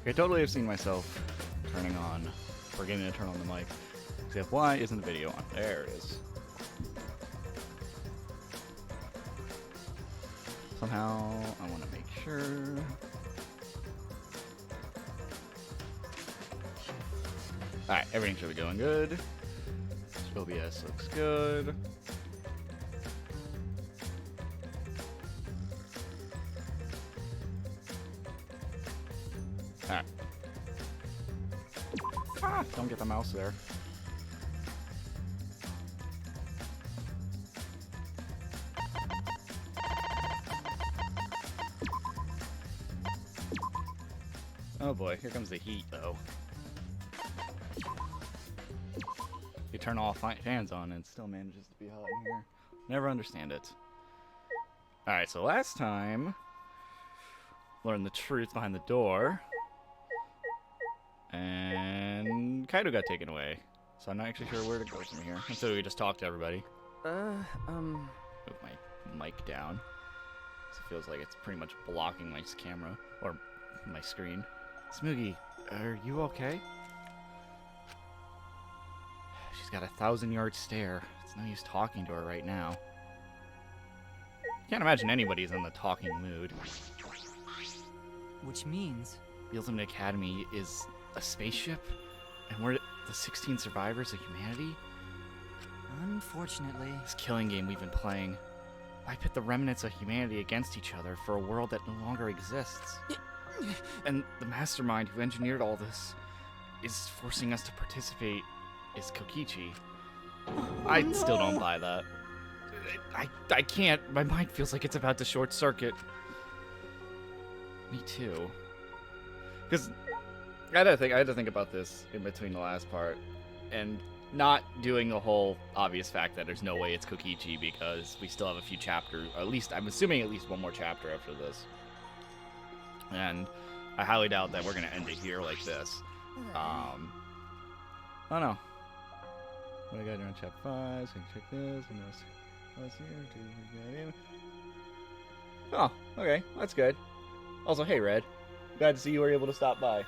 I totally have seen myself turning on, forgetting to turn on the mic. Except why isn't the video on? There it is. Somehow, I want to make sure. Alright, everything should be going good. OBS looks good. Alright. Ah, don't get the mouse there. Oh boy, here comes the heat though. You turn all fans on and it still manages to be hot in here. Never understand it. Alright, so last time, learned the truth behind the door. And Kaido got taken away. So I'm not actually sure where to go from here. And so we just talk to everybody. Move my mic down. So it feels like it's pretty much blocking my camera, or my screen. Smoogie, are you okay? She's got a 1,000-yard stare. It's no use talking to her right now. Can't imagine anybody's in the talking mood. Which means... The Ultimate Academy is a spaceship? And we're the 16 survivors of humanity? Unfortunately... This killing game we've been playing. Why pit the remnants of humanity against each other for a world that no longer exists? And the mastermind who engineered all this is forcing us to participate is Kokichi. I still don't buy that. I can't. My mind feels like it's about to short circuit. Me too. Because I had to think about this in between the last part, and not doing the whole obvious fact that there's no way it's Kokichi because we still have a few chapters. At least I'm assuming at least one more chapter after this, and I highly doubt that we're gonna end it here like this. Oh no. What do I got here on chapter 5? So I can check this. And this. Let's see. Oh, okay. That's good. Also, hey, Red. Glad to see you were able to stop by.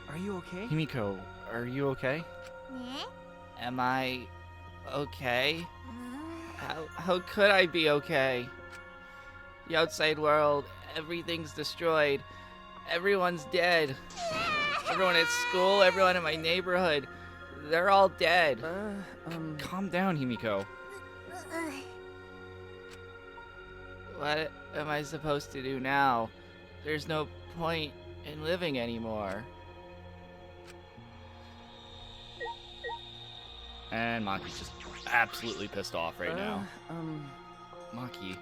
Are you okay? Himiko, are you okay? Am I okay? How could I be okay? The outside world, everything's destroyed. Everyone's dead. Everyone at school, everyone in my neighborhood, they're all dead. Calm down, Himiko. What am I supposed to do now? There's no point in living anymore. And Maki's just absolutely pissed off right now. Maki.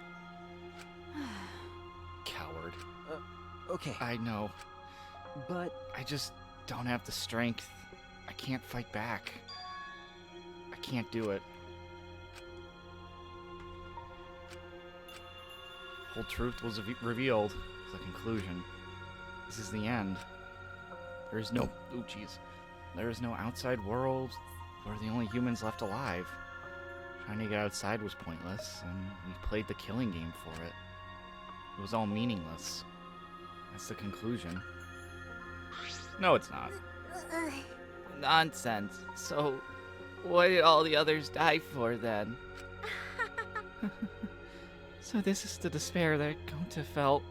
Coward. Okay. I know. But... I just don't have the strength. I can't fight back. I can't do it. Whole truth was revealed. The conclusion. This is the end. There is no... Oh, jeez. There is no outside world. We're the only humans left alive. Trying to get outside was pointless, and we played the killing game for it. It was all meaningless. That's the conclusion. No, it's not. Nonsense. So, what did all the others die for, then? So this is the despair that Gonta felt.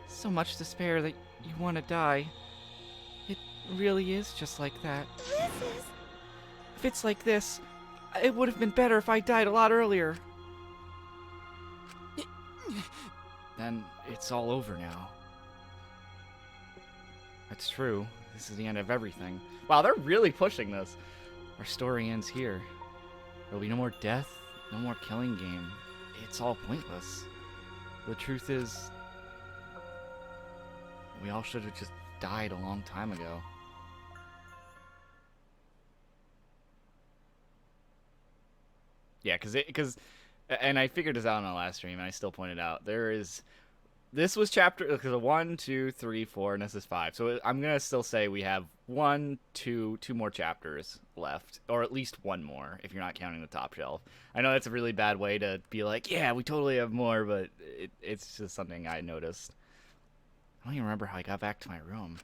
So much despair that you want to die. It really is just like that. If it's like this, it would have been better if I died a lot earlier. Then it's all over now. That's true. This is the end of everything. Wow, they're really pushing this. Our story ends here. There'll be no more death, no more killing game. It's all pointless. The truth is, we all should have just died a long time ago. Yeah, because, and I figured this out on the last stream, and I still pointed out, this was chapter, because 1, 2, 3, 4, and this is 5. So I'm going to still say we have 2 more chapters left, or at least one more, if you're not counting the top shelf. I know that's a really bad way to be like, yeah, we totally have more, but it's just something I noticed. don't even remember how I got back to my room.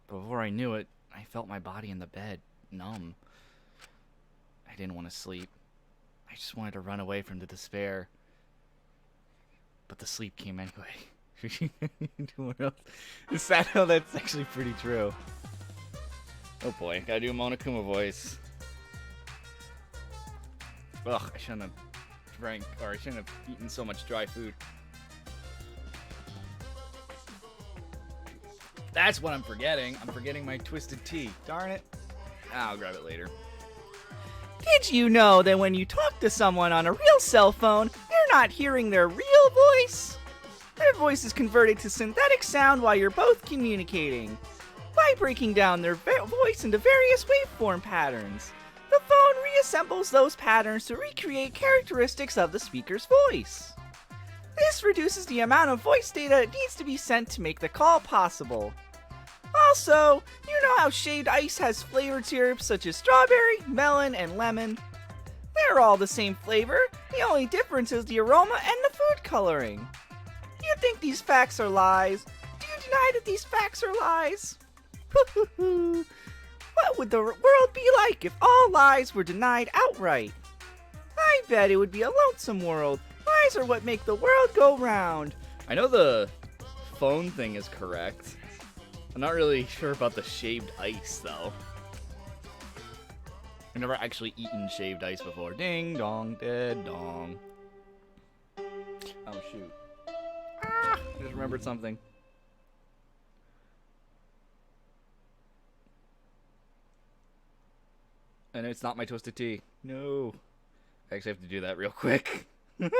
But before I knew it, I felt my body in the bed, numb. I didn't want to sleep. I just wanted to run away from the despair. But the sleep came anyway. It's sad how that's actually pretty true. Oh boy, gotta do a Monokuma voice. Ugh, I shouldn't have drank, or I shouldn't have eaten so much dry food. That's what I'm forgetting. I'm forgetting my twisted tea. Darn it. I'll grab it later. Did you know that when you talk to someone on a real cell phone, you're not hearing their real voice? Their voice is converted to synthetic sound while you're both communicating, by breaking down their voice into various waveform patterns. The phone reassembles those patterns to recreate characteristics of the speaker's voice. This reduces the amount of voice data that needs to be sent to make the call possible. Also, you know how shaved ice has flavored syrups such as strawberry, melon, and lemon? They're all the same flavor, the only difference is the aroma and the food coloring. You think these facts are lies? Do you deny that these facts are lies? What would the world be like if all lies were denied outright? I bet it would be a lonesome world. Lies are what make the world go round. I know the phone thing is correct. I'm not really sure about the shaved ice, though. I've never actually eaten shaved ice before. Ding dong, dead dong. Oh, shoot. Ah, I just remembered something. And it's not my twisted tea. No. I actually have to do that real quick. Alright.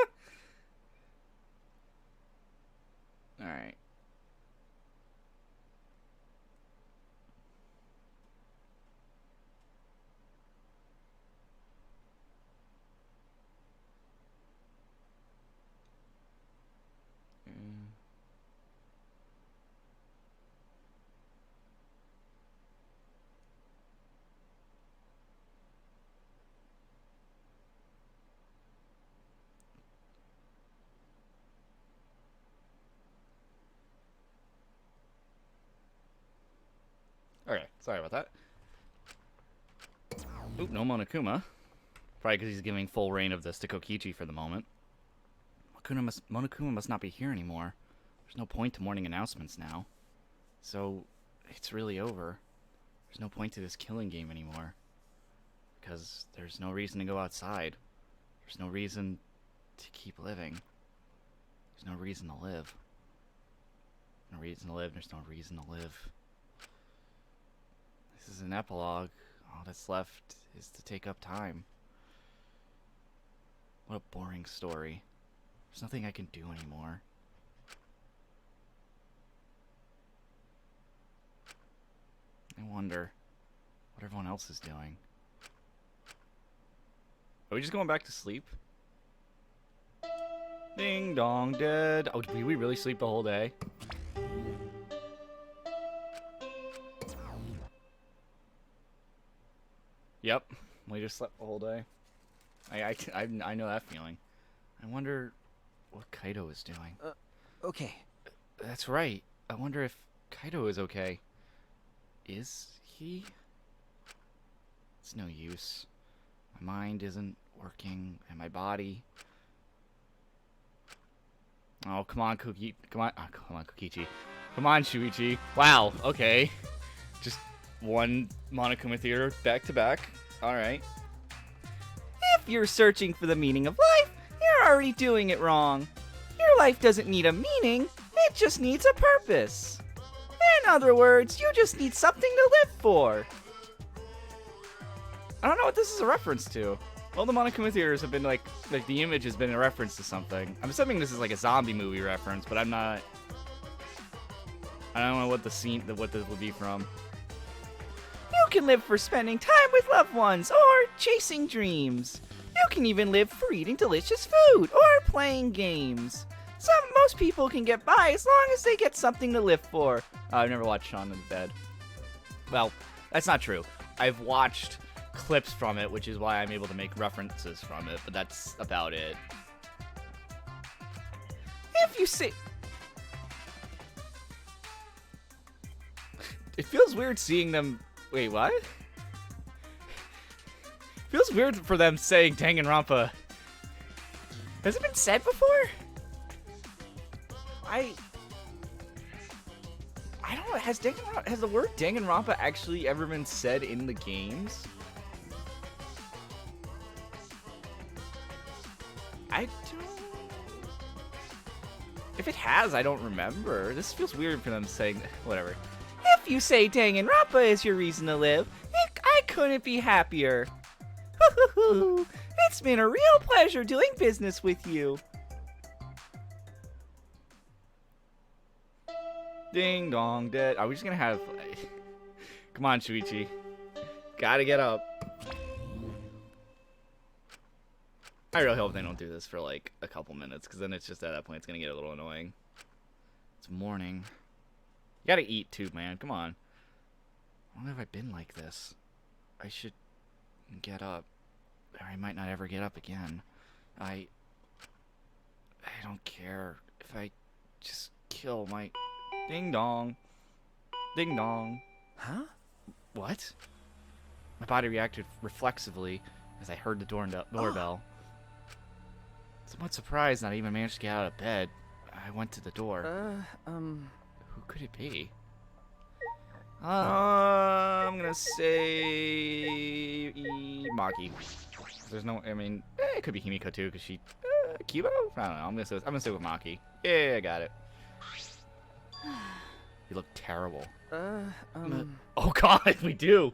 Okay, sorry about that. Oop, no Monokuma. Probably because he's giving full reign of this to Kokichi for the moment. Monokuma must not be here anymore. There's no point to morning announcements now. So, it's really over. There's no point to this killing game anymore. Because there's no reason to go outside. There's no reason to keep living. There's no reason to live. No reason to live, there's no reason to live. This is an epilogue. All that's left is to take up time. What a boring story. There's nothing I can do anymore. I wonder what everyone else is doing. Are we just going back to sleep? Ding dong dead. Oh, did we really sleep the whole day? Yep, we just slept the whole day. I know that feeling. I wonder what Kaido is doing. Okay. That's right. I wonder if Kaido is okay. Is he? It's no use. My mind isn't working, and my body. Oh, come on, Kokichi. Come on, Kokichi. Come on, Shuichi. Wow. Okay. Just one Monokuma theater back to back. All right. If you're searching for the meaning of life, you're already doing it wrong. Your life doesn't need a meaning, it just needs a purpose. In other words, you just need something to live for. I don't know what this is a reference to. All the Monokuma theaters have been like the image has been a reference to something. I'm assuming this is like a zombie movie reference, but I'm not. I don't know what the scene, what this will be from. You can live for spending time with loved ones or chasing dreams. You can even live for eating delicious food or playing games. Most people can get by as long as they get something to live for. I've never watched Shaun of the Dead. Well, that's not true. I've watched clips from it, which is why I'm able to make references from it, but that's about it. If you say... It feels weird seeing them. Wait, what? Feels weird for them saying Danganronpa. Has it been said before? I don't know. Has the word Danganronpa actually ever been said in the games? I don't. If it has, I don't remember. This feels weird for them saying whatever. If you say Danganronpa is your reason to live, I couldn't be happier. It's been a real pleasure doing business with you. Ding dong dead. Are we just gonna have... Come on, Shuichi. Gotta get up. I really hope they don't do this for like a couple minutes, because then it's just at that point it's gonna get a little annoying. It's morning. You gotta eat too, man. Come on. How long have I been like this? I should get up. Or I might not ever get up again. I don't care if I just kill my... Ding dong. Ding dong. Huh? What? My body reacted reflexively as I heard the doorbell. Somewhat surprised not even managed to get out of bed, I went to the door. Who could it be? I'm gonna say Maki. There's no, I mean, it could be Himiko too, cause she, Kibo? I don't know. I'm gonna say with Maki. Yeah, I got it. You look terrible. Oh God, we do.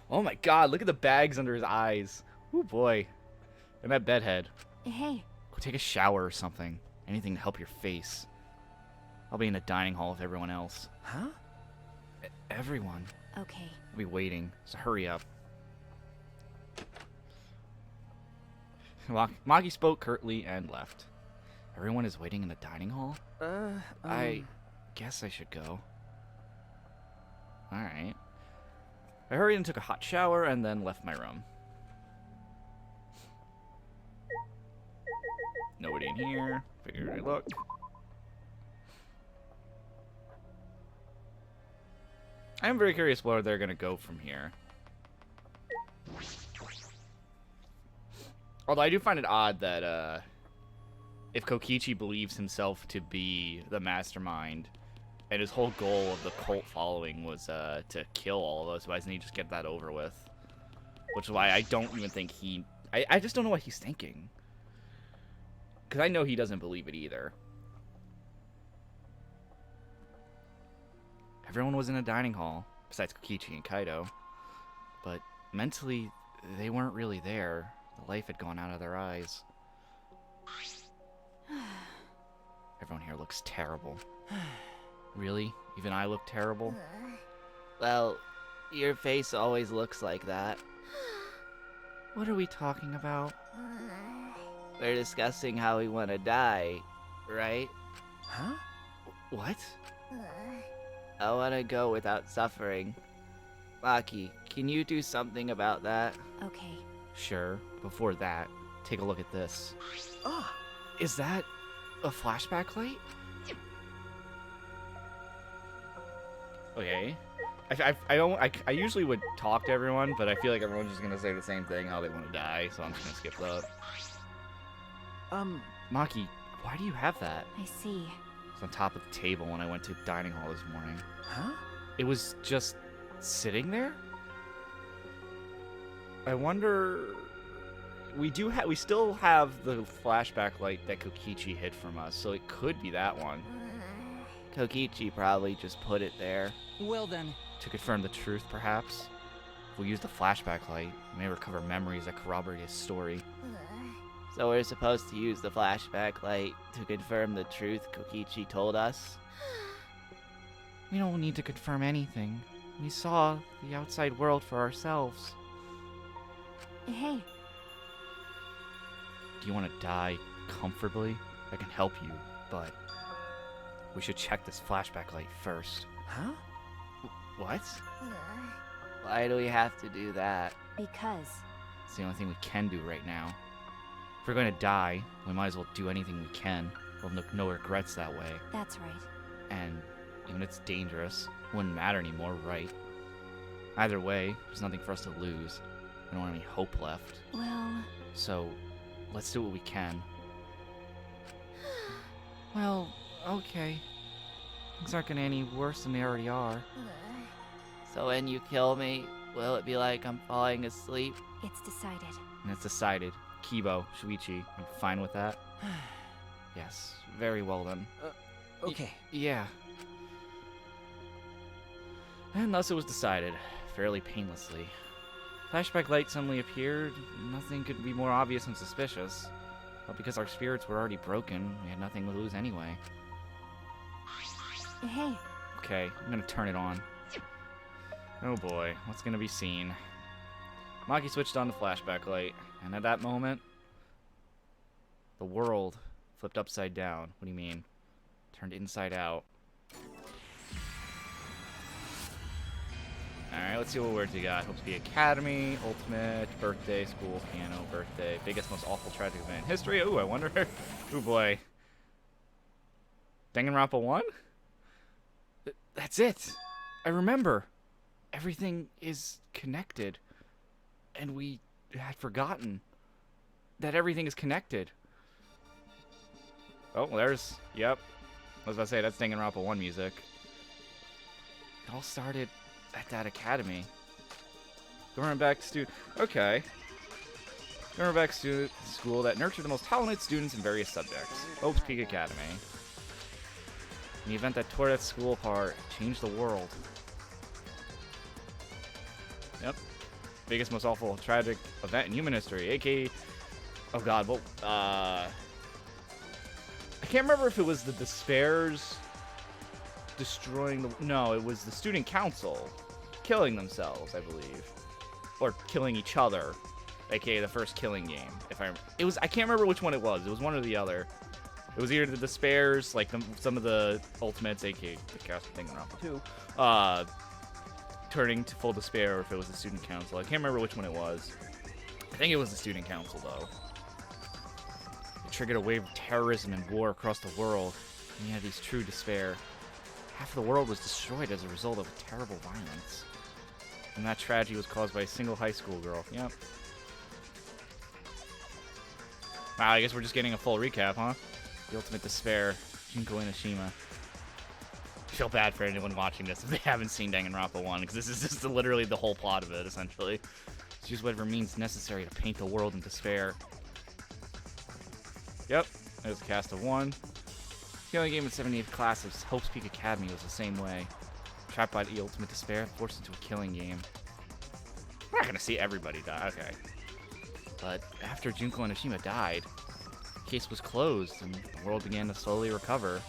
Oh my God, look at the bags under his eyes. Oh boy, and that bedhead. Hey. Go take a shower or something. Anything to help your face. I'll be in the dining hall with everyone else. Huh? Everyone. Okay. I'll be waiting, so hurry up. Maki spoke curtly and left. Everyone is waiting in the dining hall? I guess I should go. Alright. I hurried and took a hot shower and then left my room. Nobody in here. Figured I'd look. I'm very curious where they're gonna go from here. Although I do find it odd that if Kokichi believes himself to be the mastermind, and his whole goal of the cult following was to kill all of us, why doesn't he just get that over with? Which is why I don't even think he... I just don't know what he's thinking. Because I know he doesn't believe it either. Everyone was in a dining hall, besides Kokichi and Kaido. But mentally, they weren't really there. The life had gone out of their eyes. Everyone here looks terrible. Really? Even I look terrible? Well, your face always looks like that. What are we talking about? We're discussing how we want to die, right? Huh? What? I want to go without suffering. Maki, can you do something about that? Okay. Sure. Before that, take a look at this. Ah! Is that a flashback light? Okay. I usually would talk to everyone, but I feel like everyone's just gonna say the same thing, how they want to die, so I'm just gonna skip that. Maki, why do you have that? I see. It's on top of the table when I went to dining hall this morning. Huh? It was just sitting there? I wonder... We still have the flashback light that Kokichi hid from us, so it could be that one. Kokichi probably just put it there. Well then. To confirm the truth, perhaps? If we use the flashback light, we may recover memories that corroborate his story. So we're supposed to use the flashback light to confirm the truth Kokichi told us? We don't need to confirm anything. We saw the outside world for ourselves. Hey. Do you want to die comfortably? I can help you, but we should check this flashback light first. Huh? What? Why do we have to do that? Because. It's the only thing we can do right now. If we're going to die, we might as well do anything we can. We'll have no regrets that way. That's right. And even if it's dangerous, Wouldn't matter anymore, right? Either way, there's nothing for us to lose. We don't have any hope left. Well, So, let's do what we can. Well, okay. Things aren't gonna any worse than they already are. So when you kill me, will it be like I'm falling asleep? it's decided. And it's decided. Kibo, Shuichi, you fine with that? Yes, very well then. Okay. Yeah. And thus it was decided, fairly painlessly. Flashback light suddenly appeared. Nothing could be more obvious and suspicious. But because our spirits were already broken, we had nothing to lose anyway. Hey, Okay, I'm gonna turn it on. Oh boy, what's gonna be seen? Maki switched on the flashback light, and at that moment, the world flipped upside down. What do you mean? Turned inside out. Alright, let's see what words you got. Hopes to be Academy, Ultimate, Birthday, School, Piano, Birthday, Biggest, Most Awful, Tragic Event in History. Ooh, I wonder. Ooh, boy. Danganronpa 1? That's it. I remember. Everything is connected. And we had forgotten that everything is connected. Oh, there's... Yep. I was about to say, that's Danganronpa 1 music. It all started at that academy. Going back to okay. Going back to school that nurtured the most talented students in various subjects. Oaks Peak Academy. An event that tore that school apart, changed the world. Yep. Biggest, most awful, tragic event in human history, aka... Oh god, well, I can't remember if it was the Despairs destroying the... No, it was the student council killing themselves, I believe. Or killing each other, aka the first killing game. I can't remember which one it was. It was one or the other. It was either the Despairs, like some of the Ultimates, aka the cast of Danganronpa 2, turning to full despair, or if it was the student council. I can't remember which one it was. I think it was the student council, though. It triggered a wave of terrorism and war across the world. Humanity's true despair. Half of the world was destroyed as a result of terrible violence. And that tragedy was caused by a single high school girl. Yep. Wow, I guess we're just getting a full recap, huh? The ultimate despair, Junko Inoshima. I feel bad for anyone watching this if they haven't seen Danganronpa 1, because this is just literally the whole plot of it, essentially. Just use whatever means necessary to paint the world in despair. Yep, there's a cast of 1. The only game in 78th class of Hope's Peak Academy was the same way. Trapped by the ultimate despair, forced into a killing game. We're not gonna see everybody die, okay. But after Junko Inoshima died, the case was closed and the world began to slowly recover.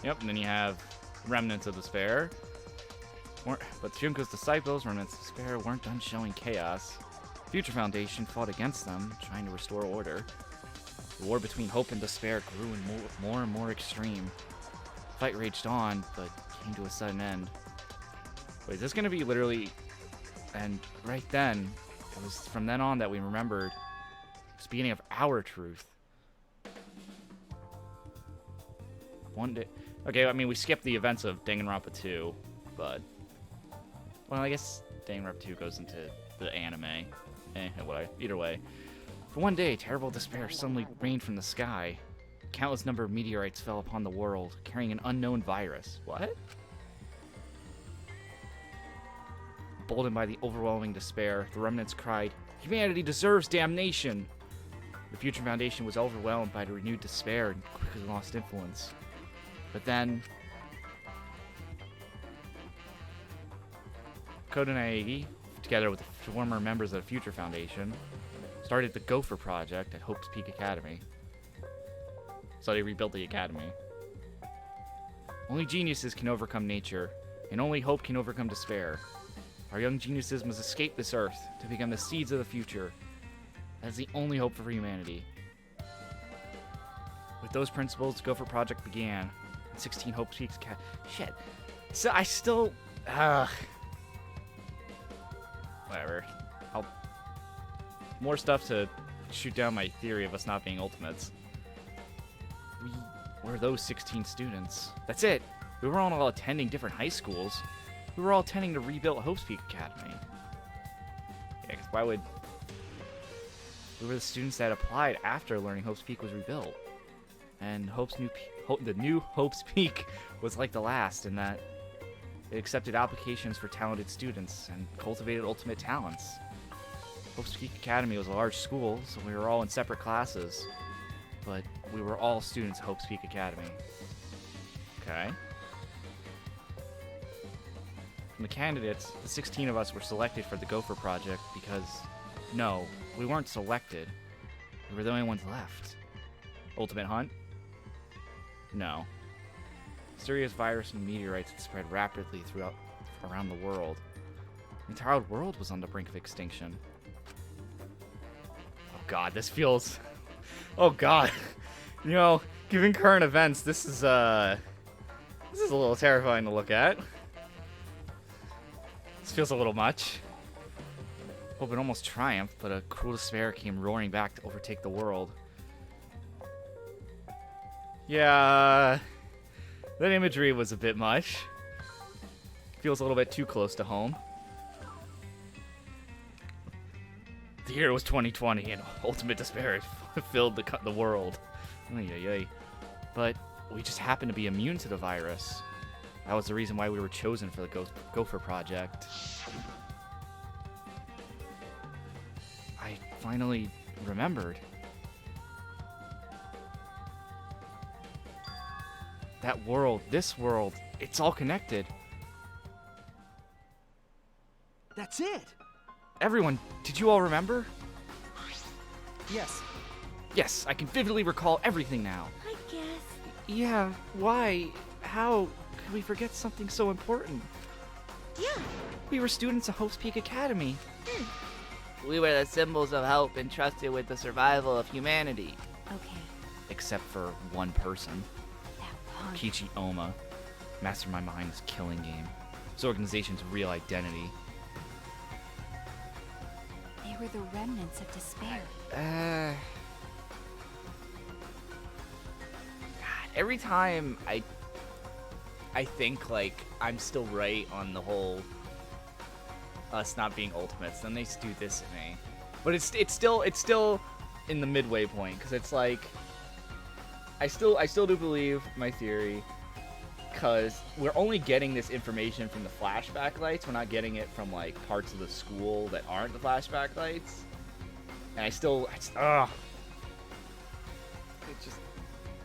Yep, and then you have Remnants of Despair. But Junko's disciples, Remnants of Despair, weren't done showing chaos. Future Foundation fought against them, trying to restore order. The war between hope and despair grew more and more extreme. The fight raged on, but came to a sudden end. Wait, is this gonna be literally... And right then, it was from then on that we remembered it was the beginning of our truth. One day... Okay, I mean, we skipped the events of Danganronpa 2, but... Well, I guess Danganronpa 2 goes into the anime. Either way. For one day, terrible despair suddenly rained from the sky. A countless number of meteorites fell upon the world, carrying an unknown virus. What? Emboldened by the overwhelming despair, the remnants cried, "Humanity deserves damnation!" The Future Foundation was overwhelmed by the renewed despair and quickly lost influence. But then... Koda Naegi, together with the former members of the Future Foundation, started the Gopher Project at Hope's Peak Academy. So they rebuilt the academy. Only geniuses can overcome nature, and only hope can overcome despair. Our young geniuses must escape this earth to become the seeds of the future. That is the only hope for humanity. With those principles, the Gopher Project began. 16 Hope's Peak Academy. Shit. So I still... Whatever. More stuff to shoot down my theory of us not being ultimates. We were those 16 students. That's it. We were all attending different high schools. We were all attending the rebuilt Hope's Peak Academy. Yeah, 'cause why would... We were the students that applied after learning Hope's Peak was rebuilt. And the new Hope's Peak was like the last in that it accepted applications for talented students and cultivated ultimate talents. Hope's Peak Academy was a large school, so we were all in separate classes. But we were all students at Hope's Peak Academy. Okay. From the candidates, the 16 of us were selected for the Gopher Project because, no, we weren't selected. We were the only ones left. Ultimate Hunt? No. Mysterious virus and meteorites had spread rapidly around the world. The entire world was on the brink of extinction. Oh god, this feels... Oh god. You know, given current events, this is a little terrifying to look at. This feels a little much. Hope it almost triumphed, but a cruel despair came roaring back to overtake the world. Yeah, that imagery was a bit much. Feels a little bit too close to home. The year was 2020, and ultimate despair filled the world. Ay, ay, ay. But we just happened to be immune to the virus. That was the reason why we were chosen for the Gopher Project. I finally remembered. That world, this world, it's all connected. That's it. Everyone, did you all remember? Yes. Yes, I can vividly recall everything now. I guess. Yeah, why? How could we forget something so important? Yeah. We were students of Hope's Peak Academy. We were the symbols of hope entrusted with the survival of humanity. Okay. Except for one person. That punk. Kichi Oma, mastermind behind this killing game. This organization's real identity. They were the remnants of despair. God, every time I think like I'm still right on the whole us not being ultimates, then they do this at me. But it's still in the midway point, because it's like I still do believe my theory, because we're only getting this information from the flashback lights. We're not getting it from like parts of the school that aren't the flashback lights. And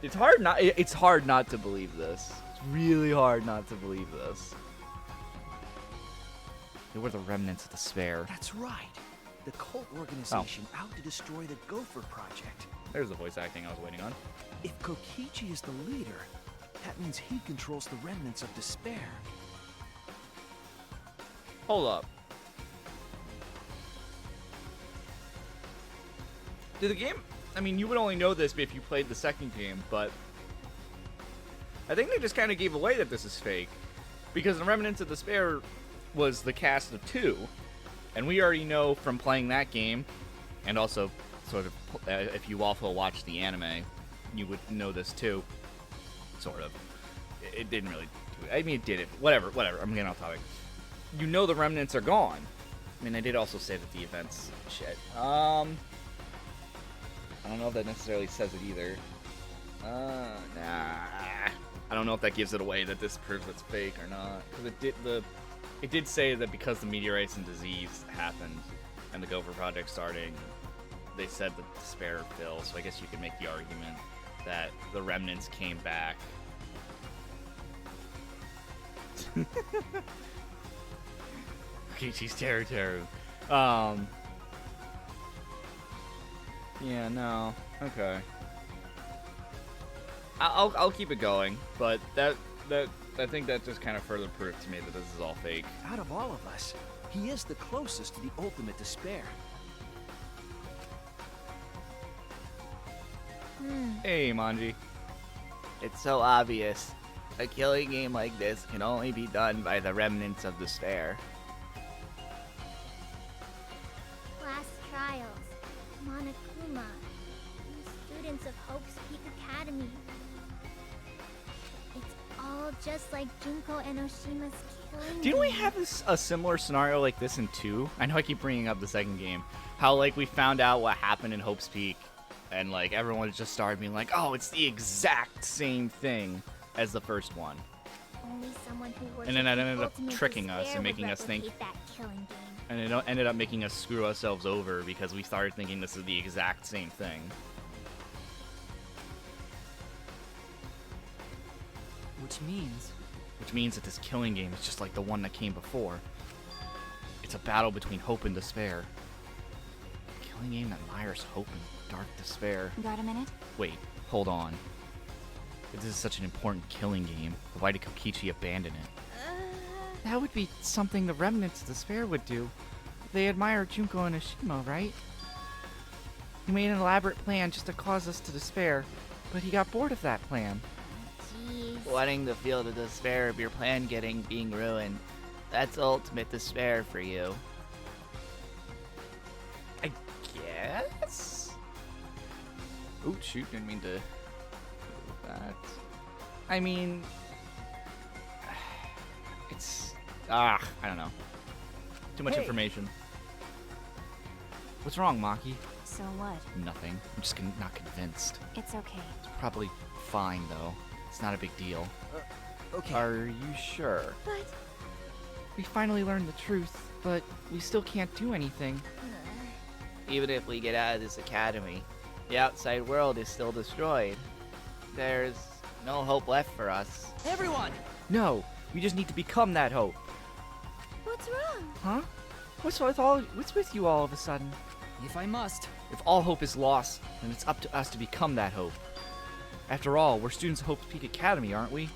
it's hard not to believe this. It's really hard not to believe this. They were the remnants of despair. That's right. The cult organization out to destroy the Gopher Project. There's the voice acting I was waiting on. If Kokichi is the leader, that means he controls the remnants of despair. Hold up. Did the game... I mean, you would only know this if you played the second game, but... I think they just kind of gave away that this is fake. Because the Remnants of Despair was the cast of 2. And we already know from playing that game, and also sort of, if you also watched the anime, you would know this too. Sort of. It didn't really do it. I mean, it did it. Whatever. I'm getting off topic. You know the remnants are gone. I mean, I did also say that the events shit. I don't know if that necessarily says it either. Nah. I don't know if that gives it away that this proves it's fake or not. Because it did say that because the meteorites and disease happened and the Gopher Project starting, they said that despair fell. So I guess you could make the argument that the remnants came back. Kichi's Teru. Yeah, no. Okay. I'll keep it going, but that I think that just kind of further proved to me that this is all fake. Out of all of us, he is the closest to the ultimate despair. Hey, Manji. It's so obvious. A killing game like this can only be done by the remnants of despair. Last trials, Monokuma, the students of Hope's Peak Academy. It's all just like Junko Enoshima's killing. Didn't we game. have a similar scenario like this in 2? I know I keep bringing up the second game. How, like, we found out what happened in Hope's Peak, and, like, everyone just started being like, oh, it's the exact same thing as the first one. Only someone who And then that ended up ultimate tricking us despair and would making us think- replicate that killing game. And it ended up making us screw ourselves over because we started thinking this is the exact same thing. Which means... Which means that this killing game is just like the one that came before. It's a battle between hope and despair. A killing game that mires hope and dark despair. Got a minute? Wait, hold on. If this is such an important killing game, why did Kokichi abandon it? That would be something the remnants of despair would do. They admire Junko and Ashimo, right? He made an elaborate plan just to cause us to despair, but he got bored of that plan. Jeez. Wanting to feel the despair of your plan being ruined. That's ultimate despair for you. I guess? Oh, shoot, didn't mean to do that. I mean, I don't know. Too much Hey. information. What's wrong, Maki? So what? Nothing. I'm just not convinced. It's okay. It's probably fine, though. It's not a big deal. Okay. Are you sure? But we finally learned the truth, but we still can't do anything. Even if we get out of this academy, the outside world is still destroyed. There's no hope left for us. Everyone! No, we just need to become that hope. what's wrong? Huh? What's with you all of a sudden? If I must. If all hope is lost, then it's up to us to become that hope. After all, we're students of Hope's Peak Academy, aren't we?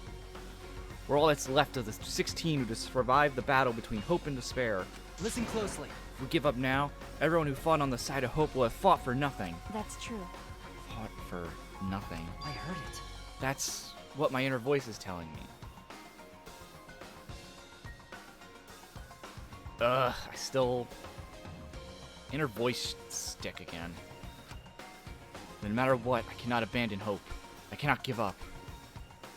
We're all that's left of the 16 who just survived the battle between hope and despair. Listen closely. If we give up now, everyone who fought on the side of hope will have fought for nothing. That's true. Fought for nothing. I heard it. That's what my inner voice is telling me. I still... Inner voice stick again. No matter what, I cannot abandon hope. I cannot give up.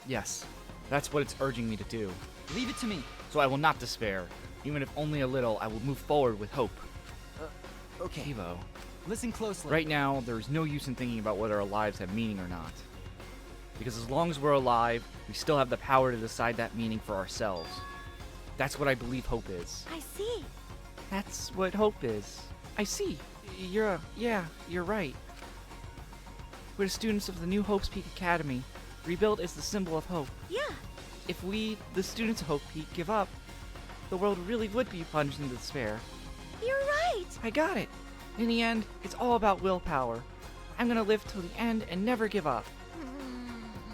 Yes, that's what it's urging me to do. Leave it to me. So I will not despair. Even if only a little, I will move forward with hope. Okay. Kivo, Listen closely. right now, there is no use in thinking about whether our lives have meaning or not. Because as long as we're alive, we still have the power to decide that meaning for ourselves. That's what I believe hope is. I see. That's what hope is. I see. You're right. We're the students of the new Hope's Peak Academy. Rebuilt is the symbol of hope. Yeah. If we, the students of Hope Peak, give up, the world really would be plunged into despair. You're right. I got it. In the end, it's all about willpower. I'm gonna live till the end and never give up.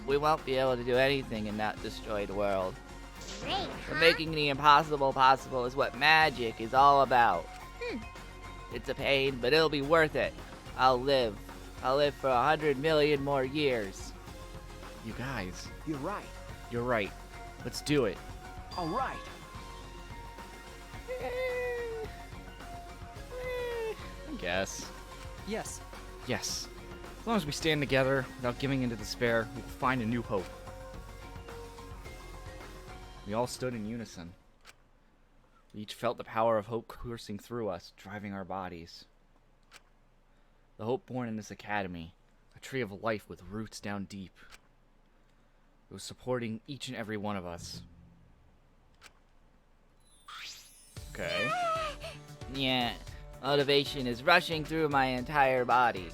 We won't be able to do anything in that destroyed world. Great, But huh? making the impossible possible is what magic is all about. It's a pain, but it'll be worth it. I'll live. I'll live for 100 million more years. You guys, You're right. you're right. Let's do it. All right. I guess. Yes. Yes. As long as we stand together without giving into despair, we'll find a new hope. We all stood in unison. We each felt the power of hope coursing through us, driving our bodies. The hope born in this academy, a tree of life with roots down deep. It was supporting each and every one of us. Okay. Yeah, motivation is rushing through my entire body.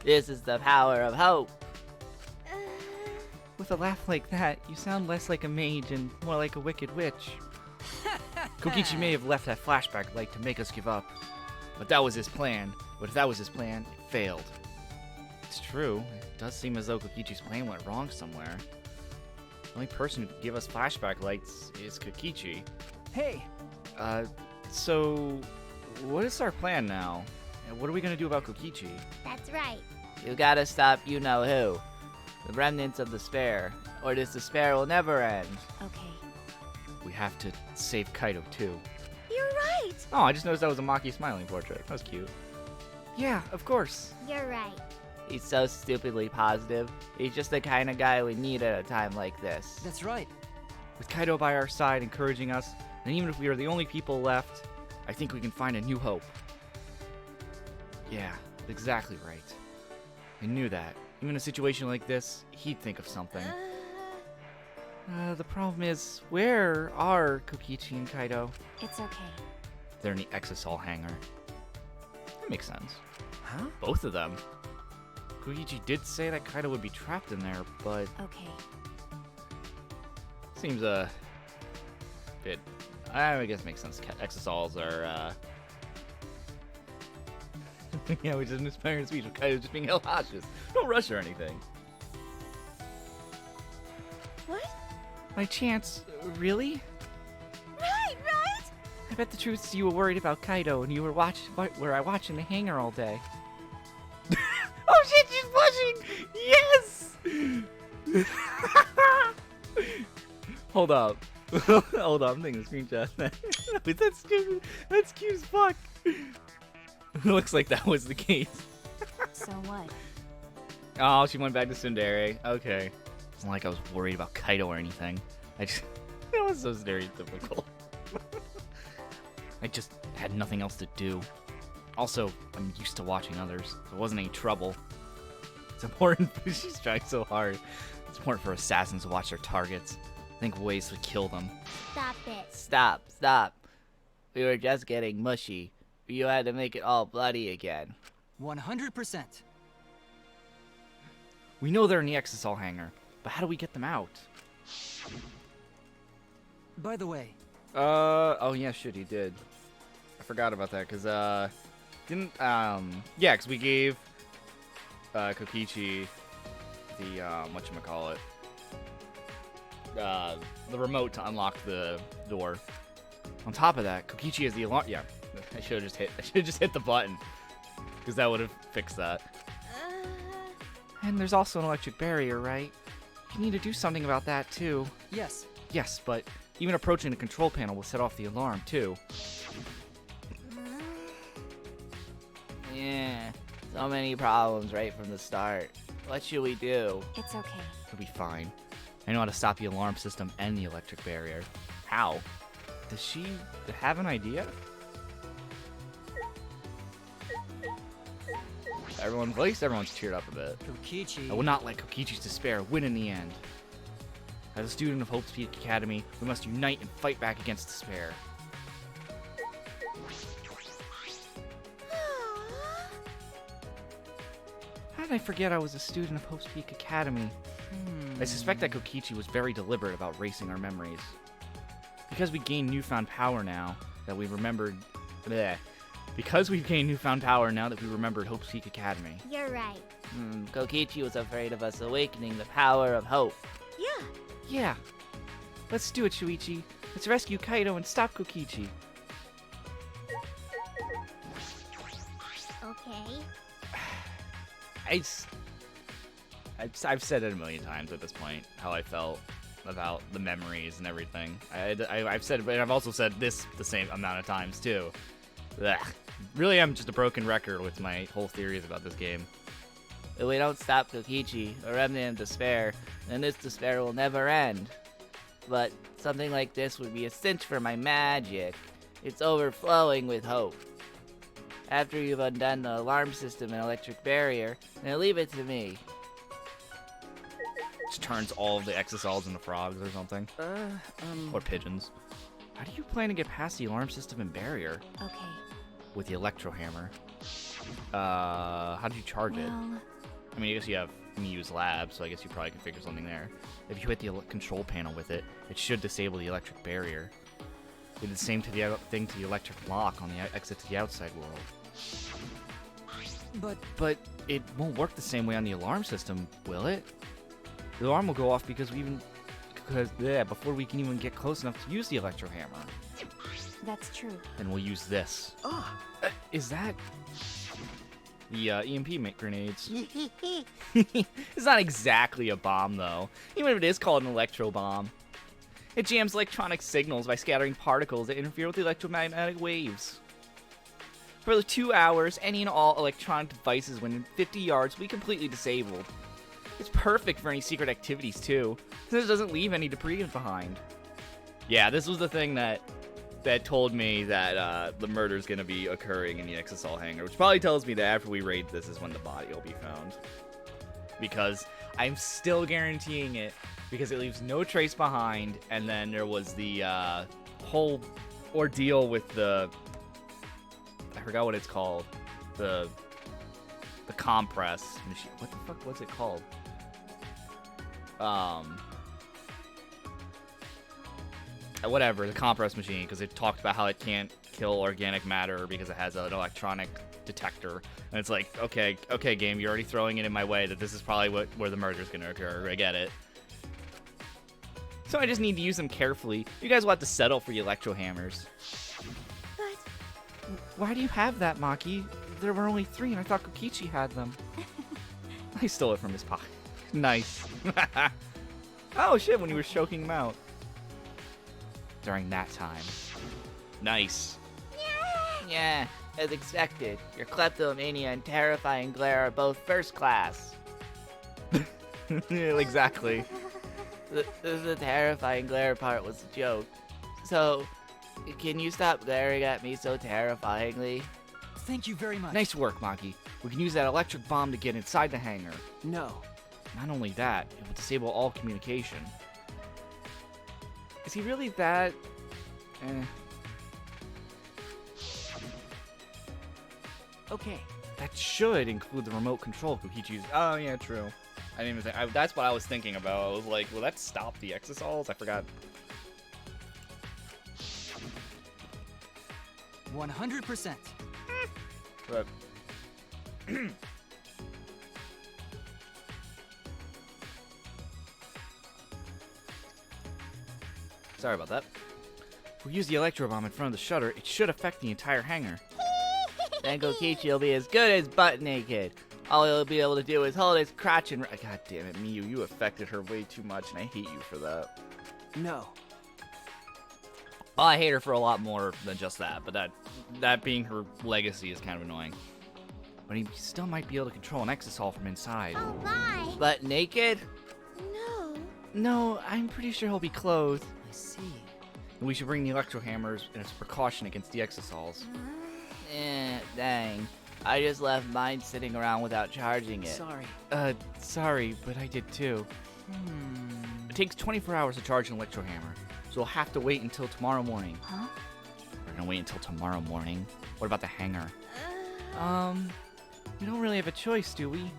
This is the power of hope. With a laugh like that, you sound less like a mage and more like a wicked witch. Kokichi may have left that flashback light to make us give up. But that was his plan. But if that was his plan, it failed. It's true. It does seem as though Kokichi's plan went wrong somewhere. The only person who could give us flashback lights is Kokichi. Hey, So what is our plan now? And what are we gonna do about Kokichi? That's right. You gotta stop you know who. The remnants of despair, or this despair will never end. Okay. We have to save Kaido too. You're right. Oh, I just noticed that was a Maki smiling portrait. That was cute. Yeah, of course. You're right. He's so stupidly positive. He's just the kind of guy we need at a time like this. That's right. With Kaido by our side encouraging us, and even if we are the only people left, I think we can find a new hope. Yeah, exactly right. I knew that. Even in a situation like this, he'd think of something. The problem is, where are Kokichi and Kaido? It's okay. They're in the Exisol hangar. That makes sense. Huh? Both of them. Kokichi did say that Kaido would be trapped in there, but Okay. seems a bit. I guess it makes sense. Exisols are. Yeah, which is an inspiring speech of Kaido just being held hostage. Don't rush or anything. What? By chance, really? Right, right? I bet the truth is you were worried about Kaido and you were watching the hangar all day. Oh shit, she's blushing! Yes! Hold up. Hold up, I'm taking a screenshot. Wait, that's stupid. That's cute as fuck. It looks like that was the case. So what? Oh, she went back to Tsundere. Okay. It's not like I was worried about Kaido or anything. That was so stereotypical. I just had nothing else to do. Also, I'm used to watching others, so it wasn't any trouble. It's important. She's trying so hard. It's important for assassins to watch their targets. Think ways to kill them. Stop it. Stop. We were just getting mushy. You had to make it all bloody again. 100%. We know they're in the Exisol hangar, but how do we get them out? By the way, Oh yeah, shit, he did. I forgot about that, cause yeah, cause we gave Kokichi the whatchamacallit, the remote to unlock the door. On top of that, Kokichi has the alarm. Yeah, I should have just hit the button, cause that would have fixed that. And there's also an electric barrier, right? You need to do something about that too. yes. Yes, but even approaching the control panel will set off the alarm too. Yeah, so many problems right from the start. What should we do? It's okay. It'll be fine. I know how to stop the alarm system and the electric barrier. How? Does she have an idea? Everyone's cheered up a bit. Kokichi. I will not let Kokichi's despair win in the end. As a student of Hope's Peak Academy, we must unite and fight back against despair. How did I forget I was a student of Hope's Peak Academy? I suspect that Kokichi was very deliberate about erasing our memories. Because we gain newfound power now that we remembered... Bleh. Because we've gained newfound power now that we remembered Hope's Peak Academy. You're right. Kokichi was afraid of us awakening the power of hope. Yeah. Yeah. Let's do it, Shuichi. Let's rescue Kaido and stop Kokichi. Okay. I've said it a million times at this point, how I felt about the memories and everything. I've said it, but I've also said this the same amount of times, too. Ugh. Really am just a broken record with my whole theories about this game. If we don't stop Kokichi, a remnant of despair, then this despair will never end. But something like this would be a cinch for my magic. It's overflowing with hope. After you've undone the alarm system and electric barrier, then leave it to me. Just turns all of the Exisols into frogs or something. Or pigeons. How do you plan to get past the alarm system and barrier? Okay. With the electro hammer. How do you charge it? Well, I mean, I guess you have Mew's lab, so I guess you probably can figure something there. If you hit the control panel with it, it should disable the electric barrier. Do the same to the thing to the electric lock on the exit to the outside world. But it won't work the same way on the alarm system, will it? The alarm will go off before we can even get close enough to use the electro hammer. that's true. Then we'll use this. Is that the EMP grenades? It's not exactly a bomb, though. Even if it is called an electro bomb. It jams electronic signals by scattering particles that interfere with the electromagnetic waves. For the 2 hours, any and all electronic devices within 50 yards will be completely disabled. It's perfect for any secret activities, too, since it doesn't leave any debris behind. Yeah, this was the thing that told me that the murder's gonna be occurring in the Exisal hangar, which probably tells me that after we raid this is when the body will be found. Because I'm still guaranteeing it, because it leaves no trace behind, and then there was the whole ordeal with the... I forgot what it's called. The compress machine. What the fuck was it called? Whatever, the compress machine, because it talked about how it can't kill organic matter because it has an electronic detector. And it's like, okay, game, you're already throwing it in my way that this is probably where the murder's gonna occur. I get it. So I just need to use them carefully. You guys will have to settle for the electro hammers. But Why do you have that, Maki? There were only 3, and I thought Kokichi had them. I stole it from his pocket. Nice. Oh shit, when you were choking him out. During that time. Nice. Yeah, as expected. Your kleptomania and terrifying glare are both first class. Exactly. The terrifying glare part was a joke. So, can you stop glaring at me so terrifyingly? Thank you very much. Nice work, Maki. We can use that electric bomb to get inside the hangar. No. Not only that, it will disable all communication. Is he really that... Okay. That should include the remote control Kokichi's... Oh, yeah, true. I didn't even think... that's what I was thinking about. I was like, will that stop the Exisals? I forgot. 100%. But... Sorry about that. If we use the electro bomb in front of the shutter, it should affect the entire hangar. Then Kokichi will be as good as butt naked. All he'll be able to do is hold his crotch and... God damn it, Miyu, you affected her way too much, and I hate you for that. No. Well, I hate her for a lot more than just that, but that being her legacy is kind of annoying. But he still might be able to control an Exisal from inside. oh my. But naked? No. No, I'm pretty sure he'll be clothed. I see. And we should bring the electro hammers as a precaution against the Exisals. Dang. I just left mine sitting around without charging it. Sorry. Sorry, but I did too. It takes 24 hours to charge an electro hammer, so we'll have to wait until tomorrow morning. Huh? We're gonna wait until tomorrow morning. What about the hangar? We don't really have a choice, do we?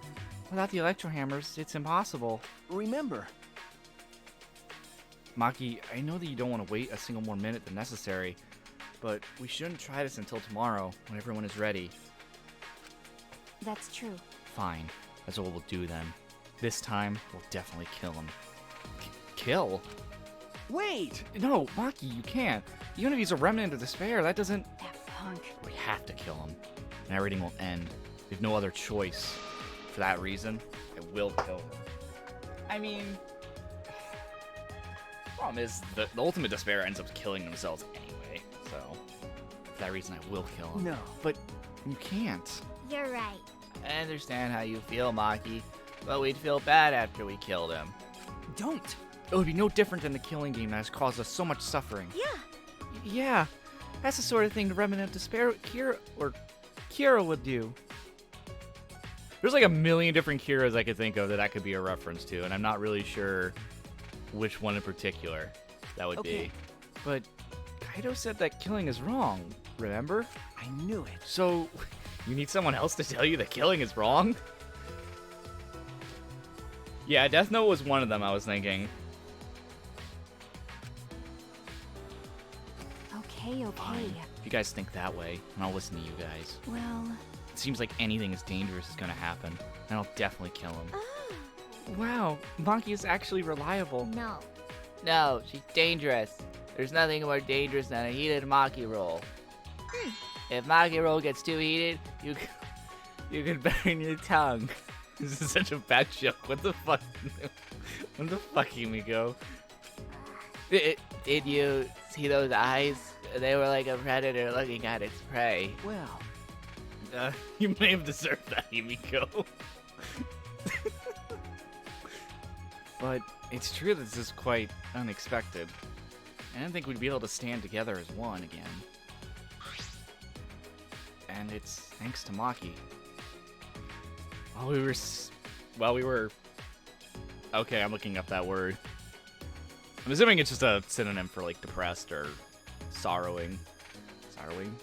Without the electro hammers, it's impossible. Remember. Maki, I know that you don't want to wait a single more minute than necessary, but we shouldn't try this until tomorrow, when everyone is ready. That's true. Fine. That's what we'll do then. This time, we'll definitely kill him. Kill? Wait! No, Maki, you can't. Even if he's a remnant of despair, that doesn't... That punk. We have to kill him, and everything will end. We have no other choice. For that reason, I will kill him. I mean... Problem is, the ultimate despair ends up killing themselves anyway, so... For that reason, I will kill him. No. But you can't. You're right. I understand how you feel, Maki, but we'd feel bad after we killed him. Don't. It would be no different than the killing game that has caused us so much suffering. Yeah. Yeah, that's the sort of thing the Remnant of Despair Kira would do. There's like a million different Kiras I could think of that could be a reference to, and I'm not really sure which one in particular that would Okay. be. But Kaido said that killing is wrong, remember? I knew it. So, you need someone else to tell you that killing is wrong? Yeah, Death Note was one of them, I was thinking. Okay. Fine. If you guys think that way, and I'll listen to you guys. Well, It seems like anything as dangerous is gonna happen, and I'll definitely kill him. Oh. Wow, Maki is actually reliable. No. No, she's dangerous. There's nothing more dangerous than a heated Maki roll. If Maki roll gets too heated, you can burn your tongue. This is such a bad joke. What the fuck? What the fuck, Himiko? Did you see those eyes? They were like a predator looking at its prey. Well, You may have deserved that, Himiko. But it's true that this is quite unexpected. I didn't think we'd be able to stand together as one again. And it's thanks to Maki. While we were... Okay, I'm looking up that word. I'm assuming it's just a synonym for, like, depressed or sorrowing. Sorrowing?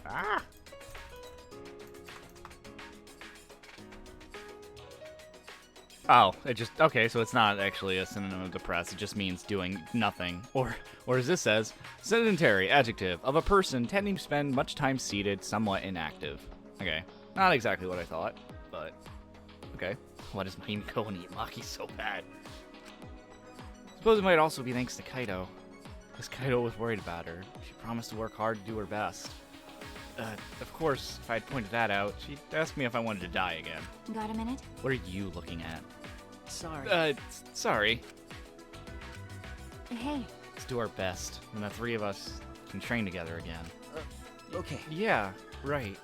Ah! Oh, it just... Okay, so it's not actually a synonym of depressed. It just means doing nothing. Or as this says, sedentary, adjective, of a person tending to spend much time seated, somewhat inactive. Okay, not exactly what I thought, but... Okay. Why does Himiko and Maki so bad? Suppose it might also be thanks to Kaido. Because Kaido was worried about her. She promised to work hard to do her best. Of course, if I'd pointed that out, she'd ask me if I wanted to die again. Got a minute? What are you looking at? Sorry. Sorry. Hey, Let's do our best, and the three of us can train together again. Okay. Yeah, right.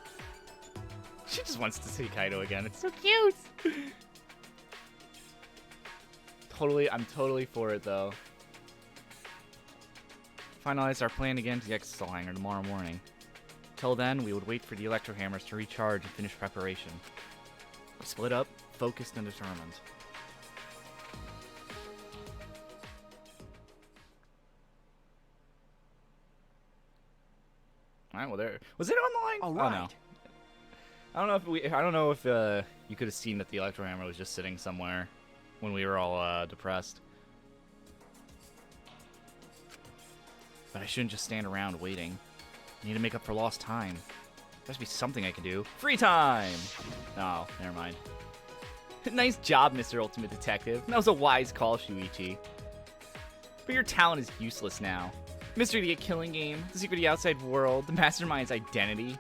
She just wants to see Kaido again. It's so cute! I'm totally for it, though. Finalize our plan again to the Exo Hangar tomorrow morning. Till then, we would wait for the Electro Hammers to recharge and finish preparation. We split up, focused and determined. Alright, well there... Was it online? All Oh, right. no. I don't know if you could have seen that the Electro Hammer was just sitting somewhere when we were all depressed. But I shouldn't just stand around waiting. I need to make up for lost time. There must be something I can do. Free time! Oh, never mind. Nice job, Mr. Ultimate Detective. That was a wise call, Shuichi. But your talent is useless now. Mystery to the Killing Game, the secret of the outside world, the mastermind's identity.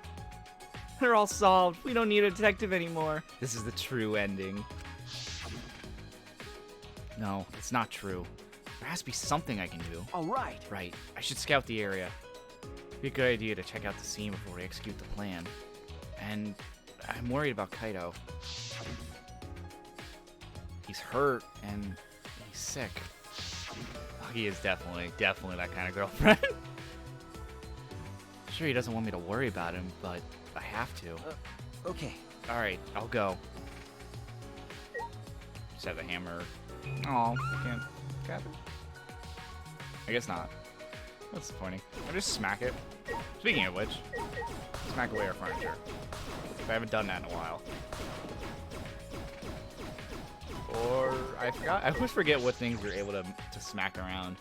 They're all solved. We don't need a detective anymore. This is the true ending. No, it's not true. There has to be something I can do. All right. Right. I should scout the area. It'd be a good idea to check out the scene before we execute the plan. And I'm worried about Kaido. He's hurt and he's sick. Oh, he is definitely that kind of girlfriend. Sure, he doesn't want me to worry about him, but I have to. Okay. All right, I'll go. Just have the hammer. Oh, can't grab it. I guess not. That's disappointing. I'll just smack it. Speaking of which, smack away our furniture. I haven't done that in a while. Or I forgot. I always forget what things you're able to smack around.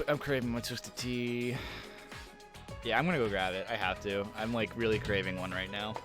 I'm craving my twisted tea. Yeah, I'm gonna go grab it. I have to. I'm like really craving one right now.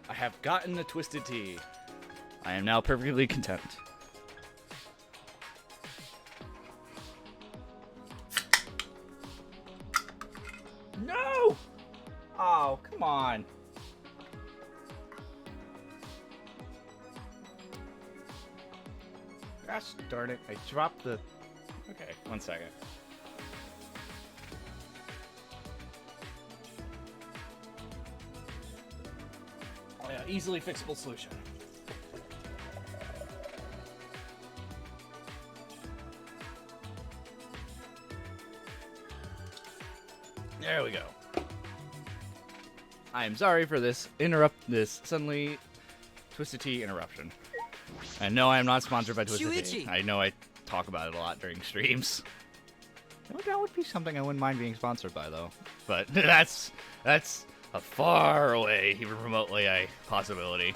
I have gotten the twisted tea. I am now perfectly content. No! Oh, come on. Gosh darn it. I dropped the... Okay, 1 second. Oh yeah, easily fixable solution. There we go. I am sorry for this suddenly Twisted Tea interruption. And no, I am not sponsored by Twisted Tea. Shuichi! I know I talk about it a lot during streams. That would be something I wouldn't mind being sponsored by, though. But that's a far away, even remotely, a possibility.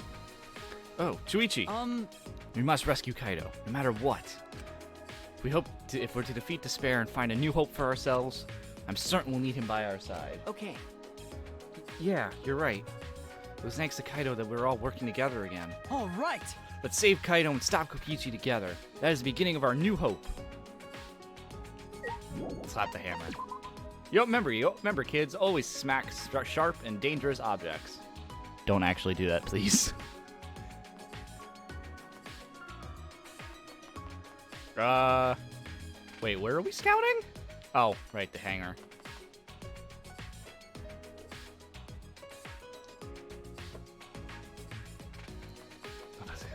Oh, Chuichi. We must rescue Kaido, no matter what. If we're to defeat despair and find a new hope for ourselves, I'm certain we'll need him by our side. Okay. Yeah, you're right. It was thanks to Kaido that we're all working together again. All right. Let's save Kaido and stop Kokichi together. That is the beginning of our new hope. Slap the hammer. Yo, remember, kids, always smack sharp and dangerous objects. Don't actually do that, please. Wait, where are we scouting? Oh, right, the hangar.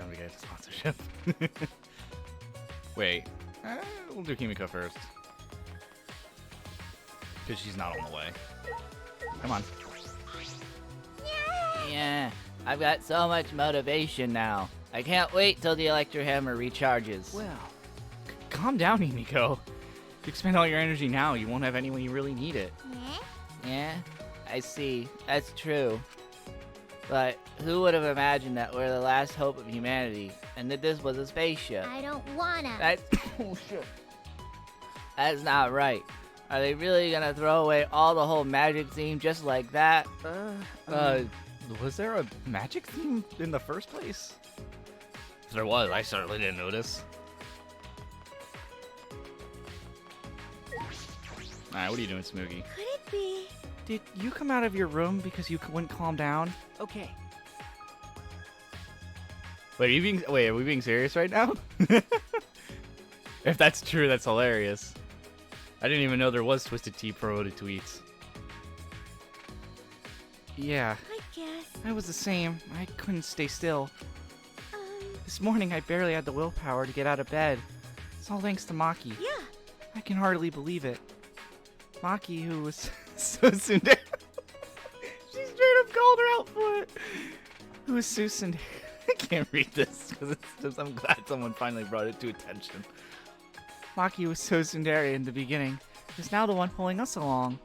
We get a sponsorship. Wait, we'll do Kimiko first. Because she's not on the way. Come on. Yeah, I've got so much motivation now. I can't wait till the electro hammer recharges. Well, Calm down, Himiko. If you expend all your energy now, you won't have any when you really need it. Yeah, I see. That's true. But who would have imagined that we're the last hope of humanity and that this was a spaceship? I don't wanna. That's That's not right. Are they really gonna throw away all the whole magic theme just like that? Was there a magic theme in the first place? If there was, I certainly didn't notice. Alright, what are you doing, Smoogie? Could it be? Did you come out of your room because you wouldn't calm down? Okay. Wait, are we being serious right now? If that's true, that's hilarious. I didn't even know there was Twisted Tea promoted tweets. Yeah, I guess. I was the same. I couldn't stay still. This morning, I barely had the willpower to get out of bed. It's all thanks to Maki. Yeah. I can hardly believe it. Maki, who was so tsundere. She straight up called her out for it. Who was so tsundere. I can't read this because I'm glad someone finally brought it to attention. Maki was so tsundere in the beginning. Is now the one pulling us along.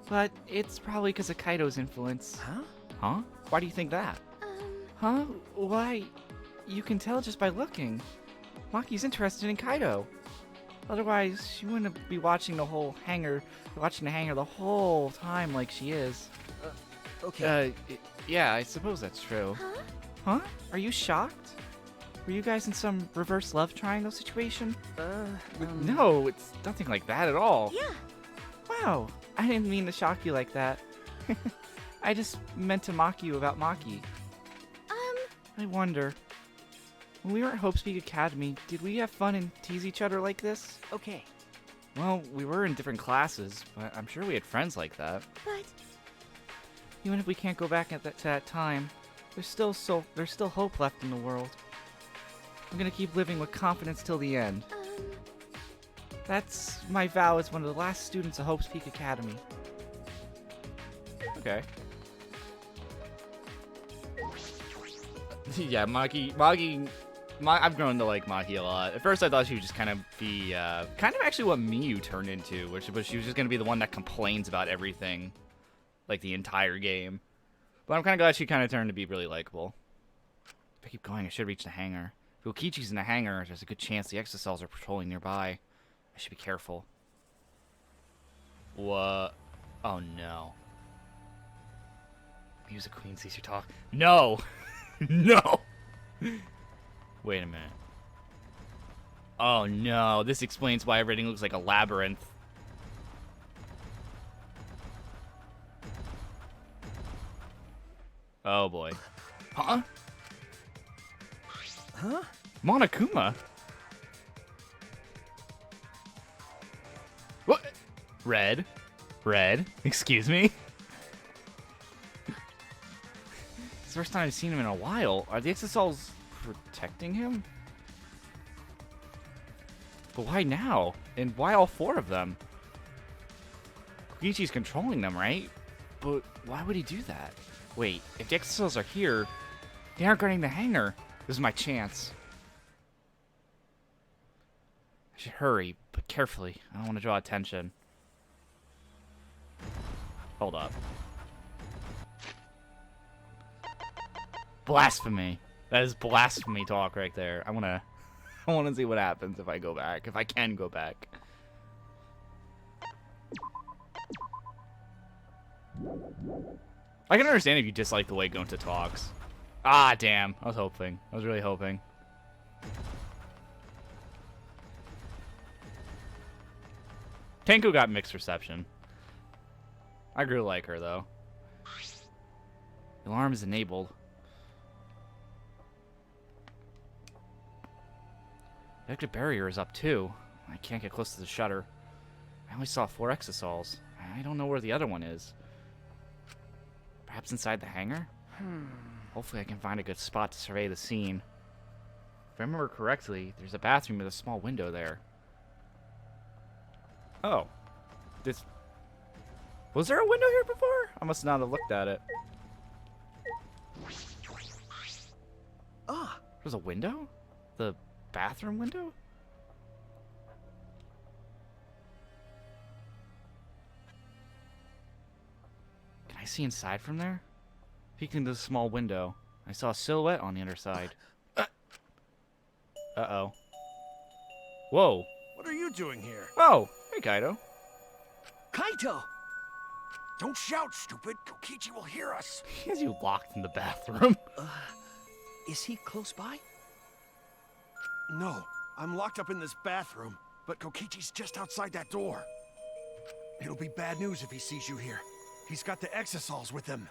But it's probably because of Kaido's influence. huh? Huh? Why do you think that? Huh? Why? You can tell just by looking. Maki's interested in Kaido. Otherwise, she wouldn't be watching the hangar the whole time like she is. Okay. Yeah, I suppose that's true. Huh? Huh? Are you shocked? Were you guys in some reverse love triangle situation? No, it's nothing like that at all. Yeah. Wow, I didn't mean to shock you like that. I just meant to mock you about Maki. I wonder, when we were at Hope Speak Academy, did we have fun and tease each other like this? Okay. Well, we were in different classes, but I'm sure we had friends like that. But Even if we can't go back to that time, there's still hope left in the world. I'm gonna keep living with confidence till the end. That's my vow as one of the last students of Hope's Peak Academy. Okay. Yeah, I've grown to like Maki a lot. At first I thought she would just kind of be, kind of actually what Miyu turned into, which was she was just gonna be the one that complains about everything, like the entire game. But I'm kind of glad she kind of turned to be really likable. If I keep going, I should reach the hangar. If Ukichi's in the hangar, there's a good chance the exocells are patrolling nearby. I should be careful. What? Oh no. Music Queen sees you talk. No! No! Wait a minute. Oh no, this explains why everything looks like a labyrinth. Oh boy. Huh? Huh? Monokuma? What? Red? Excuse me? It's the first time I've seen him in a while. Are the exocells protecting him? But why now? And why all four of them? Kokichi's controlling them, right? But why would he do that? Wait, if the exocells are here, they aren't guarding the hangar. This is my chance. I should hurry, but carefully. I don't want to draw attention. Hold up. Blasphemy. That is blasphemy talk right there. I wanna see what happens if I go back. If I can go back. I can understand if you dislike the way Gonta talks. Ah, damn. I was hoping. I was really hoping. Tenko got mixed reception. I grew to like her, though. The alarm is enabled. The exit barrier is up, too. I can't get close to the shutter. I only saw 4 exosols. I don't know where the other one is. Perhaps inside the hangar? Hopefully I can find a good spot to survey the scene. If I remember correctly, there's a bathroom with a small window there. Oh. This... Was there a window here before? I must not have looked at it. Ah, There's a window? The bathroom window? Can I see inside from there? Peeking into the small window, I saw a silhouette on the underside. Uh-oh. Whoa. what are you doing here? Oh, hey, Kaido. Kaito! Don't shout, stupid. Kokichi will hear us. He has you locked in the bathroom. Is he close by? No, I'm locked up in this bathroom, but Kokichi's just outside that door. It'll be bad news if he sees you here. He's got the exosols with him.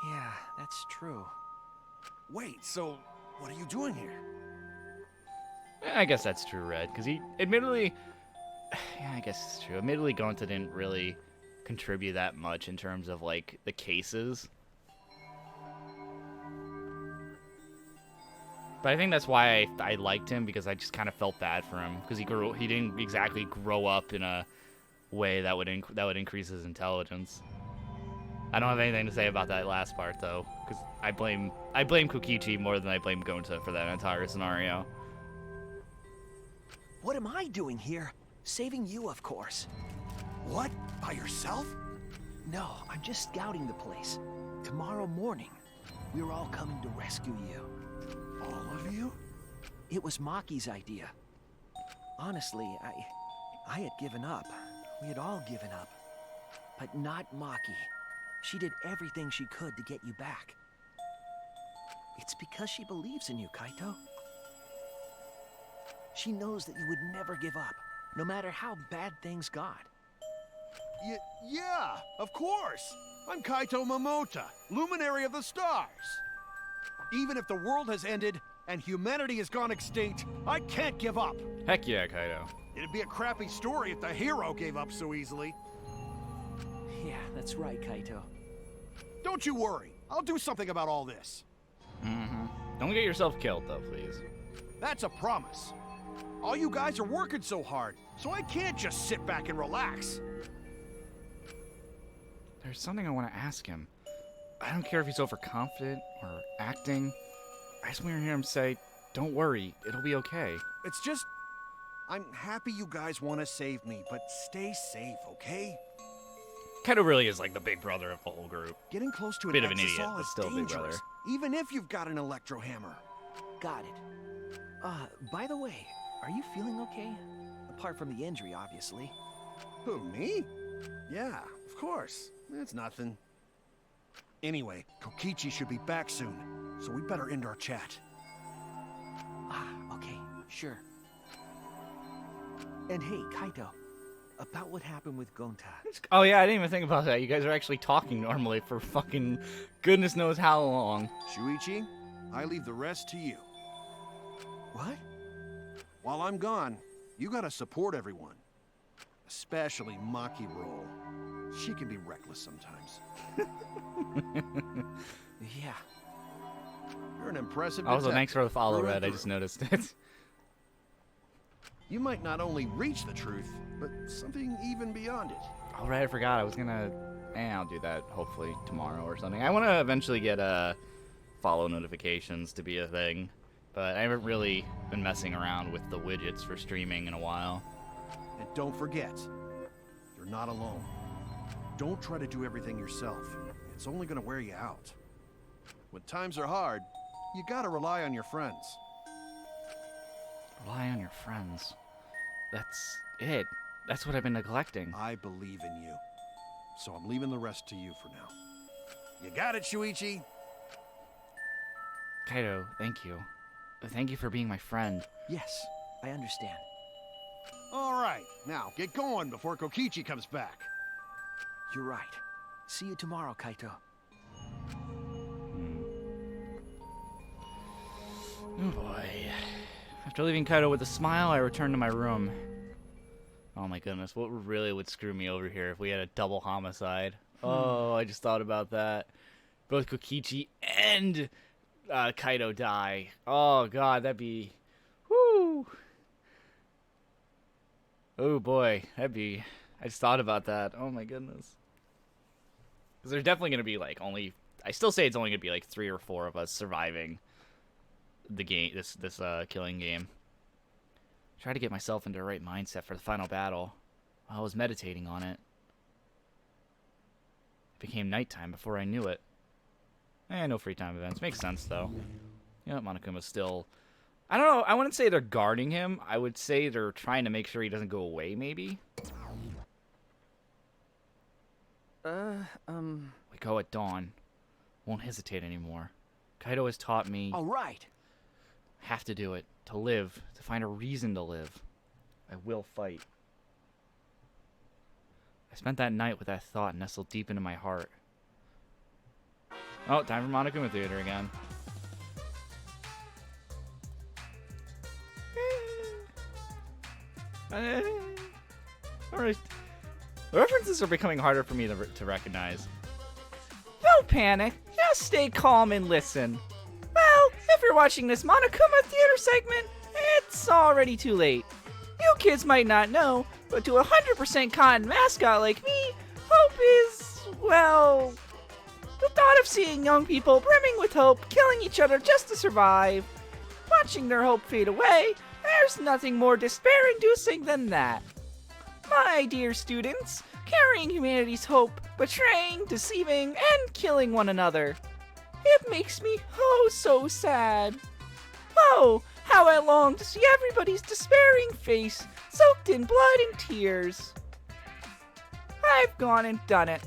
Yeah, that's true. Wait, so what are you doing here? I guess that's true, Red, because he admittedly... Yeah, I guess it's true. Admittedly, Gonta didn't really contribute that much in terms of, like, the cases. But I think that's why I liked him, because I just kind of felt bad for him, because he didn't exactly grow up in a way that would increase his intelligence. I don't have anything to say about that last part, though, because I blame Kokichi more than I blame Gonta for that entire scenario. What am I doing here? Saving you, of course. What? By yourself? No, I'm just scouting the place. Tomorrow morning, we're all coming to rescue you. All of you? It was Maki's idea. Honestly, I had given up. We had all given up. But not Maki. She did everything she could to get you back. It's because she believes in you, Kaito. She knows that you would never give up, no matter how bad things got. Yeah, of course. I'm Kaito Momota, Luminary of the Stars. Even if the world has ended and humanity has gone extinct, I can't give up. Heck yeah, Kaido. It'd be a crappy story if the hero gave up so easily. Yeah, that's right, Kaito. Don't you worry. I'll do something about all this. Don't get yourself killed, though, please. That's a promise. All you guys are working so hard, so I can't just sit back and relax. There's something I want to ask him. I don't care if he's overconfident or acting. I just want to hear him say, "Don't worry, it'll be okay." It's just... I'm happy you guys want to save me, but stay safe, okay? Kaido really is like the big brother of the whole group. Getting close to an Bit of an idiot, exosol but is still a big brother. dangerous, even if you've got an electro hammer. Got it. By the way, are you feeling okay? Apart from the injury, obviously. Who, me? Yeah, of course. It's nothing. Anyway, Kokichi should be back soon, so we better end our chat. Okay, sure. And hey, Kaito, about what happened with Gonta. Oh yeah, I didn't even think about that. You guys are actually talking normally for fucking goodness knows how long. Shuichi, I leave the rest to you. What? While I'm gone, you gotta support everyone. Especially Maki Roll. She can be reckless sometimes. Yeah. You're an impressive Also, detective. thanks for the follow, Through and Red. I through. just noticed it. You might not only reach the truth, but something even beyond it. All right, I forgot. I was gonna. I'll do that hopefully tomorrow or something. I want to eventually get follow notifications to be a thing, but I haven't really been messing around with the widgets for streaming in a while. And don't forget, you're not alone. Don't try to do everything yourself. It's only gonna wear you out. When times are hard, you gotta rely on your friends. Rely on your friends. That's it. That's what I've been neglecting. I believe in you. So I'm leaving the rest to you for now. You got it, Shuichi? Kaido, thank you. Thank you for being my friend. Yes, I understand. All right, now get going before Kokichi comes back. You're right. See you tomorrow, Kaito. Oh boy. After leaving Kaido with a smile, I returned to my room. Oh my goodness, what really would screw me over here if we had a double homicide? Oh, I just thought about that. Both Kokichi and Kaido die. Oh god, that'd be... Whoo! Oh boy, that'd be... I just thought about that. Oh my goodness. Because there's definitely going to be like only... I still say it's only going to be like 3 or 4 of us surviving the game, this killing game. Try to get myself into the right mindset for the final battle. I was meditating on it. It became nighttime before I knew it. No free time events. Makes sense though. You know, Monokuma's still... I don't know, I wouldn't say they're guarding him. I would say they're trying to make sure he doesn't go away, maybe? We go at dawn. Won't hesitate anymore. Kaido has taught me... All right. Have to do it. To live. To find a reason to live. I will fight. I spent that night with that thought nestled deep into my heart. Oh, time for Monokuma Theater again. Alright. The references are becoming harder for me to recognize. Don't panic. Just stay calm and listen. Well, if you're watching this Monokuma Theater segment, it's already too late. You kids might not know, but to a 100% cotton mascot like me, hope is, well... the thought of seeing young people brimming with hope, killing each other just to survive, watching their hope fade away, there's nothing more despair-inducing than that. My dear students, carrying humanity's hope, betraying, deceiving, and killing one another. It makes me oh so sad. Oh, how I long to see everybody's despairing face, soaked in blood and tears. I've gone and done it.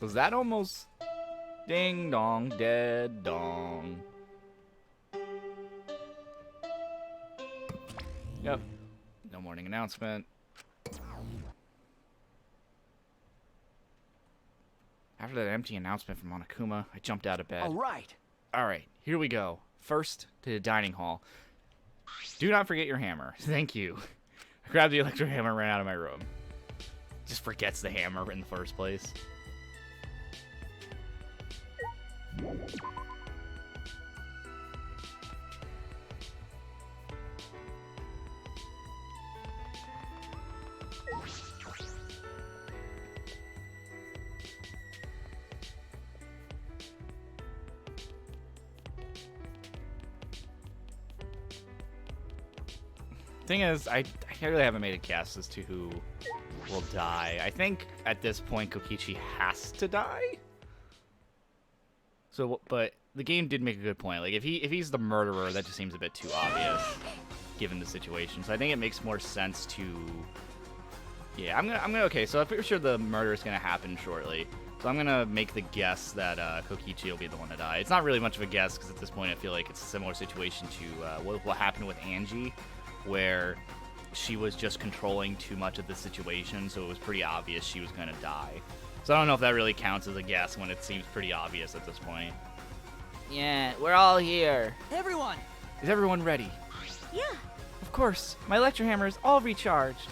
Was that almost... Ding dong, dead dong. Yep. No morning announcement. After that empty announcement from Monokuma, I jumped out of bed. All right. Alright, here we go. First, to the dining hall. Do not forget your hammer. Thank you. I grabbed the electro hammer and ran out of my room. Just forgets the hammer in the first place. Thing is, I really haven't made a guess as to who will die. I think at this point Kokichi has to die. So, but the game did make a good point. Like if he's the murderer, that just seems a bit too obvious given the situation. So I think it makes more sense to... Yeah, I'm gonna okay, so I'm pretty sure the murder is gonna happen shortly. So I'm gonna make the guess that Kokichi will be the one to die. It's not really much of a guess because at this point I feel like it's a similar situation to what happened with Angie, where she was just controlling too much of the situation, so it was pretty obvious she was gonna die. So I don't know if that really counts as a guess when it seems pretty obvious at this point. Yeah, we're all here. Everyone! Is everyone ready? Yeah. Of course, my electro hammer is all recharged.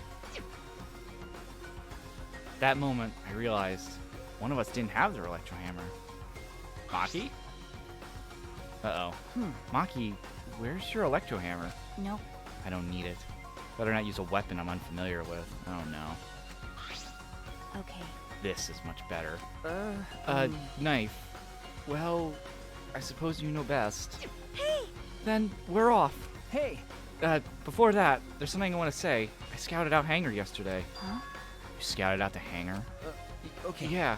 That moment, I realized one of us didn't have their electro hammer. Maki? Uh-oh. Maki, where's your electro hammer? Nope. I don't need it. Better not use a weapon I'm unfamiliar with. Oh no. Okay. This is much better. Knife. Well, I suppose you know best. Hey! Then we're off. Hey! Before that, there's something I want to say. I scouted out Hangar yesterday. Huh? You scouted out the hangar? Okay. Yeah.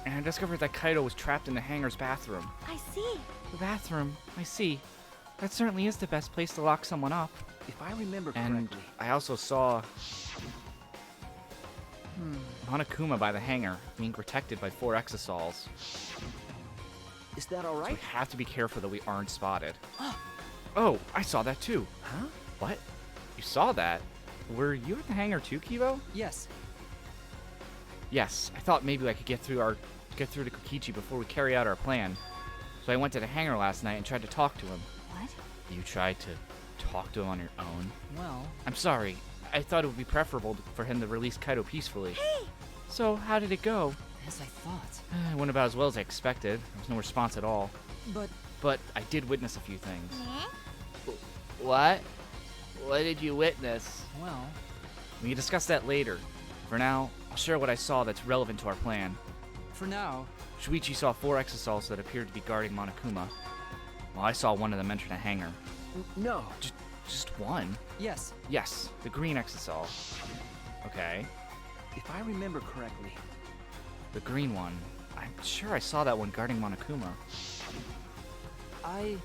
And I discovered that Kaido was trapped in the hangar's bathroom. I see. The bathroom, I see. That certainly is the best place to lock someone up. If I remember And correctly. I also saw Monokuma by the hangar being protected by 4 exosols. Is that So we alright? have to be careful that we aren't spotted. Oh, I saw that too. Huh? What? You saw that? Were you at the hangar too, Kibo? Yes. Yes. I thought maybe I could get through to Kokichi before we carry out our plan. So I went to the hangar last night and tried to talk to him. What? You tried to talk to him on your own? Well, I'm sorry. I thought it would be preferable for him to release Kaido peacefully. So, how did it go? as I thought. It went about as well as I expected. There was no response at all. But I did witness a few things. Huh? What? What did you witness? Well, We can discuss that later. For now, I'll share what I saw that's relevant to our plan. for now, Shuichi saw 4 exosols that appeared to be guarding Monokuma, while I saw one of them enter the hangar. no. Just one? Yes. Yes, the green exosol. Okay, If I remember correctly. the green one. I'm sure I saw that one guarding Monokuma. I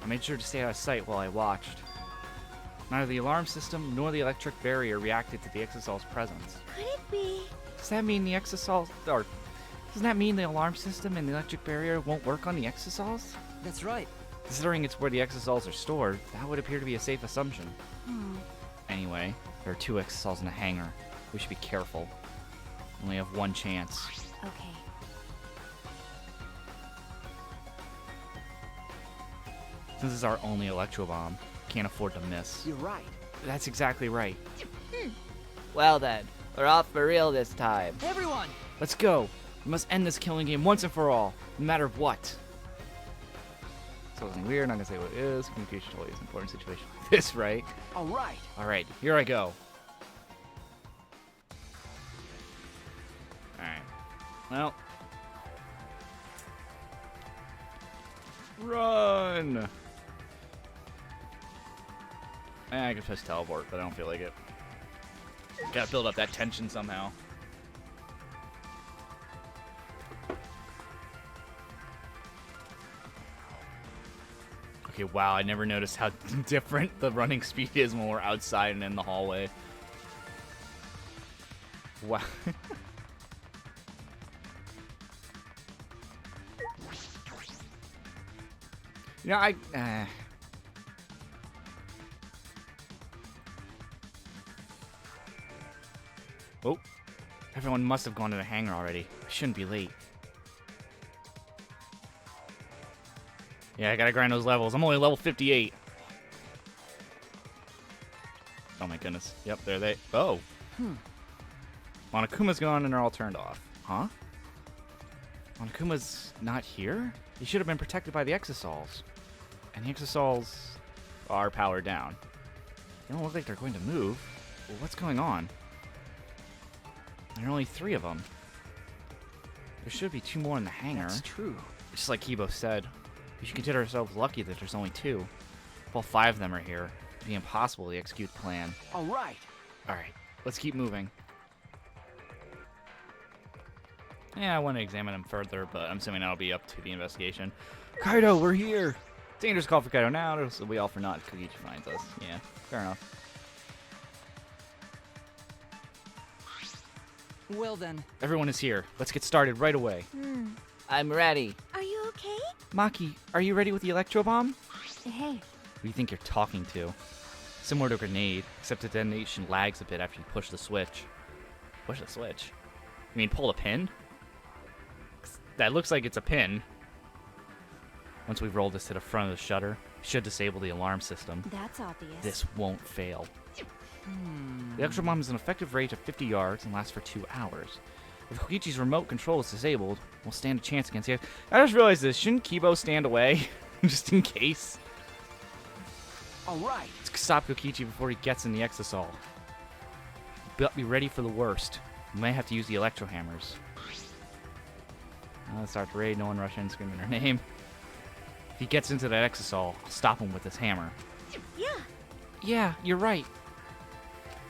made sure to stay out of sight while I watched. Neither the alarm system nor the electric barrier reacted to the exosol's presence. Could it be? Does that mean the exosol, or doesn't that mean the alarm system and the electric barrier won't work on the exosols? That's right. Considering it's where the exosols are stored, that would appear to be a safe assumption. Hmm. Anyway, there are 2 exosols in the hangar. We should be careful. Only have one chance. Okay. Since it's our only electro bomb, can't afford to miss. You're right. That's exactly right. Well then, we're off for real this time. Everyone! Let's go. We must end this killing game once and for all, no matter what. So something weird, not gonna say what it is. Communication always is an important situation like this, right? All right. Alright, here I go. Alright. Well. Run! I could just teleport, but I don't feel like it. Gotta build up that tension somehow. Okay, wow, I never noticed how different the running speed is when we're outside and in the hallway. Wow. You know, Oh, everyone must have gone to the hangar already. I shouldn't be late. Yeah, I gotta grind those levels. I'm only level 58. Oh my goodness. Yep, there they... Oh. Monokuma's gone and they're all turned off. Huh? Monokuma's not here? He should have been protected by the exosols. And the exosols are powered down. They don't look like they're going to move. Well, what's going on? There are only 3 of them. There should be 2 more in the hangar. That's true. Just like Kibo said, we should consider ourselves lucky that there's only 2. If all 5 of them are here, it'd be impossible to execute the plan. All right. Alright, let's keep moving. Yeah, I want to examine them further, but I'm assuming that'll be up to the investigation. Kaido, we're here! Dangerous call for Kaido now, this will be all for naught if Kokichi finds us. Yeah, fair enough. Well then. Everyone is here. Let's get started right away. I'm ready. Are you okay? Maki, are you ready with the electro bomb? Hey, Who do you think you're talking to? Similar to a grenade, except the detonation lags a bit after you push the switch. Push the switch? You mean pull the pin? That looks like it's a pin. Once we roll this to the front of the shutter, it should disable the alarm system. that's obvious. This won't fail. The electro bomb is an effective range of 50 yards and lasts for 2 hours. If Kokichi's remote control is disabled, we'll stand a chance against you. I just realized this. Shouldn't Kibo stand away? Just in case? All right. Let's stop Kokichi before he gets in the exosol. But be ready for the worst. We may have to use the electro hammers. Let's start the raid. No one rush in screaming her name. If he gets into that exisal, I'll stop him with this hammer. Yeah. Yeah, you're right.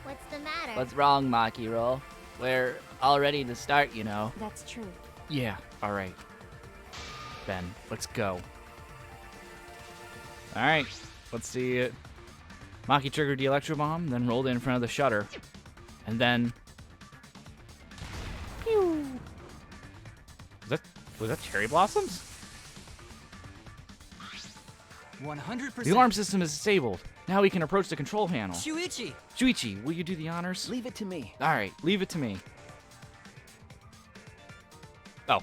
What's the matter? What's wrong, Maki-Roll? We're all ready to start, you know. That's true. Yeah, alright. Ben, let's go. Alright, let's see it. Maki triggered the electro bomb, then rolled in front of the shutter. And then... Pew! Was that cherry blossoms? 100%. The alarm system is disabled. Now we can approach the control panel. Shuichi! Shuichi, will you do the honors? Leave it to me. Alright, leave it to me. Oh.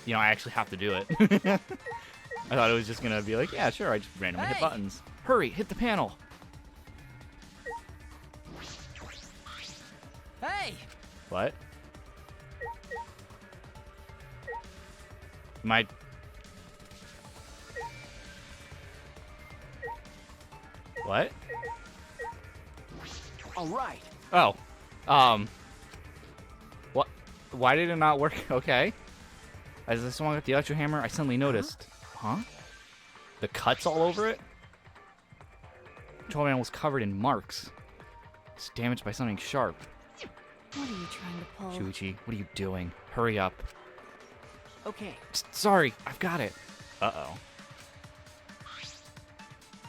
You know, I actually have to do it. I thought it was just gonna be like, yeah, sure, I just randomly hit Hey! buttons. Hurry, hit the panel. Hey! What? My... What? All right. Oh. What? Why did it not work? Okay. As I swung at the electro hammer, I suddenly noticed. Huh? The cuts all over it? Control panel was covered in marks. It's damaged by something sharp. What are you trying to pull? Shuichi, what are you doing? Hurry up. Okay. Sorry, I've got it. Uh-oh.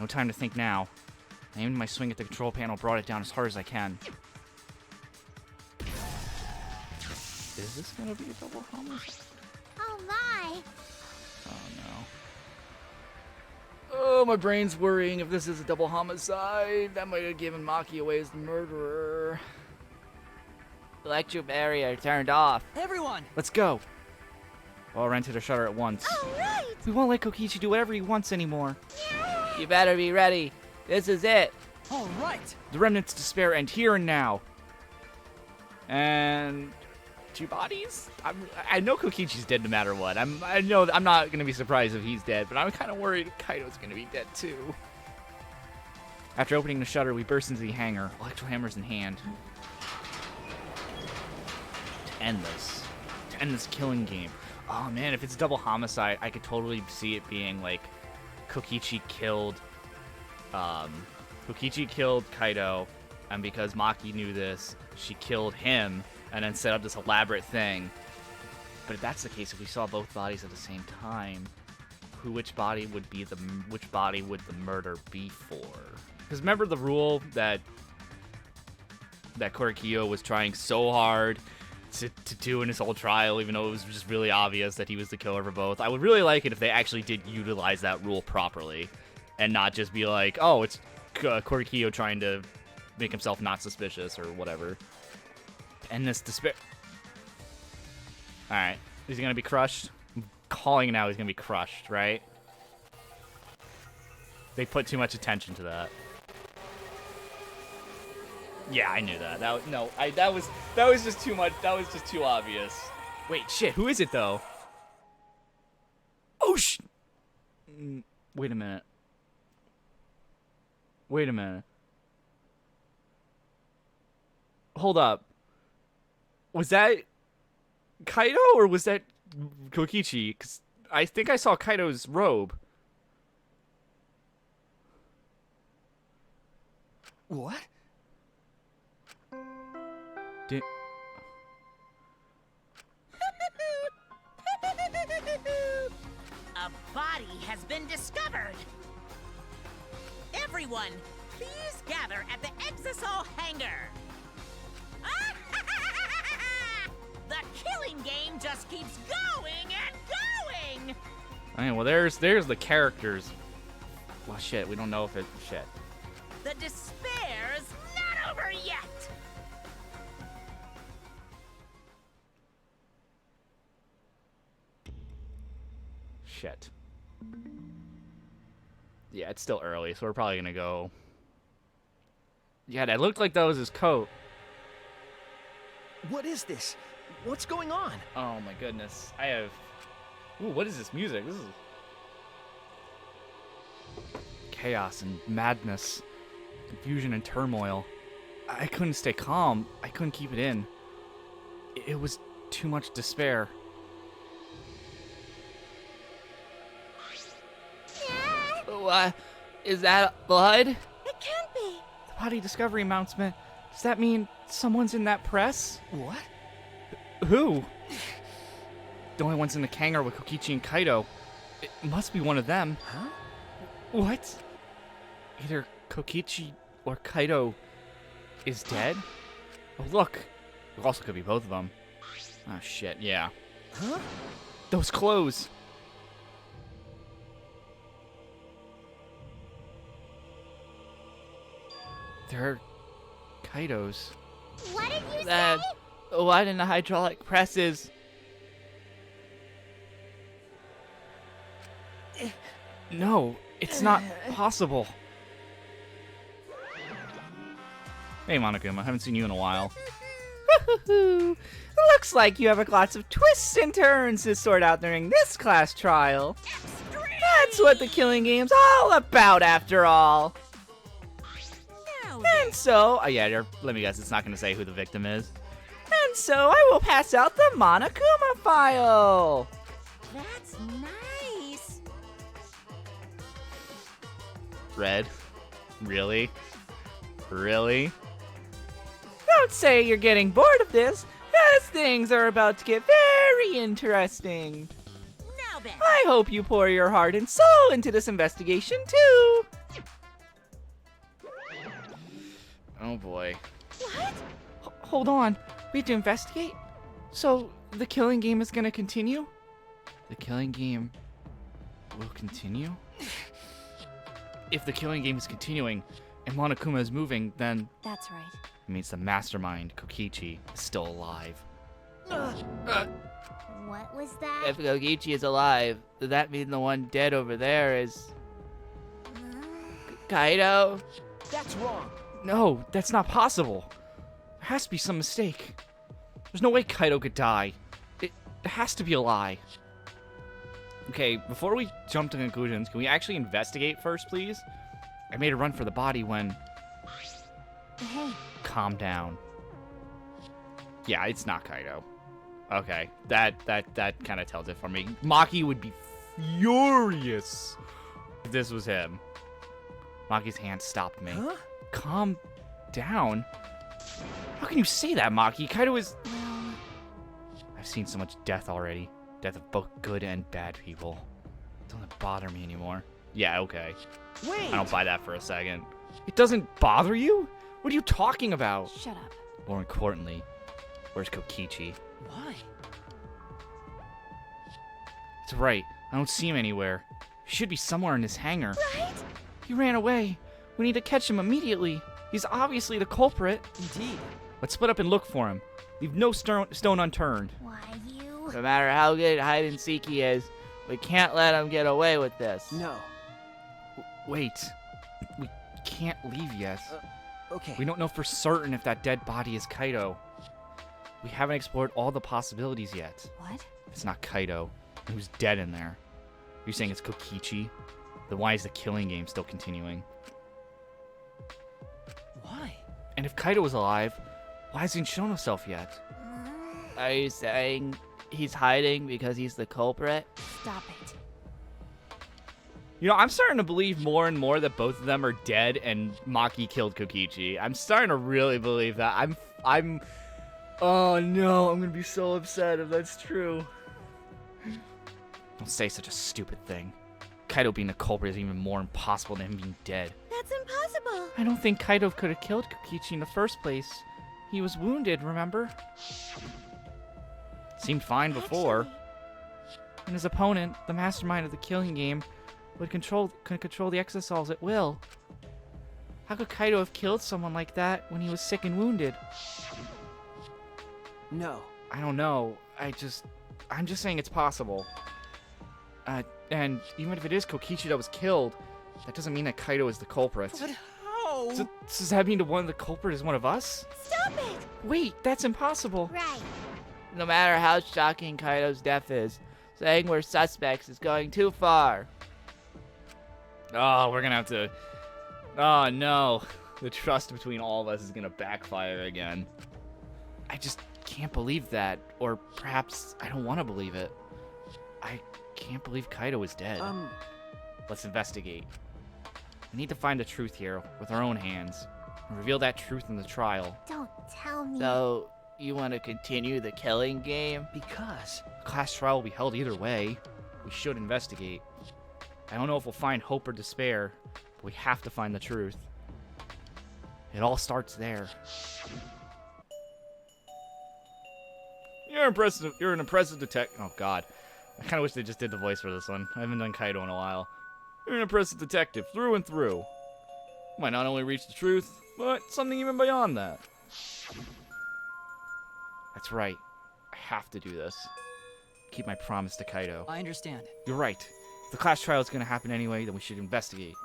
No time to think now. I aimed my swing at the control panel, brought it down as hard as I can. Is this gonna be a double homicide? Oh my. Oh no. Oh, my brain's worrying if this is a double homicide. That might have given Maki away as the murderer. Electro barrier turned off. Everyone! Let's go. All ran to the shutter at once. All right. We won't let Kokichi do whatever he wants anymore. You better be ready. This is it. All right! The remnants of despair end here and now. And 2 bodies? I know Kokichi's dead no matter what. I know I'm not gonna be surprised if he's dead, but I'm kind of worried Kaido's gonna be dead too. After opening the shutter, we burst into the hangar, electro hammers in hand. To end this killing game. Oh man, if it's double homicide, I could totally see it being like Kokichi killed Kaido, and because Maki knew this, she killed him and then set up this elaborate thing. But if that's the case, if we saw both bodies at the same time, which body would the murder be for? Because remember the rule that Korekiyo was trying so hard to do in his whole trial, even though it was just really obvious that he was the killer for both. I would really like it if they actually did utilize that rule properly, and not just be like, oh, it's Korekiyo trying to make himself not suspicious or whatever. And this despair. All right, is he gonna be crushed? I'm calling it now. He's gonna be crushed, right? They put too much attention to that. Yeah, I knew that. That was just too much. That was just too obvious. Wait, shit. Who is it though? Oh wait a minute. Wait a minute. Hold up. Was that Kaido or was that Kokichi? Because I think I saw Kaido's robe. What? A body has been discovered. Everyone, please gather at the Exisol hangar. The killing game just keeps going and going. I mean, well, there's the characters. Well, shit. We don't know if it. Shit. The despair's not over yet. Shit. Yeah, it's still early, so we're probably gonna go. Yeah, that looked like that was his coat. What is this? What's going on? Oh my goodness. I have. Ooh, what is this music? This is chaos and madness, confusion and turmoil. I couldn't stay calm. I couldn't keep it in. It was too much despair. What? Is that blood? It can't be. The body discovery announcement. Does that mean someone's in that press? What? Who? The only ones in the hangar with Kokichi and Kaido. It must be one of them. Huh? What? Either Kokichi or Kaido is dead? Oh, look. It also could be both of them. Oh, shit, yeah. Huh? Those clothes. They're Kaido's. What did you That say? what in the hydraulic presses? No, it's not possible. Hey, Monokuma, haven't seen you in a while. Looks like you have lots of twists and turns to sort out during this class trial. That's what the killing game's all about, after all. Now And so, Let me guess, it's not going to say who the victim is. I will pass out the Monokuma file. that's nice. Red? Really? Really? Don't say you're getting bored of this, as things are about to get very interesting. Now then. I hope you pour your heart and soul into this investigation, too. Oh boy. Hold on. We have to investigate? So, the killing game is going to continue? The killing game will continue? If the killing game is continuing and Monokuma is moving, then That's right. it means the mastermind, Kokichi, is still alive. What was that? If Kokichi is alive, does that mean the one dead over there is Kaido? That's wrong. No, that's not possible. There has to be some mistake. There's no way Kaido could die. It has to be a lie. Okay, before we jump to conclusions, can we actually investigate first, please? I made a run for the body when... Hey, Calm down. Yeah, it's not Kaido. Okay, that kind of tells it for me. Maki would be furious if this was him. Maki's hand stopped me. Huh? Calm down? How can you say that, Maki? Kaido is... well, I've seen so much death already. Death of both good and bad people. It doesn't bother me anymore. Yeah, okay. Wait. I don't buy that for a second. It doesn't bother you? What are you talking about? shut up. More importantly, where's Kokichi? Why? It's right. I don't see him anywhere. He should be somewhere in this hangar. Right? He ran away. We need to catch him immediately. He's obviously the culprit. Indeed. Let's split up and look for him. Leave no stone unturned. Why you? No matter how good hide and seek he is, we can't let him get away with this. No. Wait. We can't leave yet. Okay. We don't know for certain if that dead body is Kaido. We haven't explored all the possibilities yet. What? If it's not Kaido, who's dead in there? You're saying it's Kokichi? Then why is the killing game still continuing? Why? And if Kaido is alive, why hasn't he shown himself yet? Are you saying he's hiding because he's the culprit? Stop it. You know, I'm starting to believe more and more that both of them are dead and Maki killed Kokichi. I'm starting to really believe that. I'm oh no, I'm gonna be so upset if that's true. Don't say such a stupid thing. Kaido being the culprit is even more impossible than him being dead. That's impossible. I don't think Kaido could have killed Kokichi in the first place. He was wounded, remember? Seemed fine before. Actually, And his opponent, the mastermind of the killing game, could control the exosols at will. How could Kaido have killed someone like that when he was sick and wounded? No. I don't know. I'm just saying it's possible. And even if it is Kokichi that was killed, that doesn't mean that Kaido is the culprit. But how? So, does that mean the one of the culprit is one of us? Stop it. Wait, that's impossible. Right. No matter how shocking Kaido's death is, saying we're suspects is going too far. Oh, we're gonna have to... Oh, no. The trust between all of us is gonna backfire again. I just can't believe that. Or perhaps I don't want to believe it. I can't believe Kaido is dead. Let's investigate. We need to find the truth here with our own hands and reveal that truth in the trial. Don't tell me. So, you want to continue the killing game? Because The class trial will be held either way. We should investigate. I don't know if we'll find hope or despair, but we have to find the truth. It all starts there. You're an impressive detective. Oh, God. I kind of wish they just did the voice for this one. I haven't done Kaido in a while. You're an impressive detective, through and through. You might not only reach the truth, but something even beyond that. That's right. I have to do this. Keep my promise to Kaido. I understand. You're right. If the class trial is going to happen anyway, then we should investigate.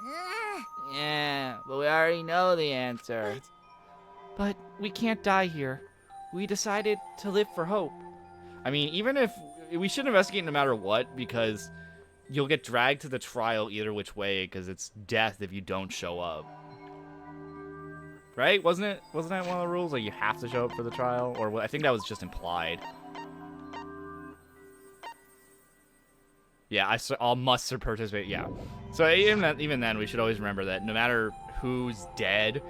Yeah, but we already know the answer. But we can't die here. We decided to live for hope. I mean, even if... We should investigate no matter what, because you'll get dragged to the trial either which way, because it's death if you don't show up. Right? Wasn't that one of the rules? Like, you have to show up for the trial? Or I think that was just implied. Yeah, I must participate. Yeah. So even then, we should always remember that no matter who's dead,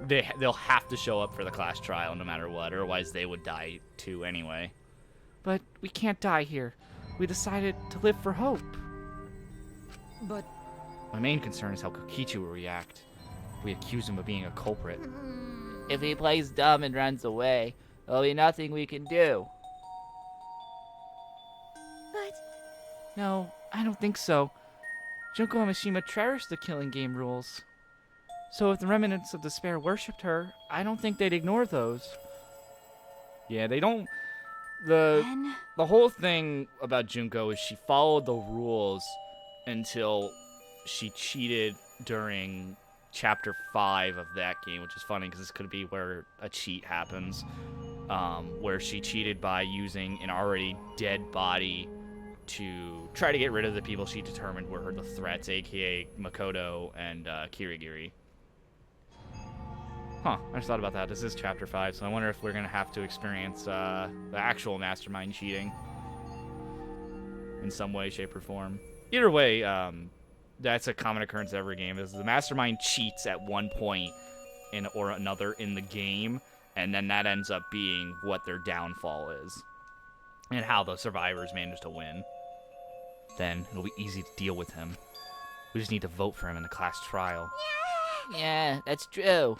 they'll have to show up for the class trial no matter what. Otherwise, they would die too anyway. But we can't die here. We decided to live for hope. But My main concern is how Kokichi will react if we accuse him of being a culprit. If he plays dumb and runs away, there'll be nothing we can do. But No, I don't think so. Junko and Mishima cherished the killing game rules. So if the remnants of despair worshipped her, I don't think they'd ignore those. Yeah, they don't... Then The whole thing about Junko is she followed the rules until she cheated during Chapter 5 of that game, which is funny because this could be where a cheat happens, where she cheated by using an already dead body to try to get rid of the people she determined were the threats, aka Makoto and Kirigiri. Huh, I just thought about that. This is Chapter 5, so I wonder if we're going to have to experience the actual mastermind cheating in some way, shape, or form. Either way, that's a common occurrence in every game, is the mastermind cheats at one point or another in the game, and then that ends up being what their downfall is, and how the survivors manage to win. Then it'll be easy to deal with him. We just need to vote for him in the class trial. Yeah, that's true.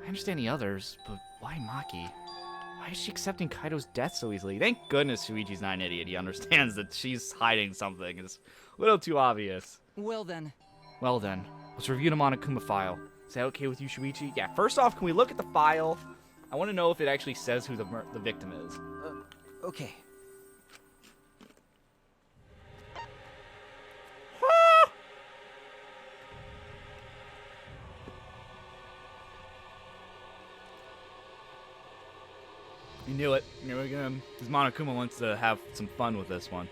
I understand the others, but why Maki? Why is she accepting Kaido's death so easily? Thank goodness Shuichi's not an idiot. He understands that she's hiding something. It's a little too obvious. well then, Well then, let's review the Monokuma file. Is that okay with you, Shuichi? Yeah, first off, can we look at the file? I want to know if it actually says who the victim is. okay. You knew it. Here we go. Because Monokuma wants to have some fun with this one.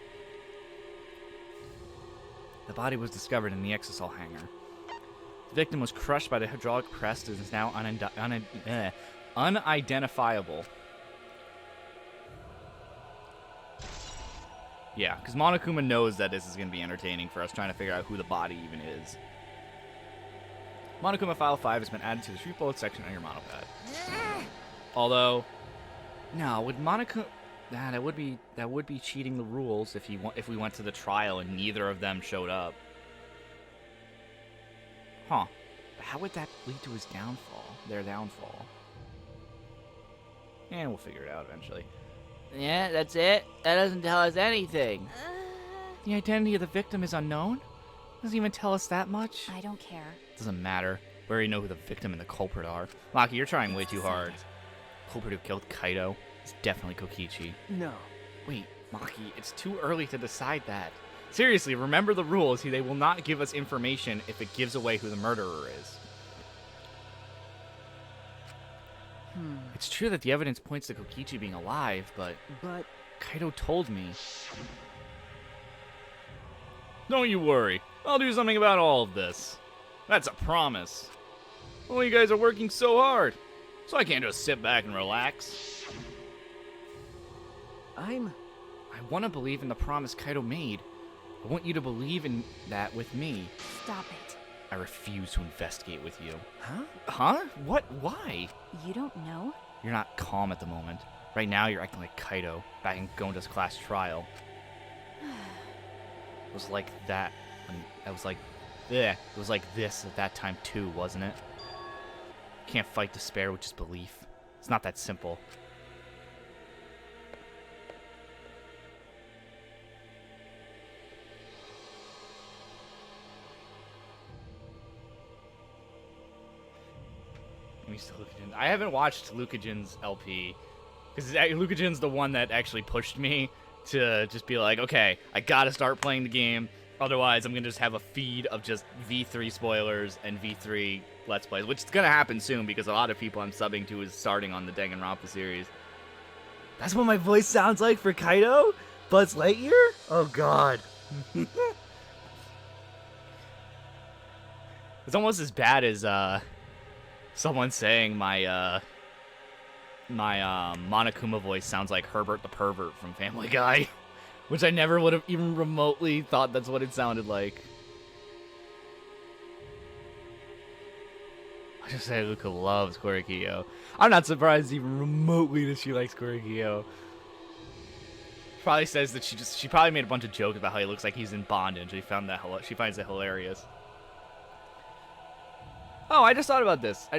The body was discovered in the exisal hangar. The victim was crushed by the hydraulic press and is now unidentifiable. Yeah, because Monokuma knows that this is going to be entertaining for us trying to figure out who the body even is. Monokuma File 5 has been added to the Street Bullet section on your monopad. Although... No, would Monokuma... Nah, that would be cheating the rules if we went to the trial and neither of them showed up. Huh. But how would that lead to his downfall? Their downfall. And we'll figure it out eventually. Yeah, that's it? That doesn't tell us anything. The identity of the victim is unknown? Doesn't even tell us that much? I don't care. Doesn't matter. We already know who the victim and the culprit are. Maki, you're trying way too hard. Culprit who killed Kaido is definitely Kokichi. No. Wait, Maki, it's too early to decide that. Seriously, remember the rules. They will not give us information if it gives away who the murderer is. It's true that the evidence points to Kokichi being alive, but Kaido told me. Don't you worry. I'll do something about all of this. That's a promise. Well, you guys are working so hard, so I can't just sit back and relax. I want to believe in the promise Kaido made, I want you to believe in that with me. Stop it. I refuse to investigate with you. Huh? Huh? What? Why? You don't know? You're not calm at the moment. Right now, you're acting like Kaido back in Gonda's class trial. It was like that. I was like, yeah. It was like this at that time too, wasn't it? Can't fight despair with just belief. It's not that simple. I haven't watched Lucajin's LP because Lucajin's the one that actually pushed me to just be like, okay, I gotta start playing the game. Otherwise, I'm gonna just have a feed of just V3 spoilers and V3 Let's Plays, which is gonna happen soon because a lot of people I'm subbing to is starting on the Danganronpa series. That's what my voice sounds like for Kaido? Buzz Lightyear? Oh god. It's almost as bad as someone saying my Monokuma voice sounds like Herbert the Pervert from Family Guy, which I never would have even remotely thought that's what it sounded like. I just say Luca loves Korikyo. I'm not surprised even remotely that she likes Korikyo. Probably says that she probably made a bunch of jokes about how he looks like he's in bondage. She finds that hilarious. Oh, I just thought about this.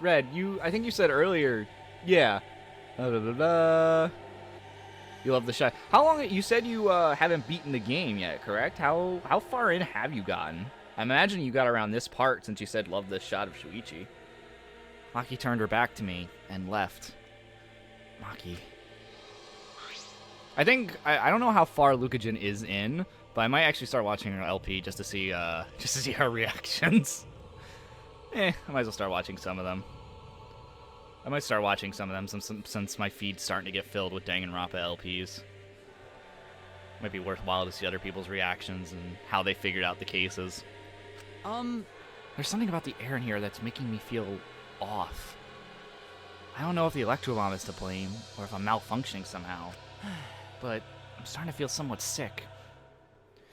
Red, I think you said earlier, yeah. You love the shot. How long? You said you haven't beaten the game yet, correct? How far in have you gotten? I imagine you got around this part since you said love this shot of Shuichi. Maki turned her back to me and left. Maki. I think I don't know how far Lucajin is in, but I might actually start watching her LP just to see her reactions. I might as well start watching some of them. I might start watching some of them since my feed's starting to get filled with Danganronpa LPs. Might be worthwhile to see other people's reactions and how they figured out the cases. There's something about the air in here that's making me feel off. I don't know if the electro bomb is to blame or if I'm malfunctioning somehow, but I'm starting to feel somewhat sick.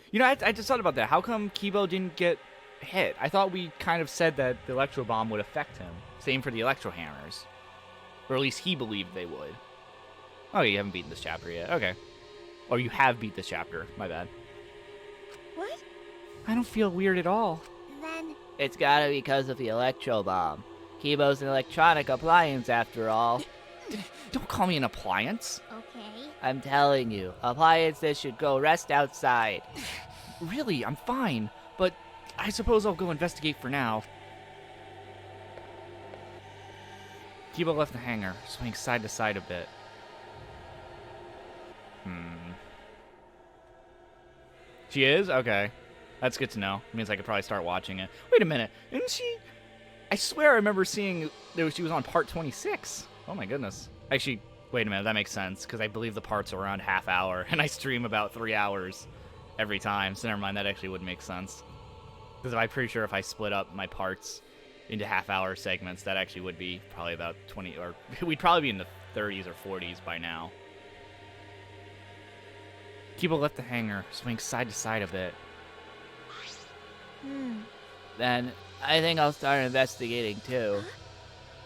You know, I just thought about that. How come Kibo didn't get hit? I thought we kind of said that the electro bomb would affect him. Same for the electro hammers. Or at least he believed they would. Oh, you haven't beaten this chapter yet. Okay. Or you have beat this chapter. My bad. What? I don't feel weird at all. Then It's gotta be because of the electro bomb. Kibo's an electronic appliance after all. Don't call me an appliance. okay. I'm telling you, appliances should go rest outside. Really, I'm fine. But I suppose I'll go investigate for now. Kibo left the hangar, swaying side to side a bit. She is? Okay. That's good to know. Means I could probably start watching it. Wait a minute. Didn't she... I swear I remember seeing she was on part 26. Oh my goodness. Actually, wait a minute. That makes sense, because I believe the parts are around half hour, and I stream about 3 hours every time. So never mind, that actually would make sense. Because I'm pretty sure if I split up my parts into half-hour segments, that actually would be probably about 20, or we'd probably be in the 30s or 40s by now. Kibo left the hangar, swaying side to side a bit. Then I think I'll start investigating too.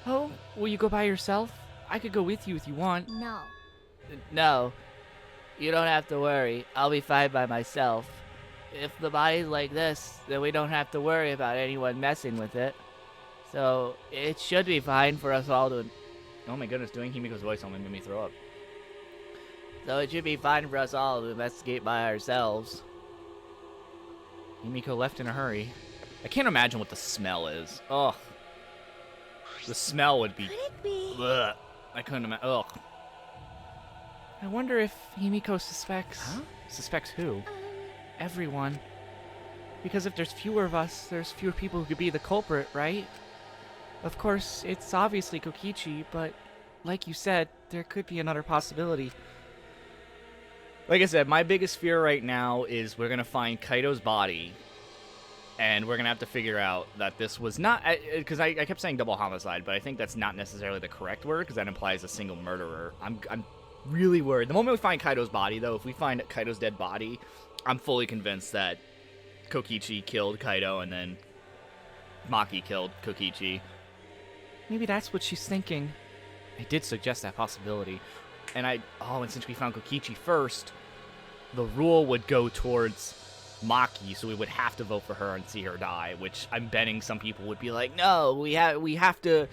Oh, will you go by yourself? I could go with you if you want. No. No, you don't have to worry. I'll be fine by myself. If the body's like this, then we don't have to worry about anyone messing with it. So it should be fine for us all to... Oh my goodness, doing Himiko's voice almost made me throw up. So it should be fine for us all to investigate by ourselves. Himiko left in a hurry. I can't imagine what the smell is. Ugh. The smell would be... Could it be? Ugh. I couldn't imagine. Ugh. I wonder if Himiko suspects... Huh? Suspects who? Everyone. Because if there's fewer of us, there's fewer people who could be the culprit, right? Of course, it's obviously Kokichi, but like you said, there could be another possibility. Like I said, my biggest fear right now is we're going to find Kaido's body, and we're going to have to figure out that this was not... Because I kept saying double homicide, but I think that's not necessarily the correct word, because that implies a single murderer. really worried. The moment we find Kaido's body, though, if we find Kaido's dead body, I'm fully convinced that Kokichi killed Kaido and then Maki killed Kokichi. Maybe that's what she's thinking. I did suggest that possibility. And since we found Kokichi first, the rule would go towards Maki, so we would have to vote for her and see her die, which I'm betting some people would be like, no, we have to,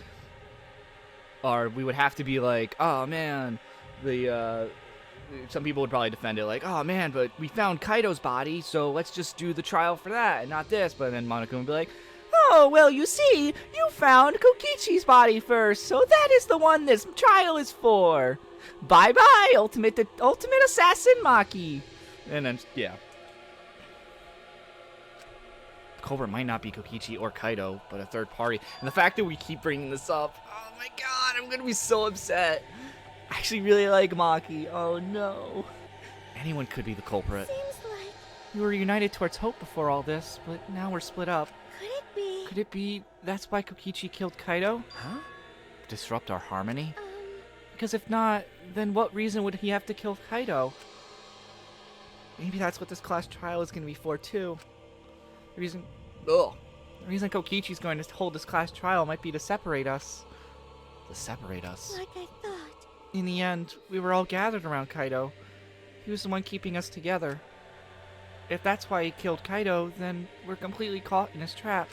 or we would have to be like, oh man, some people would probably defend it like, oh man, but we found Kaido's body, so let's just do the trial for that and not this. But then Monokuma would be like, Oh, well, you see, you found Kokichi's body first, so that is the one this trial is for. Bye-bye, ultimate assassin Maki. and then, yeah. Culprit might not be Kokichi or Kaido, but a third party. And the fact that we keep bringing this up, oh my god, I'm gonna be so upset. I actually really like Maki. Oh, no. Anyone could be the culprit. Seems like. We were united towards hope before all this, but now we're split up. Could it be? Could it be that's why Kokichi killed Kaido? Huh? Disrupt our harmony? Because if not, then what reason would he have to kill Kaido? Maybe that's what this class trial is going to be for, too. The reason Kokichi's going to hold this class trial might be to separate us. To separate us? Like I thought. In the end, we were all gathered around Kaido. He was the one keeping us together. If that's why he killed Kaido, then we're completely caught in his trap.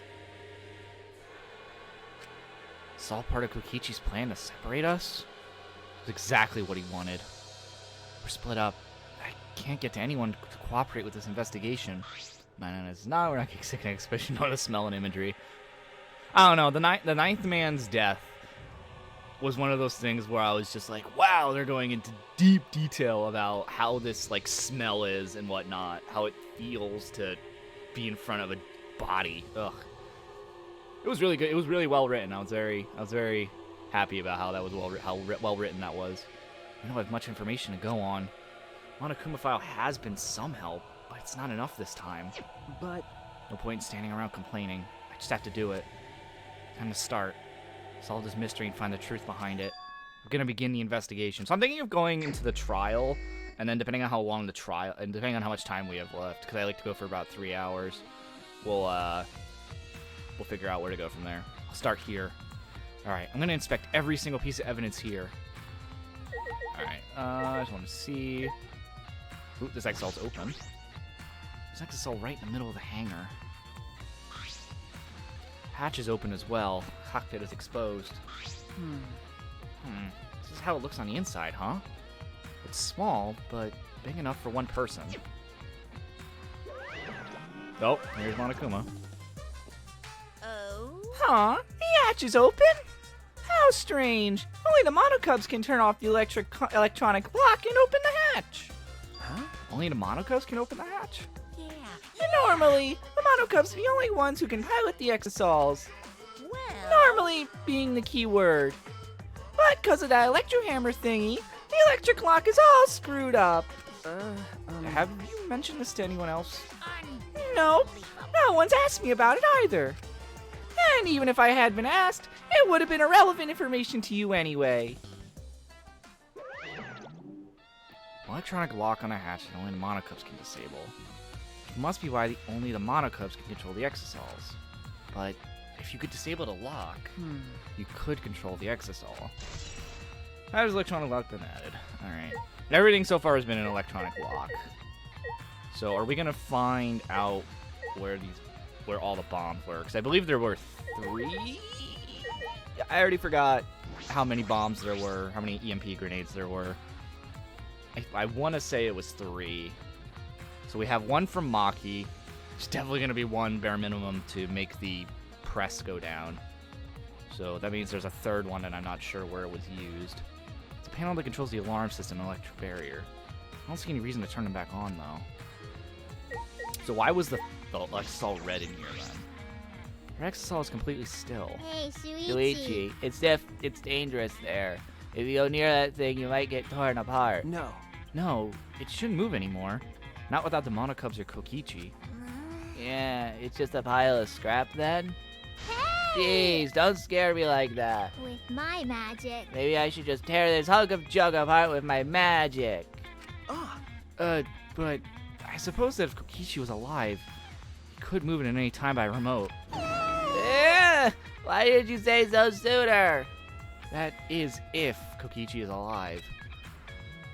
It's all part of Kokichi's plan to separate us? It's exactly what he wanted. We're split up. I can't get to anyone to cooperate with this investigation. No, it's not. We're not getting sick next, especially not the smell and imagery. I don't know. The ninth man's death was one of those things where I was just like, wow, they're going into deep detail about how this like smell is and whatnot, how it feels to be in front of a body. Ugh. It was really good. It was really well written. I was very happy about how that was well written that was. I don't have much information to go on. Monokuma file has been some help, but it's not enough this time. But No point in standing around complaining. I just have to do it. Time to start. Solve this mystery and find the truth behind it. We're gonna begin the investigation. So I'm thinking of going into the trial, and then depending on how long the trial, and depending on how much time we have left, because I like to go for about 3 hours, we'll figure out where to go from there. I'll start here. All right, I'm gonna inspect every single piece of evidence here. All right, I just want to see. Ooh, this exhal's open. This exhal's right in the middle of the hangar. Hatch is open as well. Cockpit is exposed. This is how it looks on the inside, huh? It's small, but big enough for one person. Oh, here's Monokuma. Oh? Huh? The hatch is open? How strange. Only the Monocubs can turn off the electronic lock and open the hatch. Huh? Only the Monokubs can open the hatch? Yeah. And normally, the Monocubs are the only ones who can pilot the Exosols. Well. Normally being the key word. But because of that electrohammer thingy, the electric lock is all screwed up. Have you mentioned this to anyone else? Nope. No one's asked me about it either. And even if I had been asked, it would have been irrelevant information to you anyway. Electronic lock on a hatch that only the Monokubs can disable. It must be why only the Monokubs can control the Exosols. But if you could disable the lock, you could control the Exosol. How has electronic lock been added? Alright. Everything so far has been an electronic lock. So are we gonna find out where all the bombs were? Because I believe there were 3? I already forgot how many bombs there were, how many EMP grenades there were. I want to say it was 3. So we have 1 from Maki. There's definitely going to be 1 bare minimum to make the press go down. So that means there's a 3rd one, and I'm not sure where it was used. It's a panel that controls the alarm system and electric barrier. I don't see any reason to turn them back on, though. So why was the Exosol red in here, then? Your Exosol is completely still. Hey, Shuichi. It's dangerous there. If you go near that thing, you might get torn apart. no. No, it shouldn't move anymore. Not without the Monokubs or Kokichi. Yeah, it's just a pile of scrap then? Hey! Jeez, don't scare me like that. With my magic. Maybe I should just tear this hunk of junk apart with my magic. Ah, But I suppose that if Kokichi was alive, he could move it at any time by remote. Why did you say so sooner? That is if Kokichi is alive.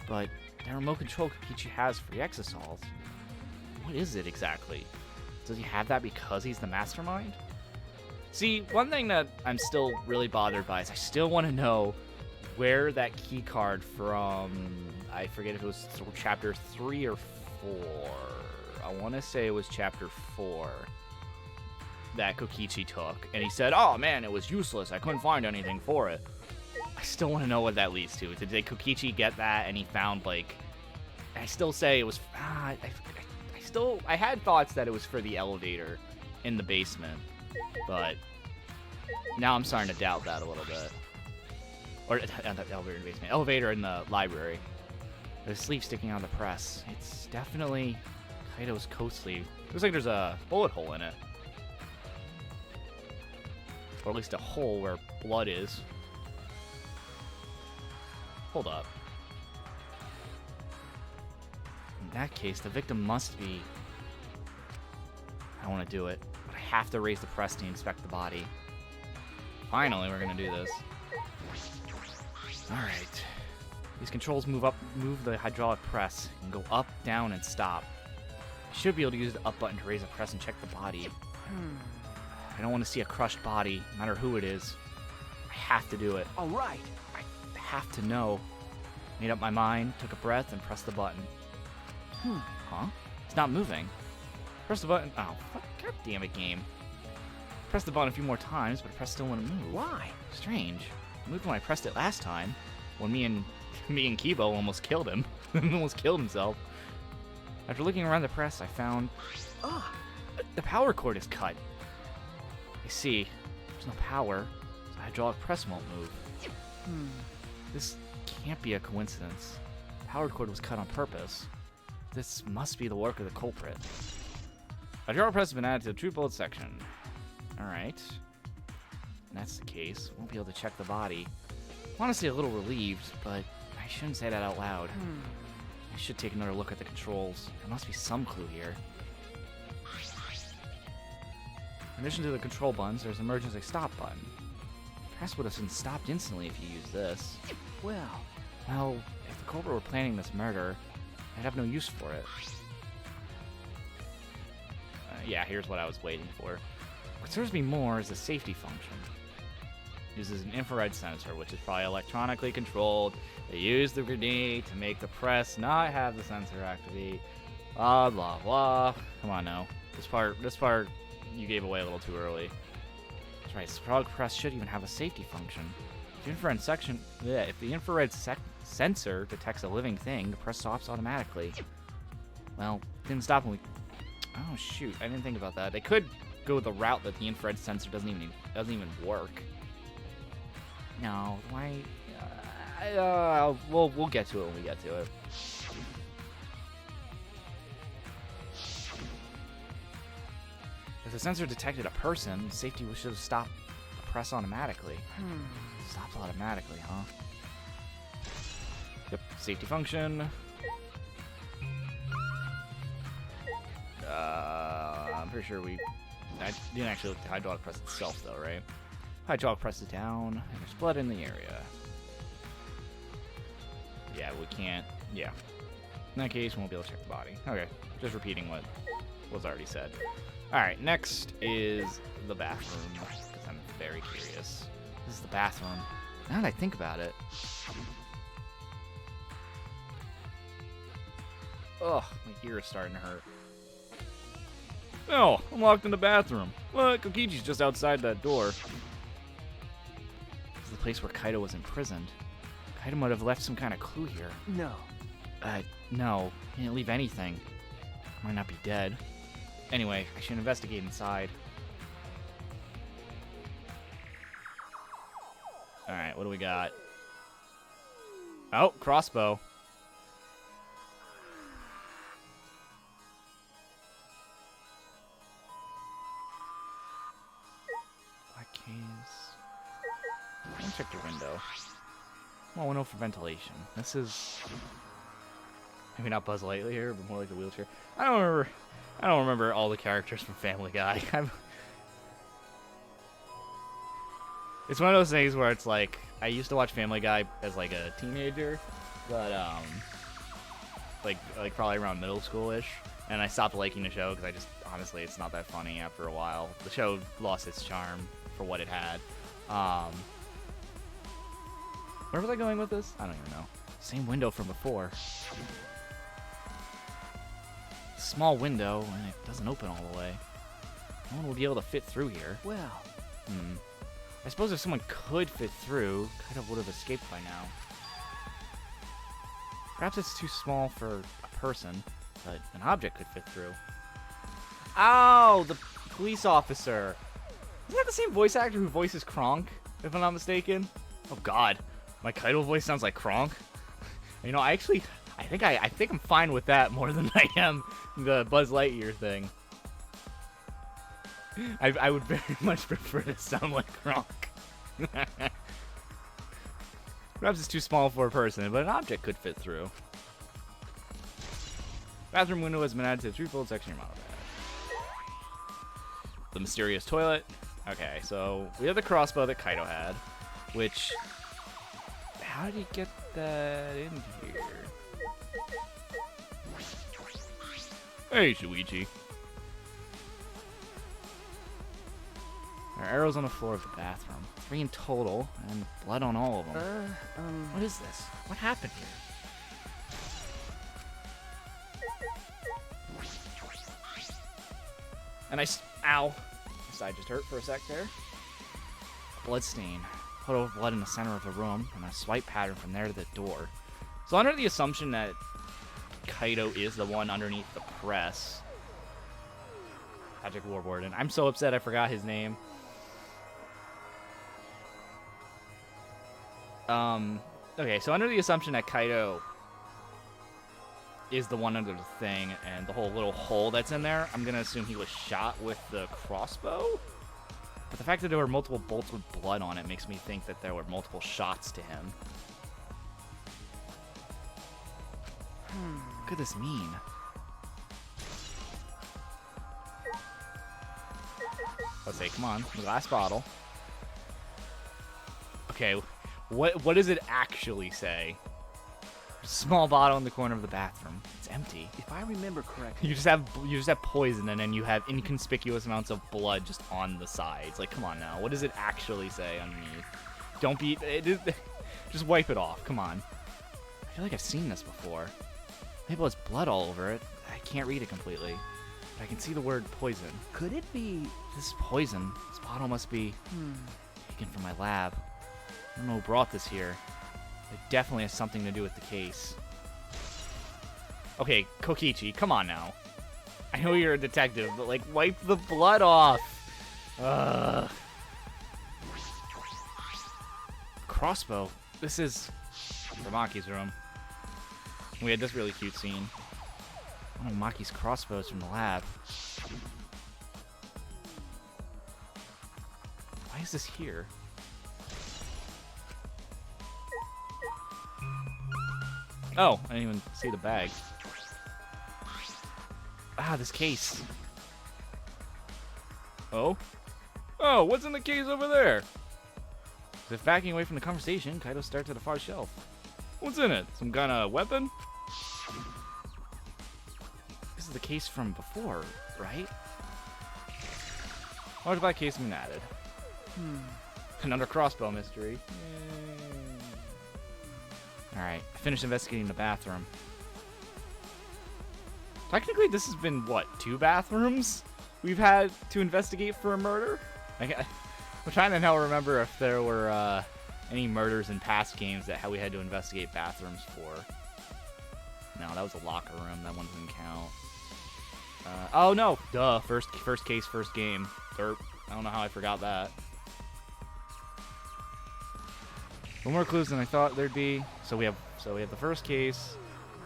But the remote control Kokichi has for the Exosols, what is it exactly? Does he have that because he's the mastermind? See, one thing that I'm still really bothered by is I still want to know where that key card from, I forget if it was chapter 3 or 4. I want to say it was chapter 4 that Kokichi took. And he said, oh man, it was useless. I couldn't find anything for it. I still want to know what that leads to. Did Kokichi get that and he found, like, I still say it was, I had thoughts that it was for the elevator in the basement, but now I'm starting to doubt that a little bit. Or, not elevator in the basement, elevator in the library. There's sleeve sticking out of the press. It's definitely Kaido's coat sleeve. Looks like there's a bullet hole in it. Or at least a hole where blood is. Hold up. In that case, the victim must be... I don't want to do it, but I have to raise the press to inspect the body. Finally, we're going to do this. Alright. These controls move the hydraulic press and go up, down, and stop. I should be able to use the up button to raise the press and check the body. I don't want to see a crushed body, no matter who it is. I have to do it. all right. I have to know. Made up my mind, took a breath, and pressed the button. Huh? It's not moving. Press the button. Oh, fuck. God damn it, game. Press the button a few more times, but the press still wouldn't move. Why? Strange. It moved when I pressed it last time, when me and Kibo almost killed him. Almost killed himself. After looking around the press, I found Ah, the power cord is cut. I see. There's no power, so the hydraulic press won't move. This can't be a coincidence. The power cord was cut on purpose. This must be the work of the culprit. Hydraulic press has been added to the true bullet section. Alright. If that's the case, won't be able to check the body. I'm honestly a little relieved, but I shouldn't say that out loud. I should take another look at the controls. There must be some clue here. In addition to the control buttons, there's an emergency stop button. The press would have been stopped instantly if you used this. well, Well, if the culprit were planning this murder, I'd have no use for it. Yeah, here's what I was waiting for. What serves me more is the safety function. It uses an infrared sensor, which is probably electronically controlled. They use the grenade to make the press not have the sensor activate. Blah, blah, blah. Come on now. This part, you gave away a little too early. That's right, Sprog press should even have a safety function. If the infrared sensor detects a living thing, the press stops automatically. Well, it didn't stop when we... Oh shoot, I didn't think about that. They could go the route that the infrared sensor doesn't even work. No, why? We'll get to it when we get to it. If the sensor detected a person, safety should have stopped the press automatically. Stopped automatically, huh? Yep, safety function. I'm pretty sure I didn't actually look at the hydraulic press itself, though, right? Hydraulic press is down, and there's blood in the area. Yeah, we can't. Yeah. In that case, we won't be able to check the body. Okay, just repeating what was already said. Alright, next is the bathroom, because I'm very curious. This is the bathroom. Now that I think about it. Ugh, my ear is starting to hurt. Oh, I'm locked in the bathroom. What? Kokichi's just outside that door. This is the place where Kaido was imprisoned. Kaido might have left some kind of clue here. no. No. He didn't leave anything. Might not be dead. Anyway, I should investigate inside. Alright, what do we got? Oh, crossbow. Black check the window. Well, window for ventilation. This is maybe not Buzz Lightyear, but more like a wheelchair. I don't remember all the characters from Family Guy. It's one of those things where it's like I used to watch Family Guy as like a teenager, but like probably around middle school-ish, and I stopped liking the show because I just honestly it's not that funny after a while. The show lost its charm for what it had. Where was I going with this? I don't even know. Same window from before. Small window, and it doesn't open all the way. No one will be able to fit through here. Well, I suppose if someone could fit through, kind of would have escaped by now. Perhaps it's too small for a person, but an object could fit through. Oh, the police officer. Isn't that the same voice actor who voices Kronk, if I'm not mistaken? Oh God, my Kaido voice sounds like Kronk. You know, I think I'm fine with that more than I am the Buzz Lightyear thing. I would very much prefer to sound like Kronk. Perhaps it's too small for a person, but an object could fit through. Bathroom window has been added to the threefold section of your model pad. The mysterious toilet. Okay, so we have the crossbow that Kaido had, which... How did he get that in here? Hey, Shuichi. There are arrows on the floor of the bathroom. 3 in total, and blood on all of them. What is this? What happened here? And ow. My side just hurt for a sec there. Blood stain. Put over blood in the center of the room, and a swipe pattern from there to the door. So under the assumption that Kaido is the one underneath the press. Patrick Warwarden. I'm so upset I forgot his name. Okay, so under the assumption that Kaido is the one under the thing and the whole little hole that's in there, I'm gonna assume he was shot with the crossbow? But the fact that there were multiple bolts with blood on it makes me think that there were multiple shots to him. What could this mean? Let's say, come on, the glass bottle. Okay, what does it actually say? Small bottle in the corner of the bathroom. It's empty. if I remember correctly, You just have poison, and then you have inconspicuous amounts of blood just on the sides. Like, come on now. What does it actually say underneath? Don't be. Just wipe it off. Come on. I feel like I've seen this before. Maybe there's blood all over it. I can't read it completely, but I can see the word poison. could it be? This is poison. This bottle must be taken from my lab. I don't know who brought this here. It definitely has something to do with the case. Okay, Kokichi, come on now. I know you're a detective, but, like, wipe the blood off. Ugh. Crossbow. This is Maki's room. We had this really cute scene. One of Maki's crossbows from the lab. Why is this here? Oh, I didn't even see the bag. Ah, this case. Oh? Oh, what's in the case over there? As if backing away from the conversation, Kaido starts at a far shelf. What's in it? Some kind of weapon? This is the case from before, right? Large black case has been added. Another crossbow mystery. Alright, I finished investigating the bathroom. Technically, this has been, what, 2 bathrooms we've had to investigate for a murder? I'm trying to now remember if there were any murders in past games that we had to investigate bathrooms for. No, that was a locker room. That one didn't count. Oh, no. Duh. First case, first game. Derp. I don't know how I forgot that. One more clues than I thought there'd be. So we have the first case,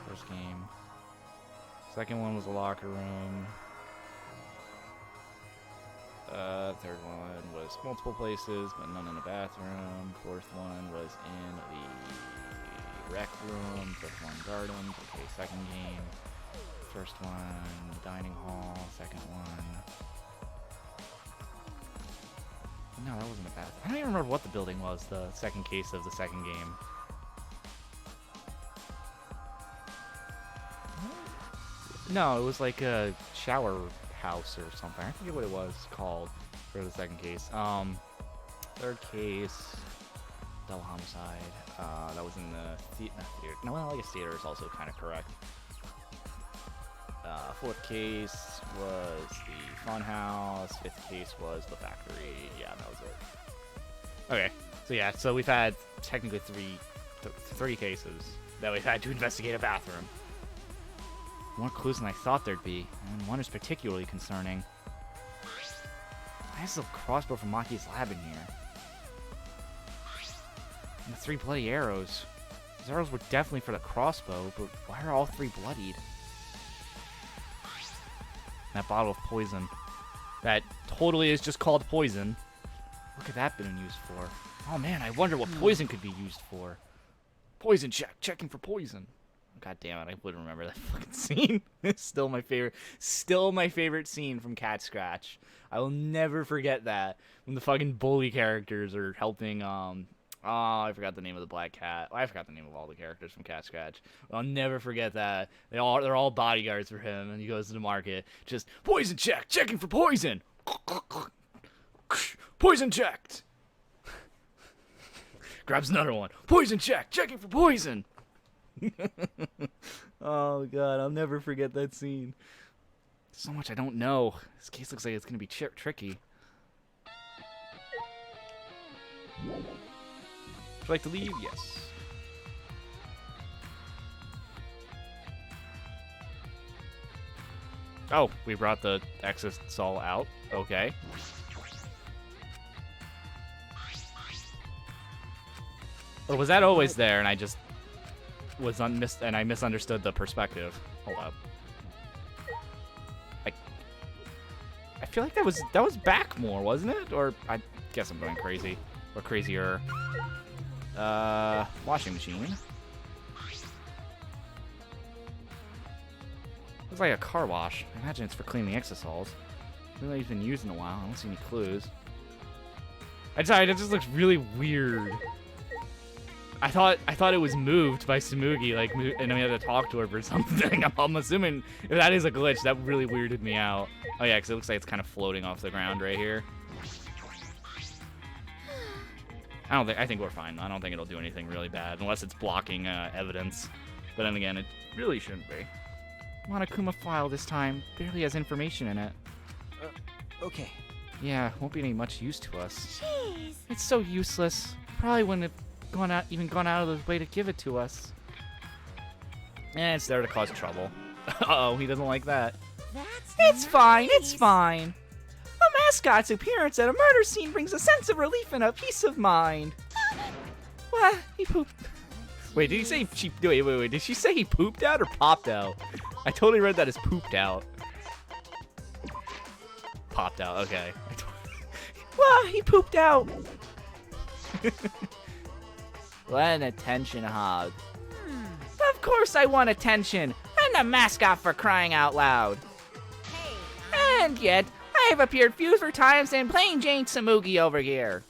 first game. Second one was the locker room. Third one was multiple places, but none in the bathroom. Fourth one was in the rec room. Fifth one, gardens. Okay, second game. First one, dining hall. Second one. No, that wasn't a bathroom. I don't even remember what the building was, the second case of the second game. No, it was like a shower house or something. I forget what it was called for the second case. Third case, double homicide. That was in the theater. No, well, I guess theater is also kind of correct. Fourth case was the fun house. Fifth case was the factory. Yeah, that was it. Okay, so yeah, so we've had technically three cases that we've had to investigate a bathroom. More clues than I thought there'd be, and one is particularly concerning. Why is the crossbow from Maki's lab in here? And the 3 bloody arrows. Those arrows were definitely for the crossbow, but why are all 3 bloodied? That bottle of poison. That totally is just called poison. What could that been used for? Oh man, I wonder what poison could be used for. Poison check. Checking for poison. God damn it, I wouldn't remember that fucking scene. It's still my favorite. Still my favorite scene from Cat Scratch. I will never forget that. When the fucking bully characters are helping, I forgot the name of the black cat. I forgot the name of all the characters from Cat Scratch. I'll never forget that. They're all bodyguards for him, and he goes to the market. Just, poison check! Checking for poison! Poison checked! Grabs another one. Poison check! Checking for poison! Oh god, I'll never forget that scene. So much I don't know. This case looks like it's gonna be tricky. Would you like to leave? Yes. Oh, we brought the exits all out. Okay. Or was that always there and I just was I misunderstood the perspective? Hold up. I feel like that was back more, wasn't it? Or I guess I'm going crazy. Or crazier. Washing machine. Looks like a car wash. I imagine it's for cleaning exosols. Really been used in a while. I don't see any clues. It just looks really weird. I thought it was moved by Tsumugi, like, and we had to talk to her for something. I'm assuming if that is a glitch, that really weirded me out. Oh yeah, because it looks like it's kind of floating off the ground right here. I think we're fine. I don't think it'll do anything really bad unless it's blocking evidence. But then again, it really shouldn't be. Monokuma file this time barely has information in it. Okay. Yeah, won't be any much use to us. Jeez. It's so useless. Probably wouldn't have gone out of the way to give it to us. And it's there to cause trouble. Uh-oh, he doesn't like that. It's fine, it's fine. A mascot's appearance at a murder scene brings a sense of relief and a peace of mind. What? He pooped. Wait, did he say she? Wait. Did she say he pooped out or popped out? I totally read that as pooped out. Popped out. Okay. Well, he pooped out. What an attention hog. Of course I want attention. I'm the mascot for crying out loud. Hey, And yet, I've appeared fewer times than plain Jane Tsumugi over here.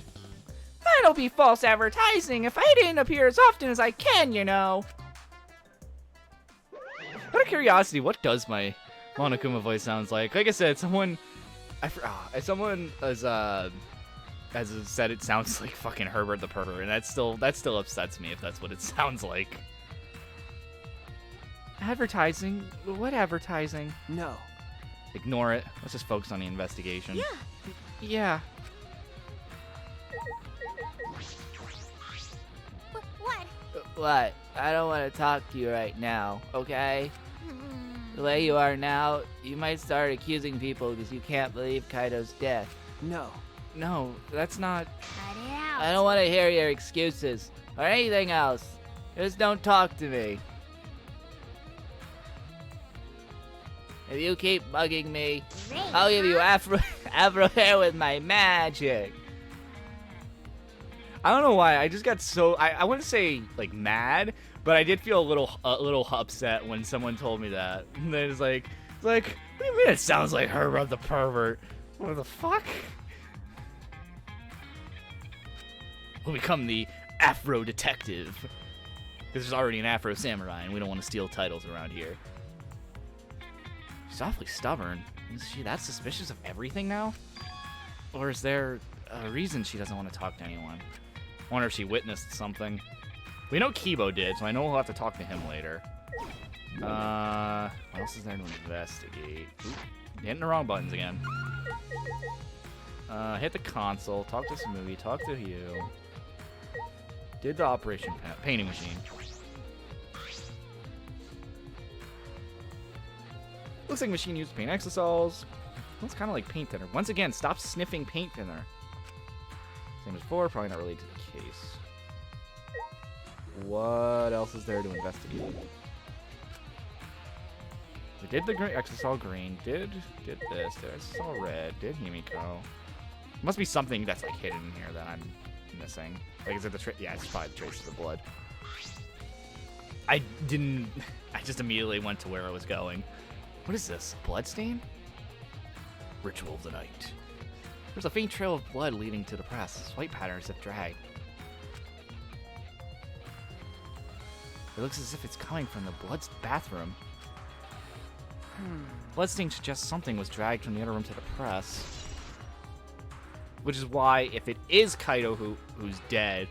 That'll be false advertising if I didn't appear as often as I can, you know. Out of curiosity, what does my Monokuma voice sounds like? Like I said, someone has said it sounds like fucking Herbert the Pervert, and that still upsets me if that's what it sounds like. Advertising? What advertising? No. Ignore it. Let's just focus on the investigation. Yeah. Yeah. What? What? I don't want to talk to you right now, okay? The way you are now, you might start accusing people because you can't believe Kaido's death. No. No, that's not... Cut it out. I don't want to hear your excuses or anything else. Just don't talk to me. If you keep bugging me, Great, I'll give you huh? afro hair with my magic. I don't know why. I just got so I wouldn't say like mad, but I did feel a little upset when someone told me that. And then it's like, what do you mean it sounds like Herbert the pervert? What the fuck? We'll become the Afro detective. Because there's already an Afro samurai, and we don't want to steal titles around here. She's awfully stubborn. Is she that suspicious of everything now? Or is there a reason she doesn't want to talk to anyone? I wonder if she witnessed something. We know Kibo did, so I know we'll have to talk to him later. What else is there to investigate? Oop, hitting the wrong buttons again. Hit the console, talk to Smoothie, talk to you. Did the operation painting machine. Looks like machine used to paint exosols. Looks kind of like paint thinner. Once again, stop sniffing paint thinner. Same as before, probably not related to the case. What else is there to investigate? We did the exosol green. Did this. Did exosol red. Did Himiko. Must be something that's like hidden in here that I'm missing. Like, is it the yeah, it's probably the traces of blood. I just immediately went to where I was going. What is this? Bloodstain? Ritual of the night. There's a faint trail of blood leading to the press. Swipe patterns have dragged. It looks as if it's coming from the blood's bathroom. Bloodstain suggests something was dragged from the other room to the press. Which is why, if it is Kaido who's dead,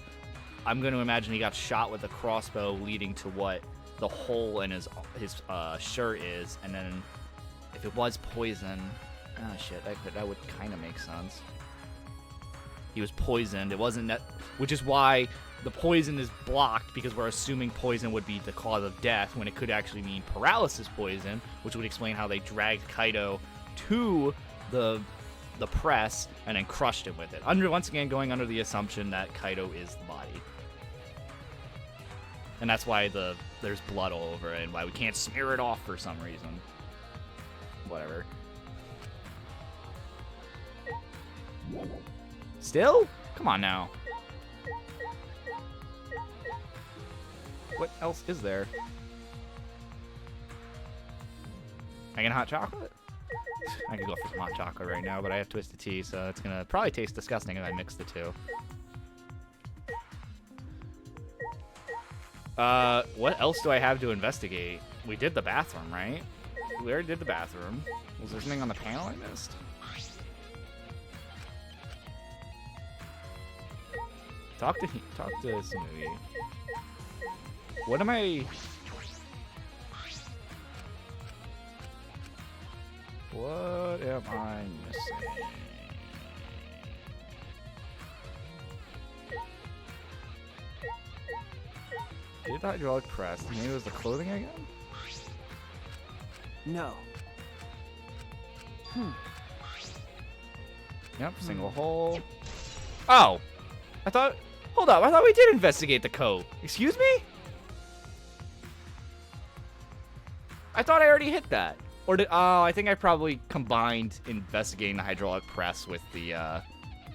I'm going to imagine he got shot with a crossbow leading to what the hole in his shirt is. And then, if it was poison... Ah, shit, that would kind of make sense. He was poisoned. It wasn't that... Which is why the poison is blocked, because we're assuming poison would be the cause of death, when it could actually mean paralysis poison, which would explain how they dragged Kaido to the press and then crushed him with it. Once again, going under the assumption that Kaido is the body. And that's why there's blood all over it, and why we can't smear it off for some reason. Whatever. Still? Come on now. What else is there? Can I get hot chocolate? I could go for some hot chocolate right now, but I have twisted tea, so it's gonna probably taste disgusting if I mix the two. What else do I have to investigate? We did the bathroom, right? We already did the bathroom. Was there something on the panel I missed? Talk to Smoothie. What am I... What am I missing? Did the hydraulic press? Maybe it was the clothing again? No. Yep, single hole. Oh! Hold up, I thought we did investigate the coat. Excuse me? I thought I already hit that. Or did, oh, I think I probably combined investigating the hydraulic press with the,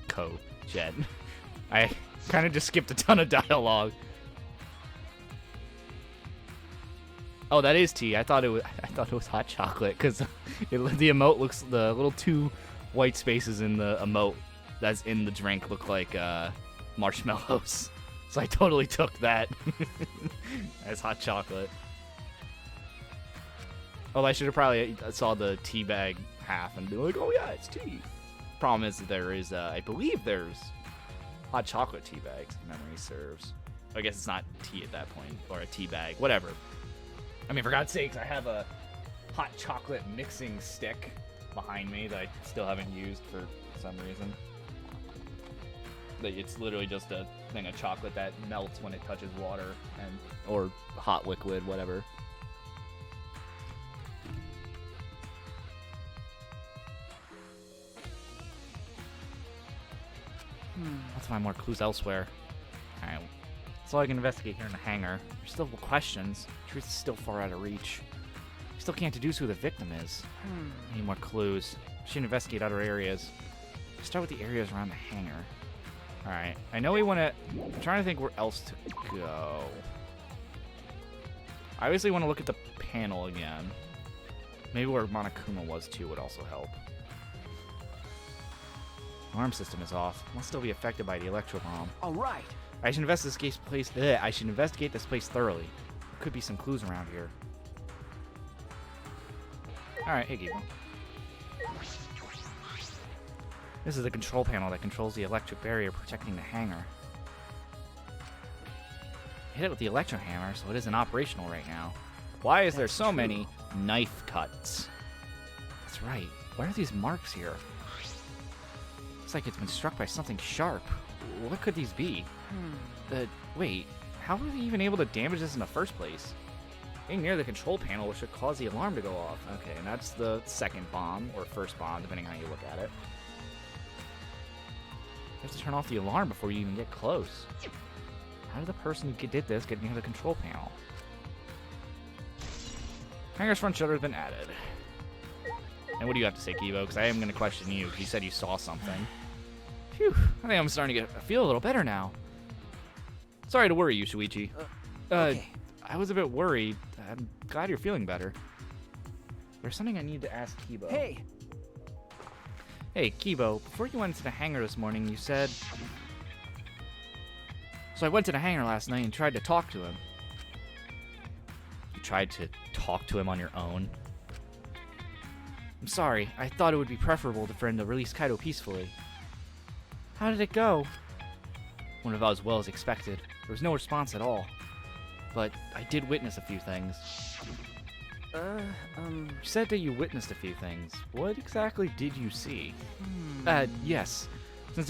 coat shed. I kind of just skipped a ton of dialogue. Oh, that is tea. I thought it was hot chocolate, because the emote looks, the little two white spaces in the emote that's in the drink look like, marshmallows. So I totally took that as hot chocolate. Oh, I should have probably saw the tea bag half and be like, oh yeah, it's tea. Problem is that there is, I believe there's hot chocolate tea bags, if memory serves. I guess it's not tea at that point, or a tea bag, whatever. I mean, for God's sakes, I have a hot chocolate mixing stick behind me that I still haven't used for some reason. It's literally just a thing of chocolate that melts when it touches water or hot liquid, whatever. Let's find more clues elsewhere. Alright, that's all I can investigate here in the hangar. There's still questions. Truth is still far out of reach. Still can't deduce who the victim is. Need more clues. Should investigate other areas. Start with the areas around the hangar. Alright, I know we want to... I'm trying to think where else to go. I obviously want to look at the panel again. Maybe where Monokuma was too would also help. Alarm system is off. Must still be affected by the electro bomb. All right. I should investigate this place thoroughly. There could be some clues around here. Alright, hey Gibo. This is the control panel that controls the electric barrier protecting the hangar. Hit it with the electro hammer, so it isn't operational right now. Why is there so many knife cuts? That's right. Why are these marks here? Looks like it's been struck by something sharp. What could these be? Wait. How were they even able to damage this in the first place? Being near the control panel should cause the alarm to go off. Okay, and that's the second bomb, or first bomb, depending on how you look at it. You have to turn off the alarm before you even get close. How did the person who did this get near the control panel? Hangar's front shutter has been added. And what do you have to say, Kibo? Because I am going to question you, because you said you saw something. Phew, I think I'm starting to feel a little better now. Sorry to worry you, Shuichi. Okay. I was a bit worried. I'm glad you're feeling better. There's something I need to ask Kibo. Hey. Hey, Kibo, before you went into the hangar this morning, you said... So I went to the hangar last night and tried to talk to him. You tried to talk to him on your own? I'm sorry. I thought it would be preferable for him to release Kaido peacefully. How did it go? Went about as well as expected. There was no response at all. But I did witness a few things. You said that you witnessed a few things. What exactly did you see? Yes. Since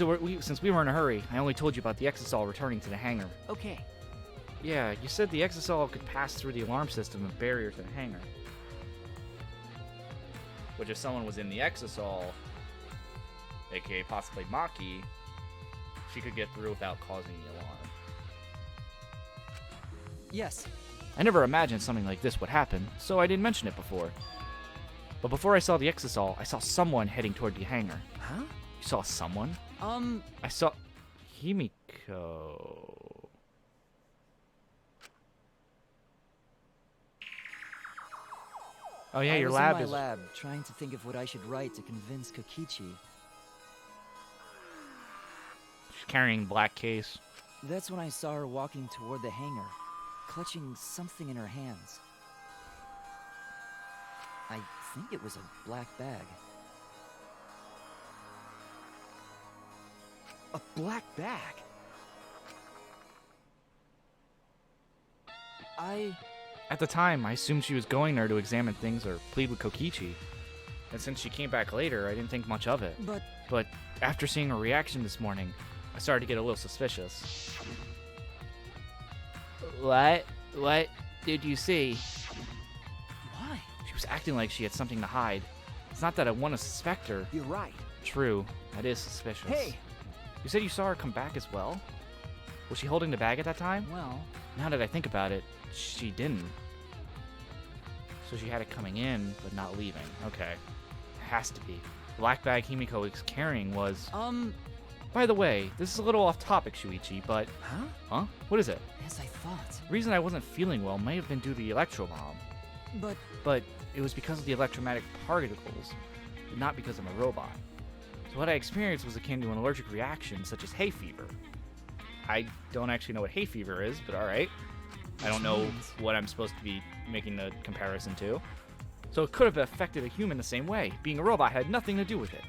we were in a hurry, I only told you about the Exisal returning to the hangar. Okay. Yeah, you said the Exisal could pass through the alarm system and barrier to the hangar. Which if someone was in the Exisal, aka possibly Maki, she could get through without causing the alarm. Yes. I never imagined something like this would happen, so I didn't mention it before. But before I saw the Exisal, I saw someone heading toward the hangar. Huh? You saw someone? I saw... Himiko... Oh yeah, your lab I was is... in my lab, trying to think of what I should write to convince Kokichi. She's carrying black case. That's when I saw her walking toward the hangar, clutching something in her hands. I think it was a black bag. A black bag? At the time, I assumed she was going there to examine things or plead with Kokichi. And since she came back later, I didn't think much of it. But after seeing her reaction this morning, I started to get a little suspicious. What did you see? Why? She was acting like she had something to hide. It's not that I want to suspect her. You're right. True, that is suspicious. Hey! You said you saw her come back as well? Was she holding the bag at that time? Well, Now that I think about it, she didn't. So she had it coming in, but not leaving. Okay. Has to be. The black bag Himiko was carrying was... By the way, this is a little off topic, Shuichi, but... Huh? What is it? as I thought. The reason I wasn't feeling well may have been due to the electro bomb. But it was because of the electromagnetic particles, not because I'm a robot. So what I experienced was akin to an allergic reaction, such as hay fever. I don't actually know what hay fever is, but alright. I don't know what I'm supposed to be making the comparison to. So it could have affected a human the same way. Being a robot had nothing to do with it.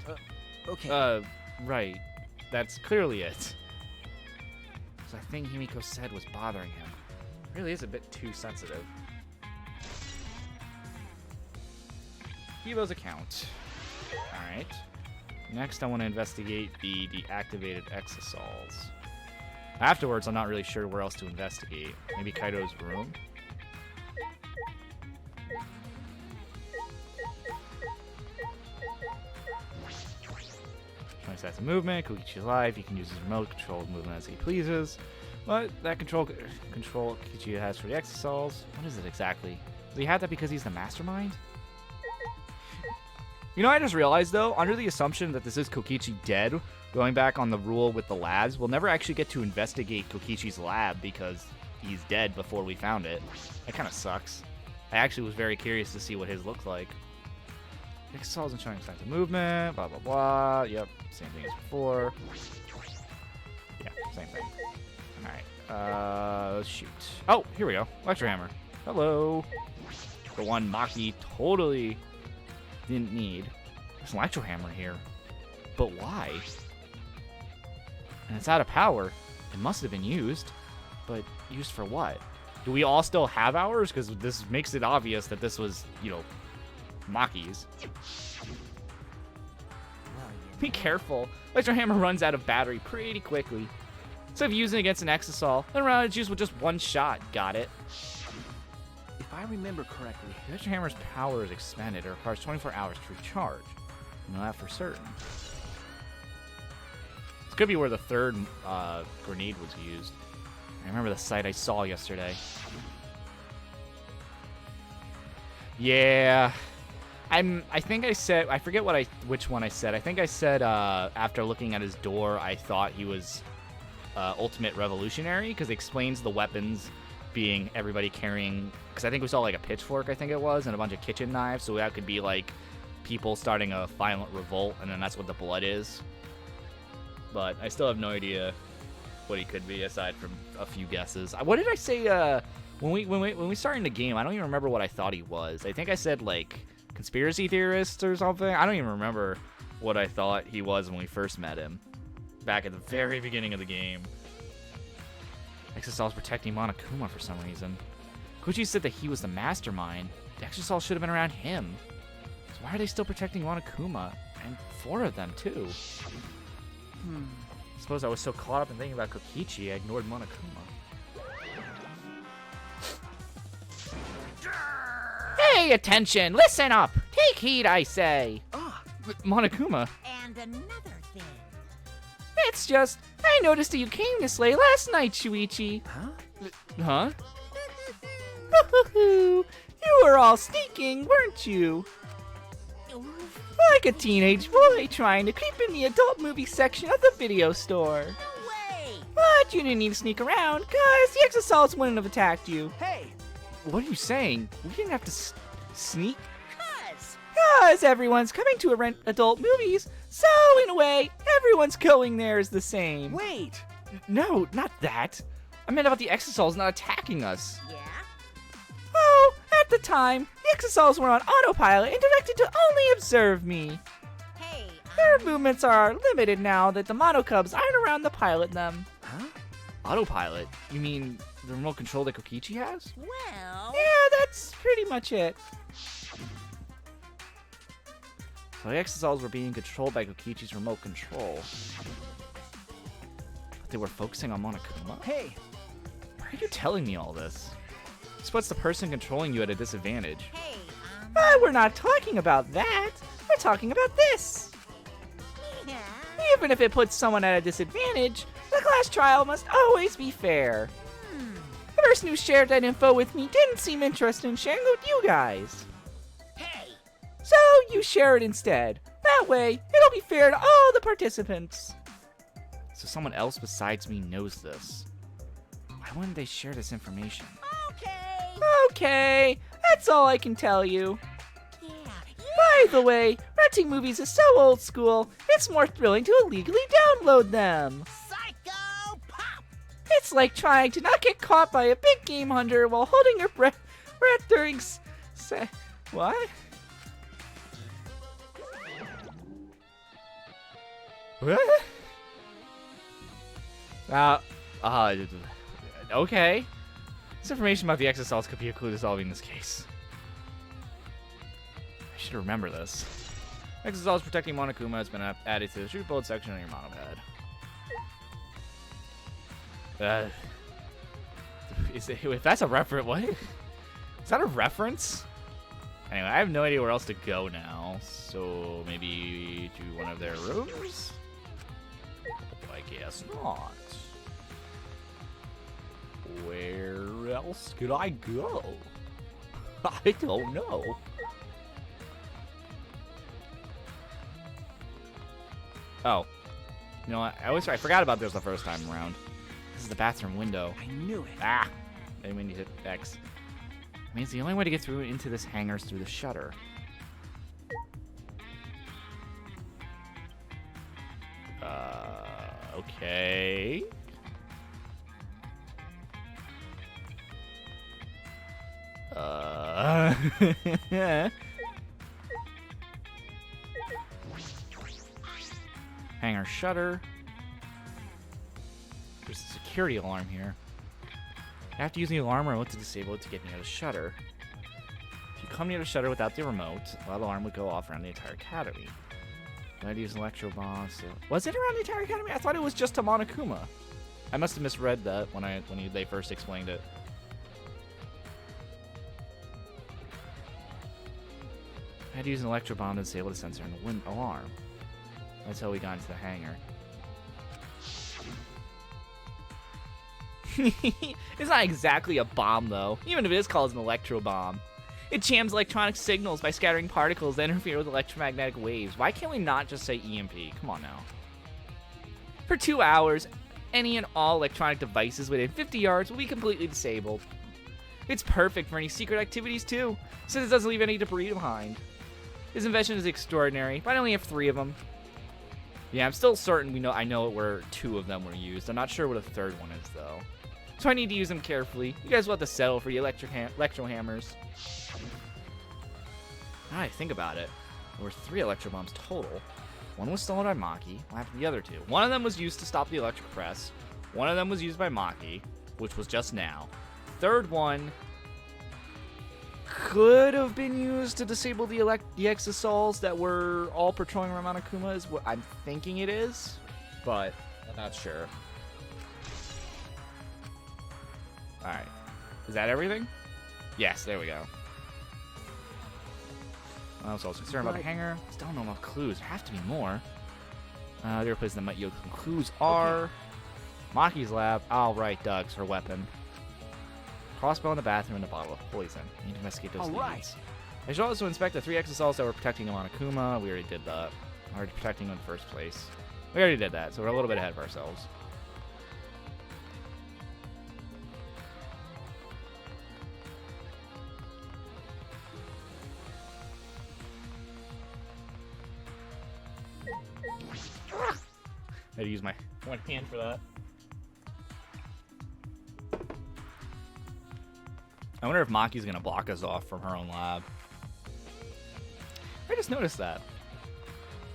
Okay. Right. That's clearly it. So that thing Himiko said was bothering him. Really is a bit too sensitive. Kibo's account. Alright. Next, I want to investigate the deactivated Exisals. Afterwards, I'm not really sure where else to investigate. Maybe Kaido's room? 20 seconds of movement. Kokichi's alive. He can use his remote control movement as he pleases. But that control Kokichi has for the Exisals. What is it exactly? Did he have that because he's the mastermind? You know, I just realized, though, under the assumption that this is Kokichi dead, going back on the rule with the labs, we'll never actually get to investigate Kokichi's lab because he's dead before we found it. That kind of sucks. I actually was very curious to see what his looks like. Excel's and showing signs of movement, blah, blah, blah. Yep, same thing as before. Yeah, same thing. Alright, let's shoot. Oh, here we go. Electro Hammer. Hello. The one Maki totally didn't need. There's an Electro Hammer here. But why? And it's out of power. It must have been used. But used for what? Do we all still have ours? Because this makes it obvious that this was, you know, Maki's. Be careful. Electro Hammer runs out of battery pretty quickly. Instead of using it against an Exisol, then run out of juice with just one shot. Got it. If I remember correctly, The Electro Hammer's power is expended. It requires 24 hours to recharge. You know that for certain. This could be where the third grenade was used. I remember the sight I saw yesterday. Yeah. I think I said, I forget which one I said. I think I said after looking at his door, I thought he was Ultimate Revolutionary, because it explains the weapons being everybody carrying, because I think we saw like a pitchfork, I think it was, and a bunch of kitchen knives, so that could be like people starting a violent revolt, and then that's what the blood is. But I still have no idea what he could be aside from a few guesses. What did I say when we started in the game? I don't even remember what I thought he was. I think I said like conspiracy theorist or something. I don't even remember what I thought he was when we first met him back at the very beginning of the game. Exisol is protecting Monokuma for some reason. Koichi said that he was the mastermind. The Exisol should have been around him. So why are they still protecting Monokuma? And 4 of them, too. I suppose I was so caught up in thinking about Kokichi, I ignored Monokuma. Hey, attention! Listen up! Take heed, I say! Monokuma. And another thing. It's just, I noticed that you came to Slay last night, Shuichi. Huh? You were all sneaking, weren't you? Like a teenage boy trying to creep in the adult movie section of the video store. No way! But you didn't need to sneak around, cause the Exisals wouldn't have attacked you. hey, What are you saying? We didn't have to sneak? Cause everyone's coming to rent adult movies, so in a way, everyone's going there is the same. wait! No, not that. I meant about the Exisals not attacking us. Yeah? Oh, at the time, the Exisals were on autopilot and directed to only observe me. Hey, Their movements are limited now that the Monocubs aren't around to pilot them. Huh? Autopilot? You mean the remote control that Kokichi has? well... Yeah, that's pretty much it. So the Exisals were being controlled by Kokichi's remote control. But they were focusing on Monokuma? Hey, Why are you telling me all this? This puts the person controlling you at a disadvantage. Hey, But we're not talking about that. We're talking about this. yeah. Even if it puts someone at a disadvantage, the class trial must always be fair. The person who shared that info with me didn't seem interested in sharing it with you guys. Hey! So you share it instead. That way, it'll be fair to all the participants. So someone else besides me knows this. Why wouldn't they share this information? Okay! Okay, that's all I can tell you. Yeah. By the way, renting movies is so old school, it's more thrilling to illegally download them. Psycho Pop! It's like trying to not get caught by a big game hunter while holding your breath during what? What? Okay. This information about the Exisals could be a clue to solving this case. I should remember this. Exisals protecting Monokuma has been added to the shoot bullet section on your monopad. If that's a reference, what? Is that a reference? Anyway, I have no idea where else to go now. So maybe to one of their rooms? I guess not. Where else could I go? I don't know. Oh. You know what? I forgot about this the first time around. This is the bathroom window. I knew it. Ah! Then we need to hit X. Means the only way to get through into this hangar is through the shutter. Okay. Hangar shutter. There's a security alarm here. I have to use the alarm remote to disable it to get near the shutter. If you come near the shutter without the remote, the alarm would go off around the entire academy. I had to use an electro bomb. So was it around the entire academy? I thought it was just to Monokuma. I must have misread that when they first explained it. I had to use an electro bomb to disable the sensor and the alarm. That's how we got into the hangar. It's not exactly a bomb, though, even if it is called an electro bomb. It jams electronic signals by scattering particles that interfere with electromagnetic waves. Why can't we not just say EMP? Come on now. For 2 hours, any and all electronic devices within 50 yards will be completely disabled. It's perfect for any secret activities, too, since it doesn't leave any debris behind. His invention is extraordinary, but I only have 3 of them. Yeah, I'm still certain I know where 2 of them were used. I'm not sure what a 3rd one is, though. So I need to use them carefully. You guys will have to settle for the electro hammers. Now I think about it, there were 3 electro bombs total. One was stolen by Maki. What happened to the other 2? One of them was used to stop the electric press. One of them was used by Maki, which was just now. 3rd one could have been used to disable the exosols that were all patrolling around Monokuma, is what I'm thinking it is, but I'm not sure. Alright. Is that everything? Yes, there we go. I was also concerned about the hangar. Still don't know about clues. There have to be more. The other places that might yield clues are Maki's lab. Oh, right, Doug's her weapon. Crossbow in the bathroom and a bottle of poison. I need to investigate those leads. I should also inspect the 3 exosols that were protecting Monokuma. We already did that. Already protecting them in the first place. We already did that, so we're a little bit ahead of ourselves. I had to use my one hand for that. I wonder if Maki's gonna block us off from her own lab. I just noticed that.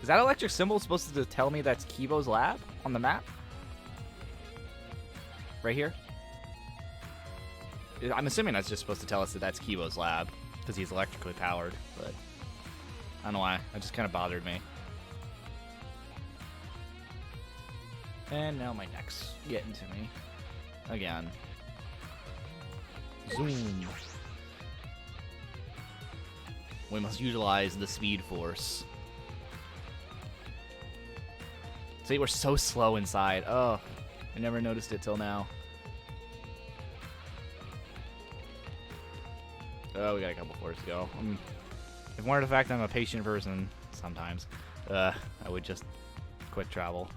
Is that electric symbol supposed to tell me that's Kibo's lab on the map? Right here? I'm assuming that's just supposed to tell us that that's Kibo's lab, because he's electrically powered, but I don't know why. It just kind of bothered me. And now my neck's getting to me. Again. Zoom. We must utilize the speed force. See, we're so slow inside. Oh, I never noticed it till now. Oh, we got a couple floors to go. If it weren't the fact I'm a patient person, sometimes, I would just quick travel.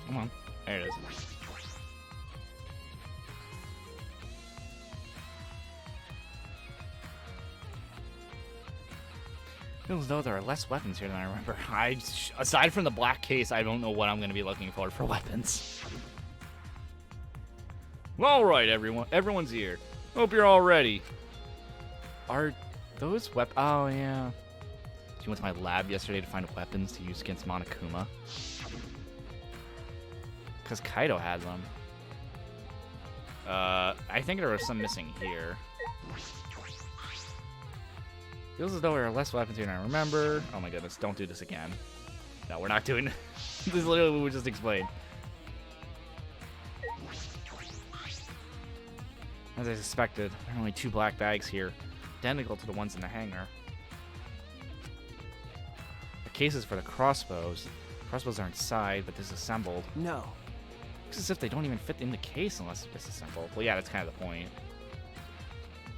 Come on. There it is. Feels as though there are less weapons here than I remember. Aside from the black case, I don't know what I'm going to be looking for weapons. All right, everyone. Everyone's here. Hope you're all ready. Are those weapons? Oh, yeah. So you went to my lab yesterday to find weapons to use against Monokuma? Because Kaido had them. I think there was some missing here. Feels as though there are less weapons here than I remember. Oh my goodness, don't do this again. No, we're not doing this. Is literally what we just explained. As I suspected, there are only 2 black bags here, identical to the ones in the hangar. The cases for the crossbows. Crossbows are inside, but disassembled. No. Looks as if they don't even fit in the case unless disassembled. Well, yeah, that's kind of the point.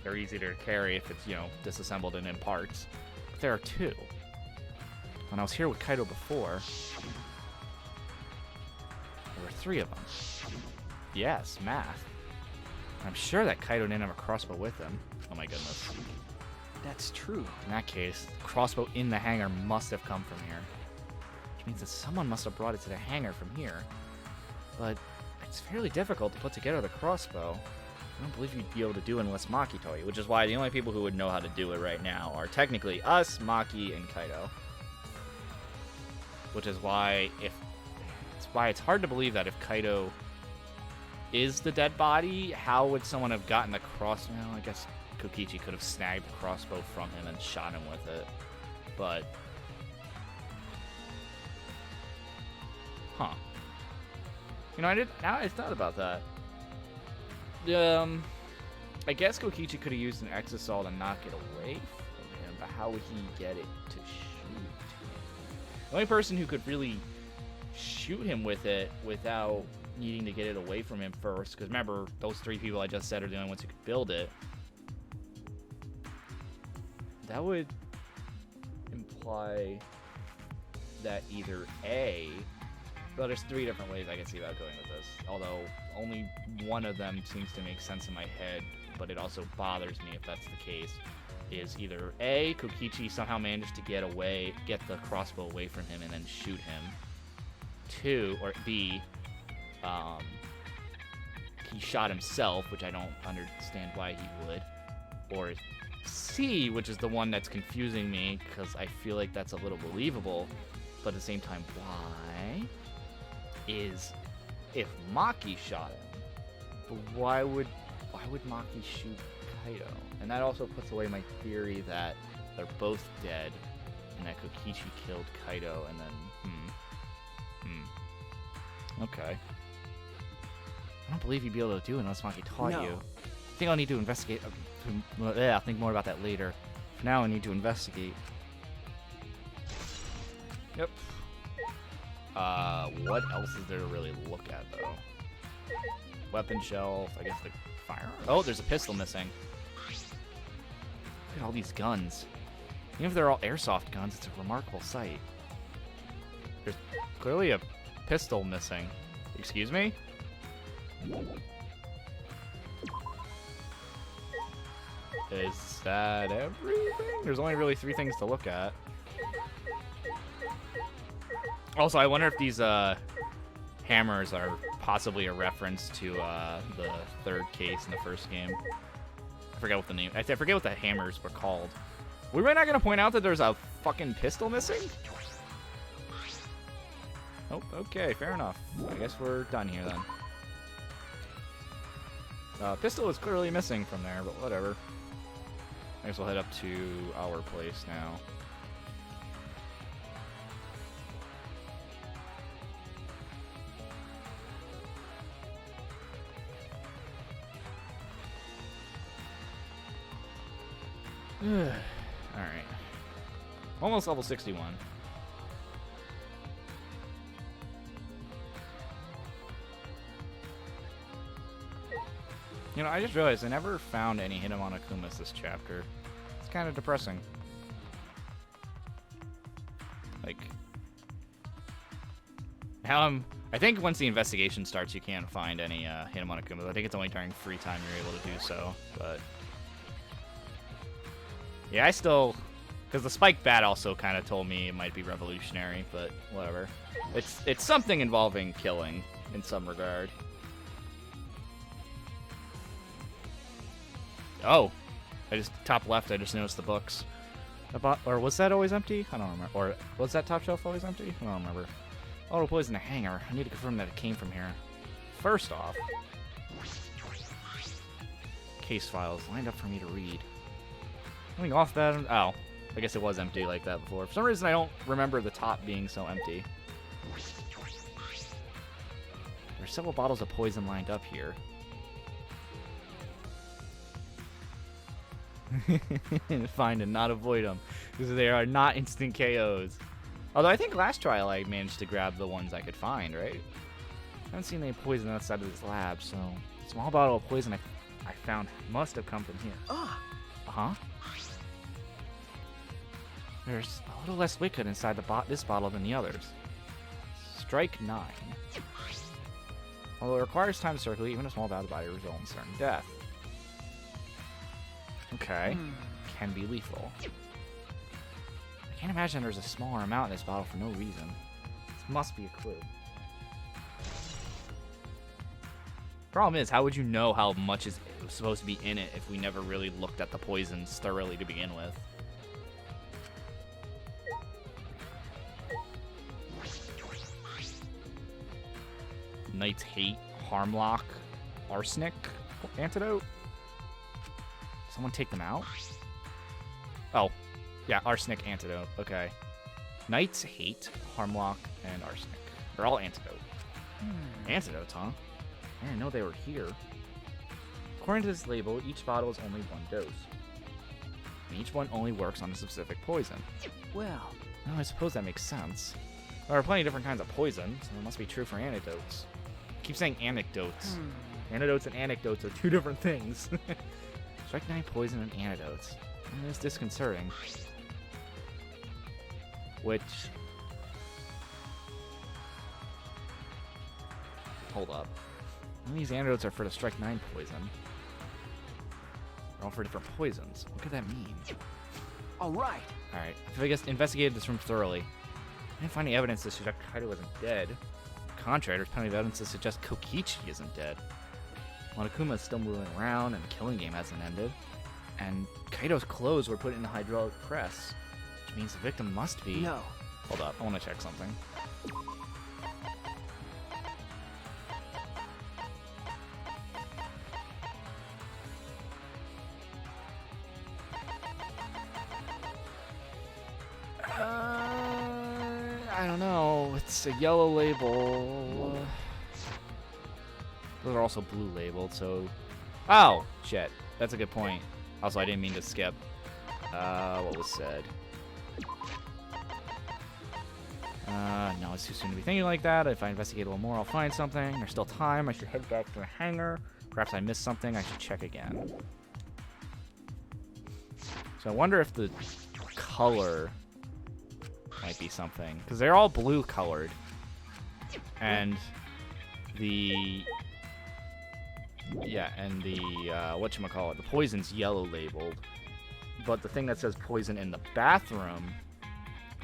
They're easy to carry if it's, you know, disassembled and in parts. But there are 2. When I was here with Kaido before, there were 3 of them. Yes, math. I'm sure that Kaido didn't have a crossbow with him. Oh my goodness. That's true. In that case, the crossbow in the hangar must have come from here. Which means that someone must have brought it to the hangar from here. But it's fairly difficult to put together the crossbow. I don't believe you'd be able to do it unless Maki taught you, which is why the only people who would know how to do it right now are technically us, Maki, and Kaido. Which is why it's hard to believe that if Kaido is the dead body, how would someone have gotten the cross? Well, I guess Kokichi could have snagged the crossbow from him and shot him with it. But huh. You know, I thought about that. I guess Kokichi could have used an Exisal to knock it away from him, but how would he get it to shoot? The only person who could really shoot him with it without needing to get it away from him first, because remember, those 3 people I just said are the only ones who could build it. That would imply that either A, well, there's 3 different ways I can see about going with this, although only one of them seems to make sense in my head, but it also bothers me if that's the case, is either A, Kokichi somehow managed to get the crossbow away from him and then shoot him, 2, or B, he shot himself, which I don't understand why he would, or C, which is the one that's confusing me, because I feel like that's a little believable, but at the same time, why? Is if Maki shot him, but why would Maki shoot Kaido? And that also puts away my theory that they're both dead, and that Kokichi killed Kaido, and then okay. I don't believe you'd be able to do it unless Maki taught you. I think I'll need to investigate. I'll think more about that later. For now, I need to investigate. Yep. What else is there to really look at, though? Weapon shelf, I guess the firearm. Oh, there's a pistol missing. Look at all these guns. Even if they're all airsoft guns, it's a remarkable sight. There's clearly a pistol missing. Excuse me? Is that everything? There's only really 3 things to look at. Also, I wonder if these hammers are possibly a reference to the 3rd case in the first game. I forget what the name. I forget what the hammers were called. Were we not going to point out that there's a fucking pistol missing? Oh, okay, fair enough. I guess we're done here then. Pistol is clearly missing from there, but whatever. I guess we'll head up to our place now. Alright. Almost level 61. You know, I just realized I never found any Hinomonokumas this chapter. It's kind of depressing. Like, I think once the investigation starts, you can't find any Hinomonokumas. I think it's only during free time you're able to do so, but yeah, I still, because the spiked bat also kind of told me it might be revolutionary, but whatever. It's something involving killing in some regard. Oh, top left, I just noticed the books. Or was that always empty? I don't remember. Or was that top shelf always empty? I don't remember. Auto poison in a hangar. I need to confirm that it came from here. First off, case files lined up for me to read. Something off that. Oh, I guess it was empty like that before. For some reason, I don't remember the top being so empty. There are several bottles of poison lined up here. Find and not avoid them, because they are not instant KOs. Although I think last trial I managed to grab the ones I could find, right? I haven't seen any poison outside of this lab, so the small bottle of poison I found must have come from here. Ah, Uh-huh. There's a little less liquid inside this bottle than the others. Strike 9. Although it requires time to circulate, even a small amount of body result in certain death. Okay. Can be lethal. I can't imagine there's a smaller amount in this bottle for no reason. This must be a clue. Problem is, how would you know how much is supposed to be in it if we never really looked at the poisons thoroughly to begin with? Knight's Hate, Harmlock, Arsenic antidote? Someone take them out? Oh, yeah, Arsenic antidote. Okay. Knight's Hate, Harmlock, and Arsenic. They're all antidote. Antidotes, huh? I didn't know they were here. According to this label, each bottle is only one dose. And each one only works on a specific poison. well, Well, I suppose that makes sense. There are plenty of different kinds of poison, so it must be true for antidotes. I keep saying anecdotes. Antidotes and anecdotes are two different things. Strike 9 poison and antidotes. It's disconcerting. Which... Hold up. None of these antidotes are for the Strike 9 poison. They're all for different poisons. What could that mean? all right. Alright, I guess investigated this room thoroughly. I didn't find any evidence to suggest Kaido wasn't dead. On the contrary, there's plenty of evidence to suggest Kokichi isn't dead. Monokuma is still moving around, and the killing game hasn't ended. And Kaido's clothes were put in the hydraulic press, which means the victim must be... No. Hold up, I want to check something. I don't know. It's a yellow label. Those are also blue labeled, so... Oh! Shit. That's a good point. Also, I didn't mean to skip. What was said? No, it's too soon to be thinking like that. If I investigate a little more, I'll find something. There's still time. I should head back to the hangar. Perhaps I missed something. I should check again. So I wonder if the color might be something. Because they're all blue colored. And the... Yeah, and the, whatchamacallit, the poison's yellow labeled. But the thing that says poison in the bathroom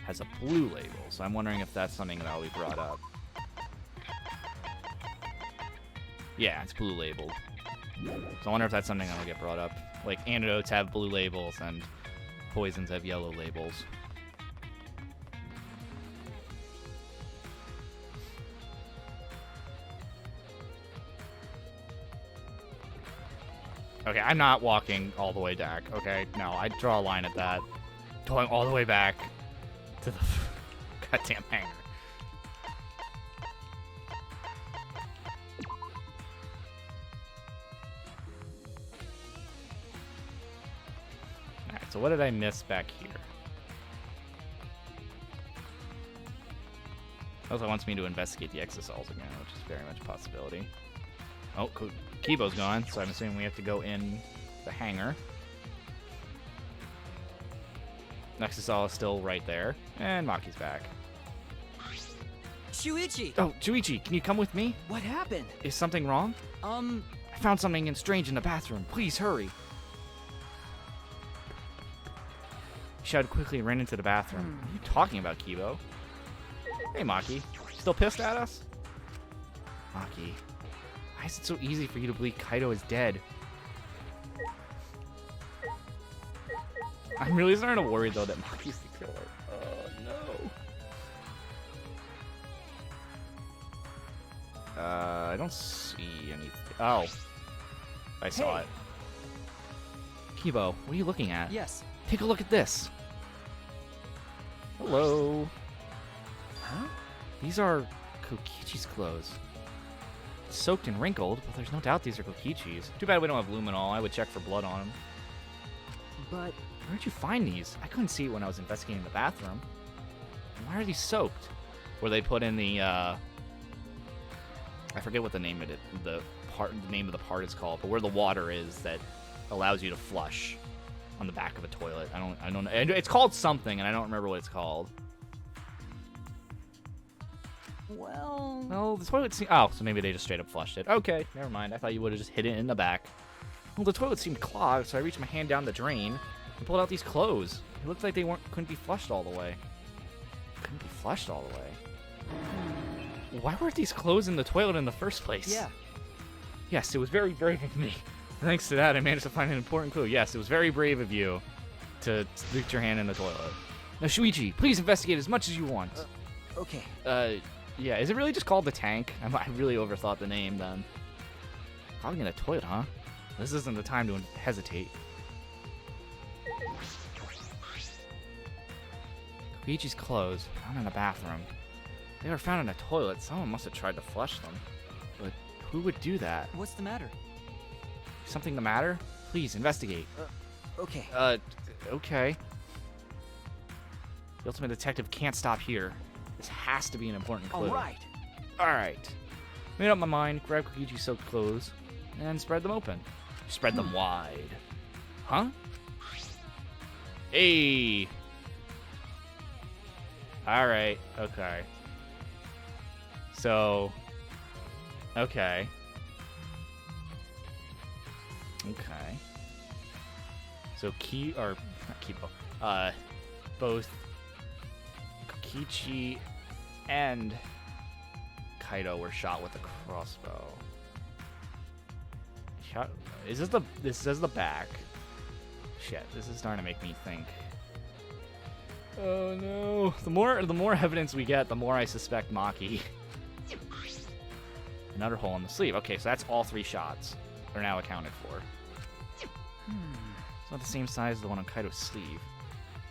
has a blue label. So I'm wondering if that's something that will be brought up. Yeah, it's blue labeled. So I wonder if that's something that will get brought up. Like, antidotes have blue labels and poisons have yellow labels. Okay, I'm not walking all the way back, okay? No, I draw a line at that. Going all the way back to the goddamn hangar. Alright, so what did I miss back here? Also wants me to investigate the exosols again, which is very much a possibility. Oh, Kibo's gone, so I'm assuming we have to go in the hangar. Exosol is still right there, and Maki's back. Shuichi! Oh, Shuichi, can you come with me? What happened? Is something wrong? Um, I found something strange in the bathroom. Please hurry. He shouted quickly and ran into the bathroom. What are you talking about, Kibo? Hey, Maki. Still pissed at us? Maki, why is it so easy for you to believe Kaido is dead? I'm really starting to worry, though, that Maki's the killer. Oh, no. I don't see anything. Oh. I saw Hey. it. Kibo, what are you looking at? yes. Take a look at this. Hello. Huh? These are Kokichi's clothes. Soaked and wrinkled, but there's no doubt these are Kokichi's. Too bad we don't have luminol. I would check for blood on them. But Where'd you find these? I couldn't see it when I was investigating the bathroom. Why are these soaked? Where they put in the, I forget what the name of it, the name of the part is called, but where the water is that allows you to flush on the back of a toilet. I don't know. It's called something, and I don't remember what it's called. Well, the toilet seemed... Oh, so maybe they just straight up flushed it. Okay, never mind. I thought you would have just hid it in the back. Well, the toilet seemed clogged, so I reached my hand down the drain and pulled out these clothes. It looked like they couldn't be flushed all the way. Couldn't be flushed all the way. Why weren't these clothes in the toilet in the first place? Yeah. Yes, it was very brave of me. Thanks to that, I managed to find an important clue. Yes, it was very brave of you to stick your hand in the toilet. Now, Shuichi, please investigate as much as you want. okay. Yeah, is it really just called the tank? I really overthought the name then. Clogging in a toilet, huh? This isn't the time to hesitate. Koichi's clothes found in a bathroom. They were found in a toilet. Someone must have tried to flush them. But who would do that? What's the matter? Something the matter? Please, investigate. Okay. Okay. The ultimate detective can't stop here. This has to be an important clue. All right. Alright. Made up my mind, grab Kokichi's soaked clothes, and spread them open. Spread them wide. Huh? Hey! Alright, okay. So... Okay. Okay. So not Kibo. Both Kokichi and Kaido were shot with a crossbow. This is the back. Shit, this is starting to make me think. Oh no. The more evidence we get, the more I suspect Maki. Another hole in the sleeve. Okay, so that's all 3 shots. Are now accounted for. It's not the same size as the one on Kaido's sleeve.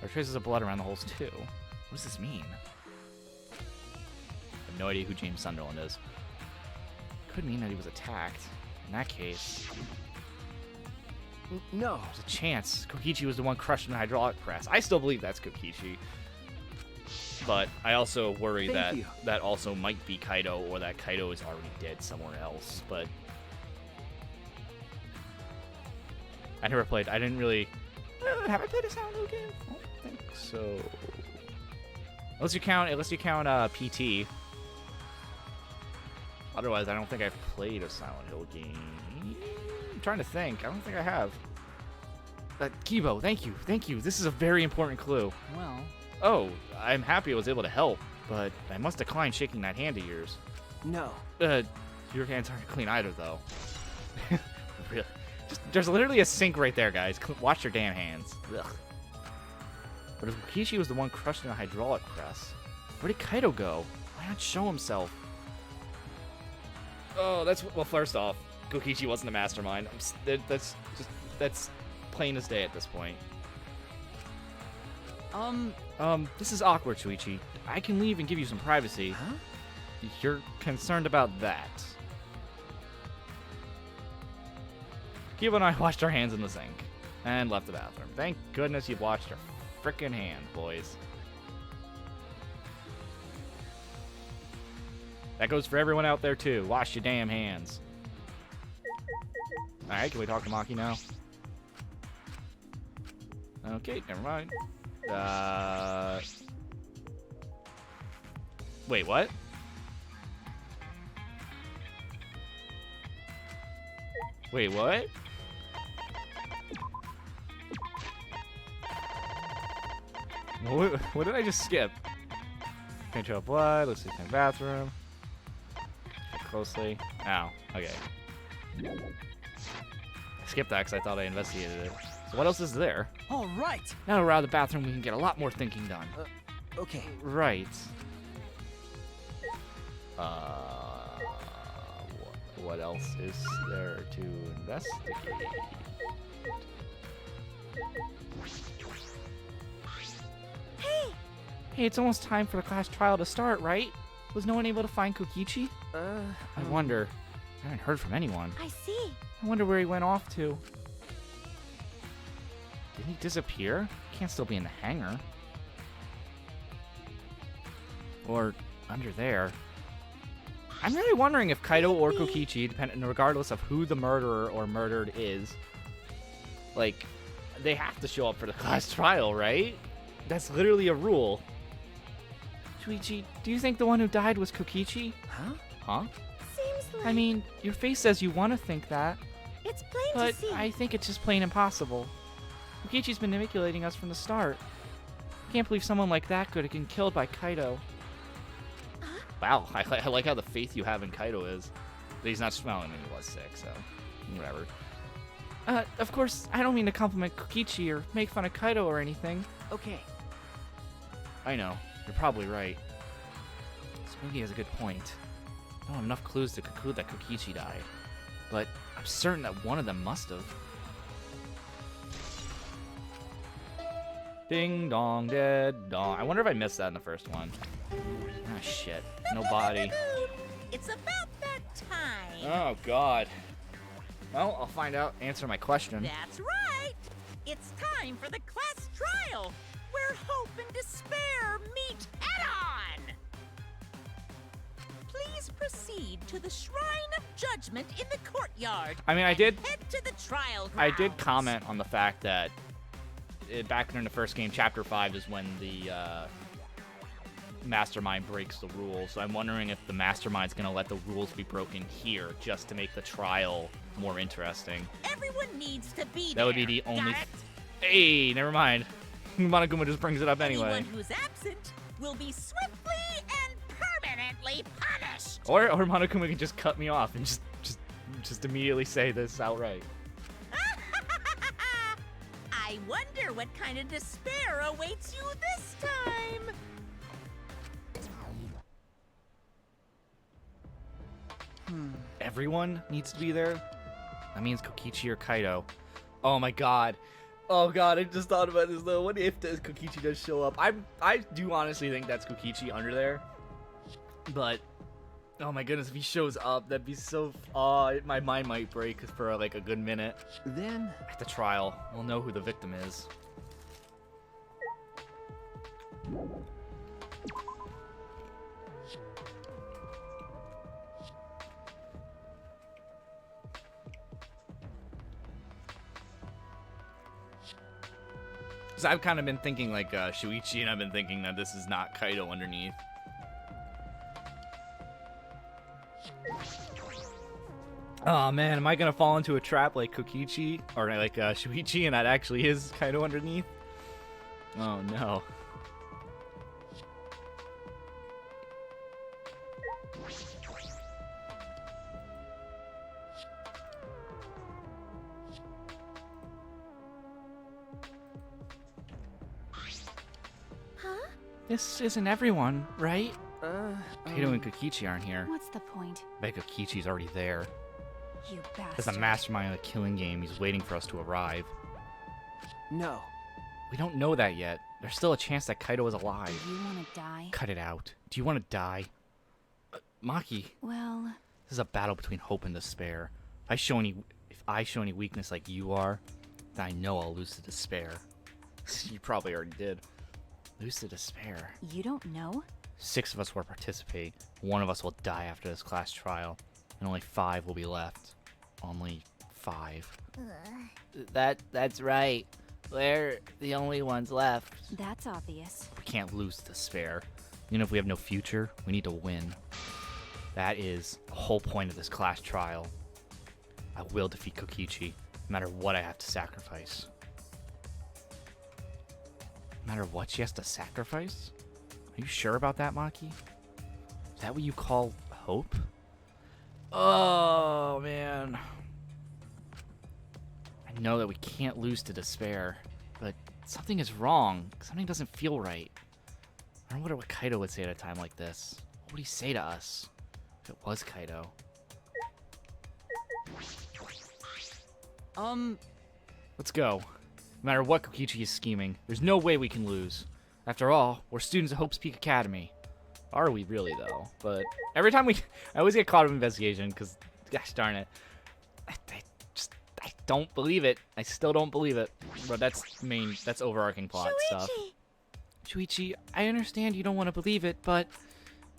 There are traces of blood around the holes too. What does this mean? I have no idea who James Sunderland is. Could mean that he was attacked. In that case, No. there's a chance Kokichi was the one crushed in the hydraulic press. I still believe that's Kokichi. But I also worry Thank that you. that also might be Kaido, or that Kaido is already dead somewhere else. But I never played. I didn't really. Have I played a Silent Hill game? I don't think so. Unless you count PT. Otherwise, I don't think I've played a Silent Hill game. I'm trying to think. I don't think I have. Kibo, thank you. This is a very important clue. Well, Oh, I'm happy I was able to help, but I must decline shaking that hand of yours. No. Your hands aren't clean either, though. Really? There's literally a sink right there, guys. Wash your damn hands. Ugh. But if Kokichi was the one crushed in a hydraulic press, where did Kaido go? Why not show himself? Oh, well, first off, Kokichi wasn't the mastermind. That's plain as day at this point. This is awkward, Shuichi. I can leave and give you some privacy. Huh? You're concerned about that. Kiba and I washed our hands in the sink and left the bathroom. Thank goodness you've washed your frickin' hands, boys. That goes for everyone out there, too. Wash your damn hands. Alright, can we talk to Maki now? Okay, never mind. Wait, what? Wait, what? What did I just skip? Control blood, let's see in the bathroom. Look closely. Ow, okay. I skipped that because I thought I investigated it. So what else is there? All right. Now that we're out of the bathroom, we can get a lot more thinking done. Okay. Right. What else is there to investigate? Hey, it's almost time for the class trial to start, right? Was no one able to find Kokichi? I wonder. I haven't heard from anyone. I see. I wonder where he went off to. Didn't he disappear? He can't still be in the hangar. Or under there. I'm really wondering if Kaido or Kokichi, regardless of who the murderer or murdered is, like, they have to show up for the class trial, right? That's literally a rule. Shuichi, do you think the one who died was Kokichi? Huh? Huh? Seems like I mean, your face says you want to think that, it's plain but to see. I think it's just plain impossible. Kokichi's been manipulating us from the start. Can't believe someone like that could have been killed by Kaido. Wow, I like how the faith you have in Kaido is. But he's not, well, I mean, he was sick, so whatever. Of course, I don't mean to compliment Kokichi or make fun of Kaido or anything. Okay. I know, you're probably right. So maybe he has a good point. I don't have enough clues to conclude that Kokichi died. But I'm certain that one of them must have. Ding dong, dead dong. I wonder if I missed that in the first one. Ah, shit. No body. It's about that time. Oh, God. Well, I'll find out. Answer my question. That's right. It's time for the class trial, where hope and despair meet head-on. Please proceed to the Shrine of Judgment in the courtyard. I mean, I did Head to the trial I did grounds. comment on the fact that back in the first game, Chapter 5 is when the Mastermind breaks the rules. So I'm wondering if the Mastermind's going to let the rules be broken here just to make the trial more interesting. Everyone needs to be there. That would be the only... Got it? Hey, never mind. Monokuma just brings it up anyway. Anyone who's absent will be swiftly and permanently punished. Or Monokuma can just cut me off and just immediately say this outright. I wonder what kind of despair awaits you this time. Everyone needs to be there? That means Kokichi or Kaido. Oh my god. Oh god, I just thought about this though. What if Kokichi does show up? I do honestly think that's Kokichi under there. But oh my goodness, if he shows up, that'd be so my mind might break for like a good minute. Then At the trial, we'll know who the victim is. So I've kind of been thinking like Shuichi, and I've been thinking that this is not Kaido underneath. Oh man, am I gonna fall into a trap like Kokichi or like Shuichi, and that actually is Kaido underneath? Oh no. Huh? This isn't everyone, right? Kaido and Kokichi aren't here. What's the point? Bet Kokichi's already there. You As bastard. the mastermind of the killing game, he's waiting for us to arrive. no. We don't know that yet. There's still a chance that Kaido is alive. Do you want to die? Cut it out. Do you want to die? Maki, Well, this is a battle between hope and despair. If I show any weakness like you are, then I know I'll lose to despair. You probably already did. Lose to despair. you don't know? 6 of us will participate. 1 of us will die after this class trial, and only 5 will be left. Only 5. That's right. We're the only ones left. That's obvious. We can't lose to despair. Even if we have no future, we need to win. That is the whole point of this class trial. I will defeat Kokichi, no matter what I have to sacrifice. No matter what she has to sacrifice? Are you sure about that, Maki? Is that what you call hope? Oh, man. I know that we can't lose to despair, but something is wrong. Something doesn't feel right. I wonder what Kaido would say at a time like this. What would he say to us if it was Kaido? Let's go. No matter what Kokichi is scheming, there's no way we can lose. After all, we're students of Hope's Peak Academy. Are we really, though? But every time I always get caught up in investigation, because, gosh darn it, don't believe it. I still don't believe it. But that's overarching plot stuff. Shuichi, I understand you don't want to believe it, but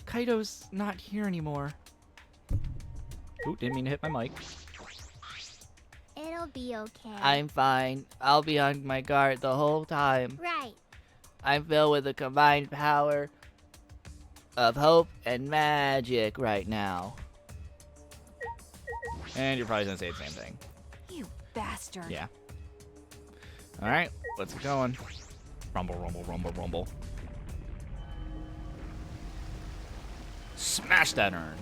Kaido's not here anymore. Ooh, didn't mean to hit my mic. It'll be okay. I'm fine. I'll be on my guard the whole time. Right. I'm filled with the combined power of hope and magic right now. And you're probably gonna say the same thing. You bastard. Yeah. Alright, let's get going. Rumble, rumble, rumble, rumble. Smash that urn.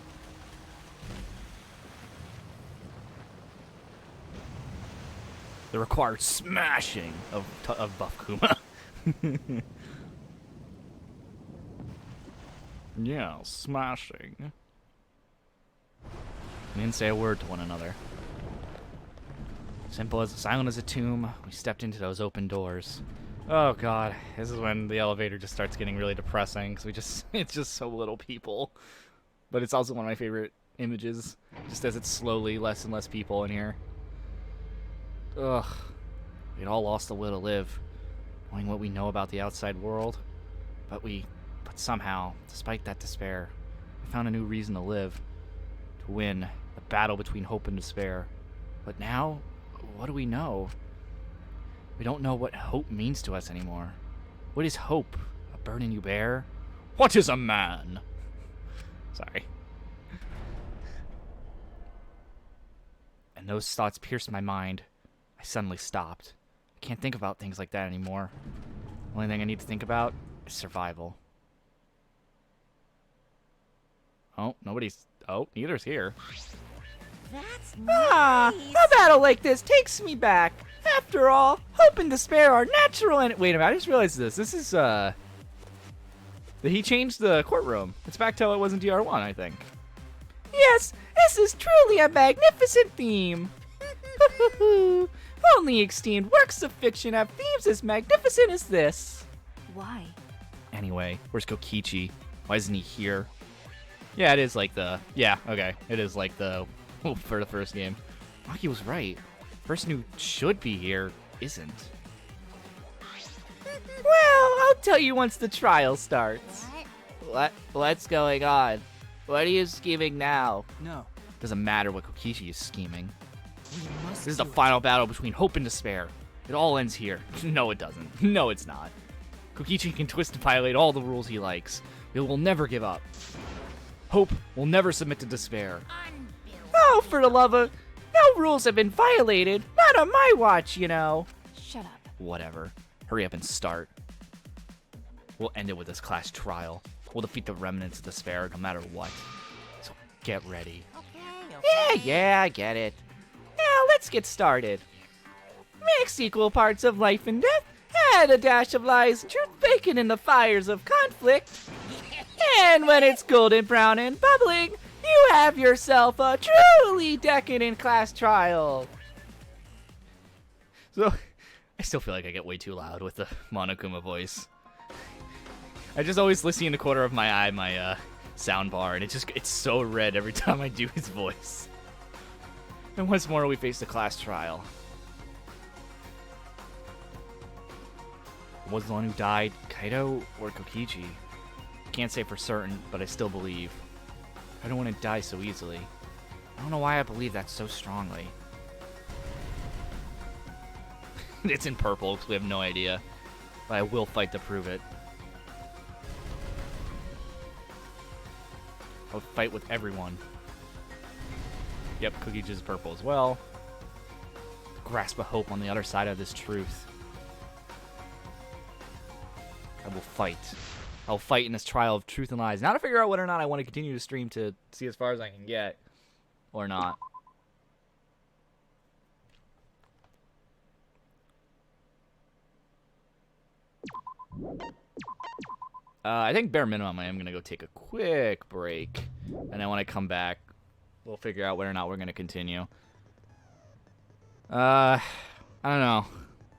The required smashing of Buff Kuma. Yeah, smashing. We didn't say a word to one another. Silent as a tomb, we stepped into those open doors. Oh god, this is when the elevator just starts getting really depressing, because it's just so little people. But it's also one of my favorite images, just as it's slowly less and less people in here. Ugh. We'd all lost the will to live, knowing what we know about the outside world. But somehow, despite that despair, we found a new reason to live. To win the battle between hope and despair. But now, what do we know? We don't know what hope means to us anymore. What is hope? A burden you bear? What is a man? Sorry. And those thoughts pierced my mind. I suddenly stopped. I can't think about things like that anymore. The only thing I need to think about is survival. Oh, neither's here. That's Ah, nice. a battle like this takes me back. After all, hope and despair are natural and— Wait a minute, I just realized this. This is, he changed the courtroom. It's back to how it was in DR1, I think. Yes, this is truly a magnificent theme. Only esteemed works of fiction have themes as magnificent as this. Why? Anyway, where's Kokichi? Why isn't he here? Yeah, it is like the... Yeah, okay. It is like the... for the first game. Maki was right. Person who should be here isn't. Well, I'll tell you once the trial starts. What? What's going on? What are you scheming now? No, Doesn't matter what Kokichi is scheming. we must This is the do it. final battle between hope and despair. It all ends here. No, it doesn't. No, it's not. Kokichi can twist and violate all the rules he likes. He will never give up. Hope will never submit to despair. Oh, for the love of— no rules have been violated. Not on my watch, you know. Shut up. Whatever. Hurry up and start. We'll end it with this class trial. We'll defeat the remnants of despair no matter what. So get ready. Yeah, I get it. Now let's get started. Mix equal parts of life and death. Add a dash of lies and truth, bacon in the fires of conflict. And when it's golden brown and bubbling, you have yourself a truly decadent class trial. So, I still feel like I get way too loud with the Monokuma voice. I just always listen in the corner of my eye, my sound bar, and it's so red every time I do his voice. And once more we face the class trial. Was the one who died Kaido or Kokichi? Can't say for certain, but I still believe. I don't want to die so easily. I don't know why I believe that so strongly. It's in purple because we have no idea. But I will fight to prove it. I'll fight with everyone. Yep, Kokichi is purple as well. Grasp a hope on the other side of this truth. I will fight. I'll fight in this trial of truth and lies. Now to figure out whether or not I want to continue to stream to see as far as I can get. Or not. I think bare minimum I am going to go take a quick break. And then when I come back, we'll figure out whether or not we're going to continue. I don't know.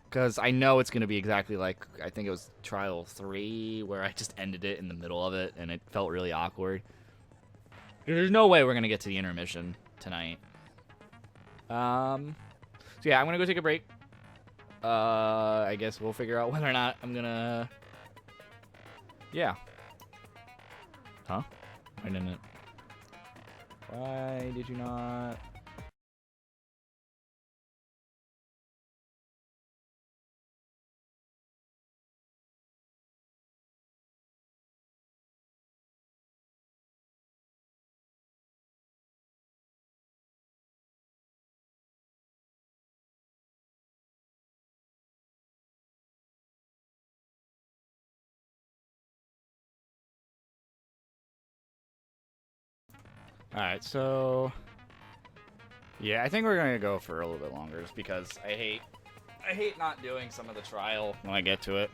Because I know it's going to be exactly like, I think it was Trial 3, where I just ended it in the middle of it, and it felt really awkward. There's no way we're going to get to the intermission tonight. So yeah, I'm gonna go take a break. I guess we'll figure out whether or not I'm gonna... Yeah. Huh? Why didn't it? Why did you not... Alright, so... Yeah, I think we're gonna go for a little bit longer just because I hate not doing some of the trial when I get to it.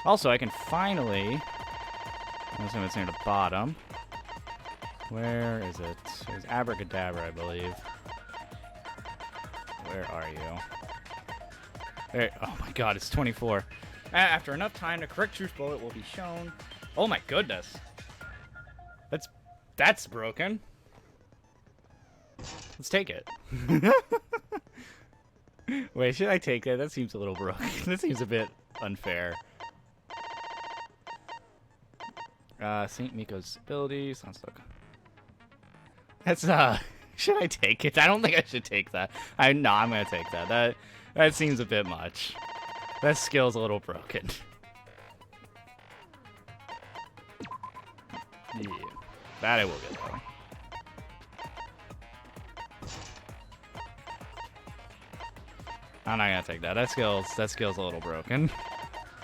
Also, I can finally... I'm assuming it's near the bottom. Where is it? It's Abracadabra, I believe. Where are you? There, oh my god, it's 24. After enough time, the correct truth bullet will be shown. Oh my goodness. That's broken. Let's take it. Wait, should I take that? That seems a little broken. That seems a bit unfair. St. Miko's abilities. That's, should I take it? I don't think I should take that. No, I'm gonna take that. That seems a bit much. That skill's a little broken. Yeah. That I will get, though. I'm not gonna take that. That skill's a little broken.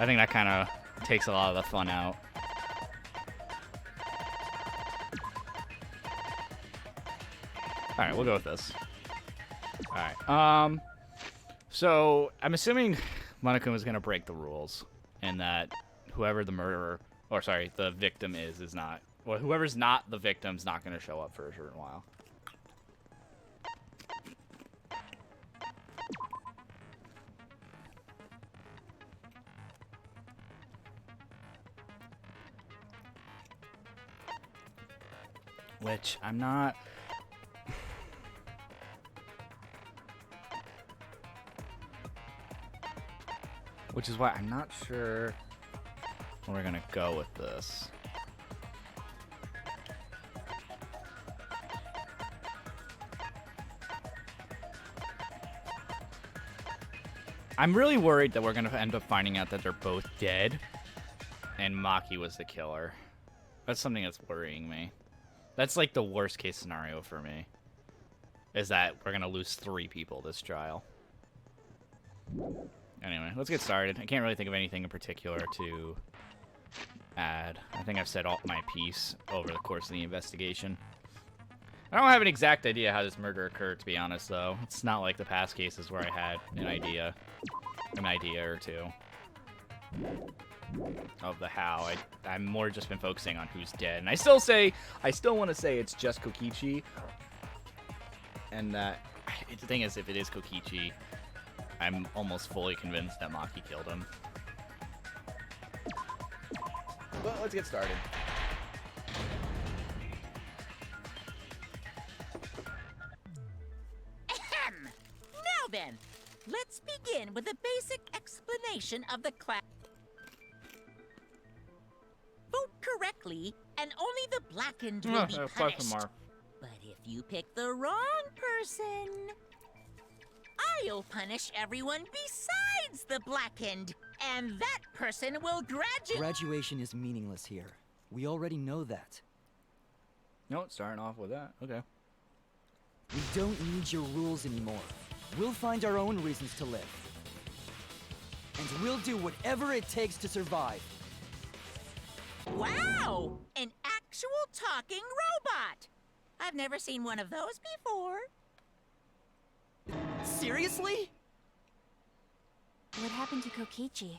I think that kind of takes a lot of the fun out. Alright, we'll go with this. Alright, so I'm assuming Monokuma's gonna break the rules, and that whoever the murderer, or sorry, the victim is not, well, whoever's not the victim's not gonna show up for a certain while. Which I'm not... Which is why I'm not sure where we're gonna go with this. I'm really worried that we're gonna end up finding out that they're both dead and Maki was the killer. That's something that's worrying me. That's like the worst case scenario for me. Is that we're gonna lose 3 people this trial. Anyway, let's get started. I can't really think of anything in particular to add. I think I've said all my piece over the course of the investigation. I don't have an exact idea how this murder occurred, to be honest, though. It's not like the past cases where I had an idea or two of the how. I'm more just been focusing on who's dead. And I still want to say it's just Kokichi. And that, the thing is, if it is Kokichi, I'm almost fully convinced that Maki killed him. But let's get started. Ahem! Now then, let's begin with a basic explanation of the class. Vote correctly, and only the blackened will be punished. But if you pick the wrong person, I'll punish everyone besides the blackened, and that person will graduate. Graduation is meaningless here. We already know that. No, starting off with that. Okay. We don't need your rules anymore. We'll find our own reasons to live. And we'll do whatever it takes to survive. Wow! An actual talking robot! I've never seen one of those before. Seriously? What happened to Kokichi?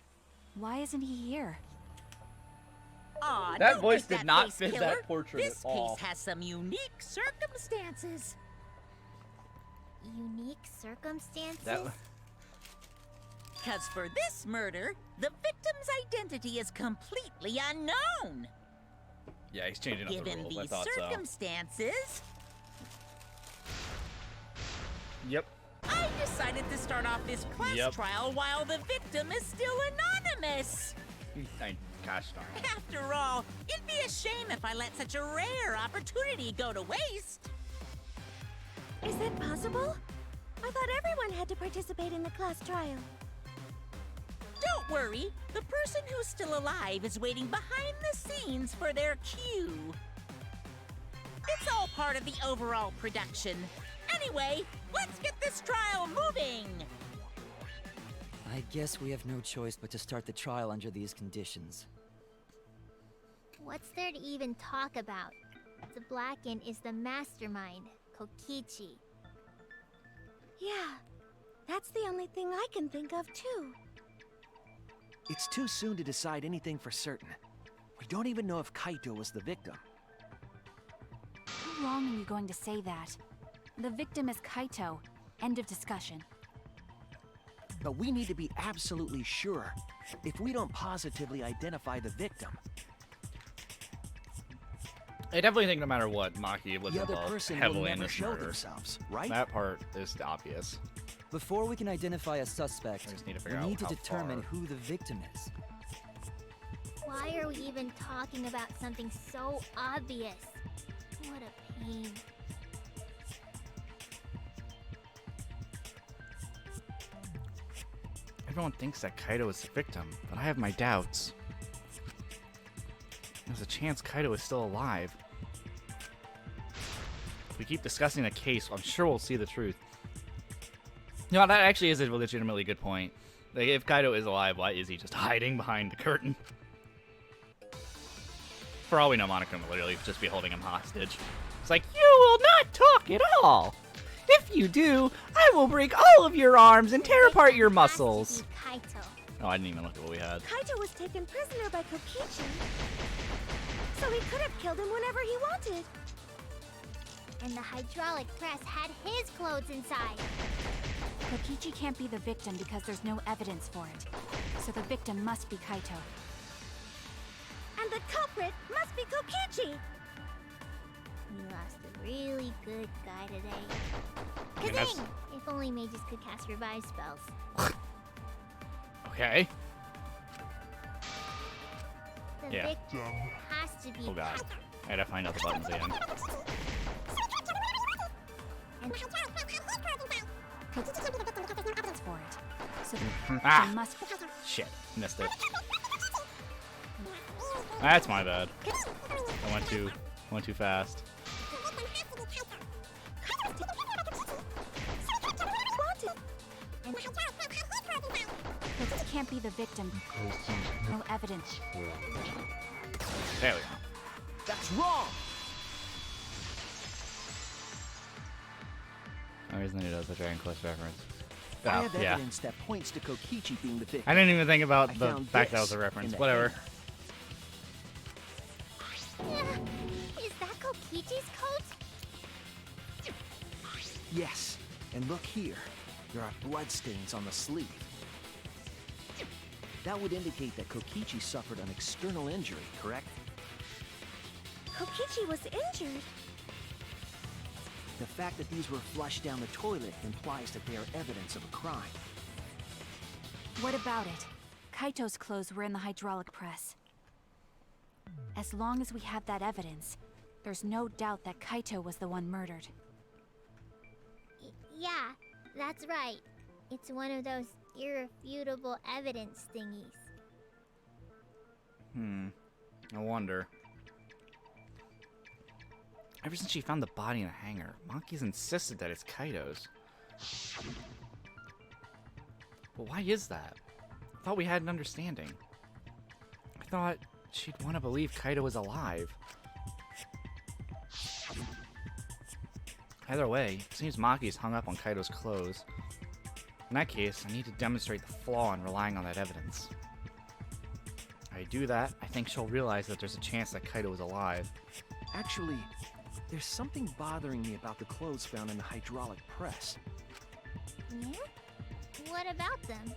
Why isn't he here? Aw, That don't voice make did that not face, fit killer. that portrait This at all. case has some unique circumstances. Unique circumstances? Because for this murder, the victim's identity is completely unknown. Yeah, he's changing up the Given rules. I these thought so. circumstances, Yep. I decided to start off this class trial while the victim is still anonymous. Gosh darn it. After all, it'd be a shame if I let such a rare opportunity go to waste. Is that possible? I thought everyone had to participate in the class trial. Don't worry, the person who's still alive is waiting behind the scenes for their cue. It's all part of the overall production. Anyway, let's get this trial moving! I guess we have no choice but to start the trial under these conditions. What's there to even talk about? The Blacken is the mastermind, Kokichi. Yeah, that's the only thing I can think of too. It's too soon to decide anything for certain. We don't even know if Kaito was the victim. How long are you going to say that? The victim is Kaito. End of discussion. But we need to be absolutely sure. If we don't positively identify the victim, I definitely think no matter what, Maki was the other involved person will heavily in never this show murder. themselves, right? That part is obvious. Before we can identify a suspect, I just need to we figure need out to how determine far. who the victim is. Why are we even talking about something so obvious? What a pain. Everyone thinks that Kaito is the victim, but I have my doubts. There's a chance Kaito is still alive. If we keep discussing the case, I'm sure we'll see the truth. No, that actually is a legitimately good point. Like, if Kaito is alive, why is he just hiding behind the curtain? For all we know, Monica will literally just be holding him hostage. It's like, You will not talk at all. If you do, I will break all of your arms and tear apart your muscles. Has to be Kaito. oh, I didn't even look at what we had. Kaito was taken prisoner by Kokichi, so he could have killed him whenever he wanted. And the hydraulic press had his clothes inside. Kokichi can't be the victim because there's no evidence for it. So the victim must be Kaito. And the culprit must be Kokichi! You lost a really good guy today. mean, that's- Kazing! If only mages could cast revive spells. Okay. The Yeah. victim has to be Oh god. Kaito. I gotta find out the buttons again. And Kokichi can't be the victim because there's no evidence for it. So the victim Ah! must be Shit. Missed it. That's my bad. I went too fast. Kokichi can't be the victim. No evidence. There we go. That's wrong! No reason it does a Dragon Quest reference. I Oh, have yeah. evidence that points to Kokichi being the victim. I didn't even think about I the found fact that this was a in reference. the Whatever. hangar. is that Kokichi's coat? Yes, and look here. There are bloodstains on the sleeve. That would indicate that Kokichi suffered an external injury, correct? Kokichi was injured. The fact that these were flushed down the toilet implies that they are evidence of a crime. What about it? Kaito's clothes were in the hydraulic press. As long as we have that evidence, there's no doubt that Kaito was the one murdered. Yeah, that's right. It's one of those irrefutable evidence thingies. I wonder. Ever since she found the body in the hangar, Maki's insisted that it's Kaito's. But why is that? I thought we had an understanding. I thought she'd want to believe Kaito was alive. Either way, it seems Maki's hung up on Kaito's clothes. In that case, I need to demonstrate the flaw in relying on that evidence. If I do that, I think she'll realize that there's a chance that Kaito is alive. Actually, there's something bothering me about the clothes found in the hydraulic press. Yeah? What about them?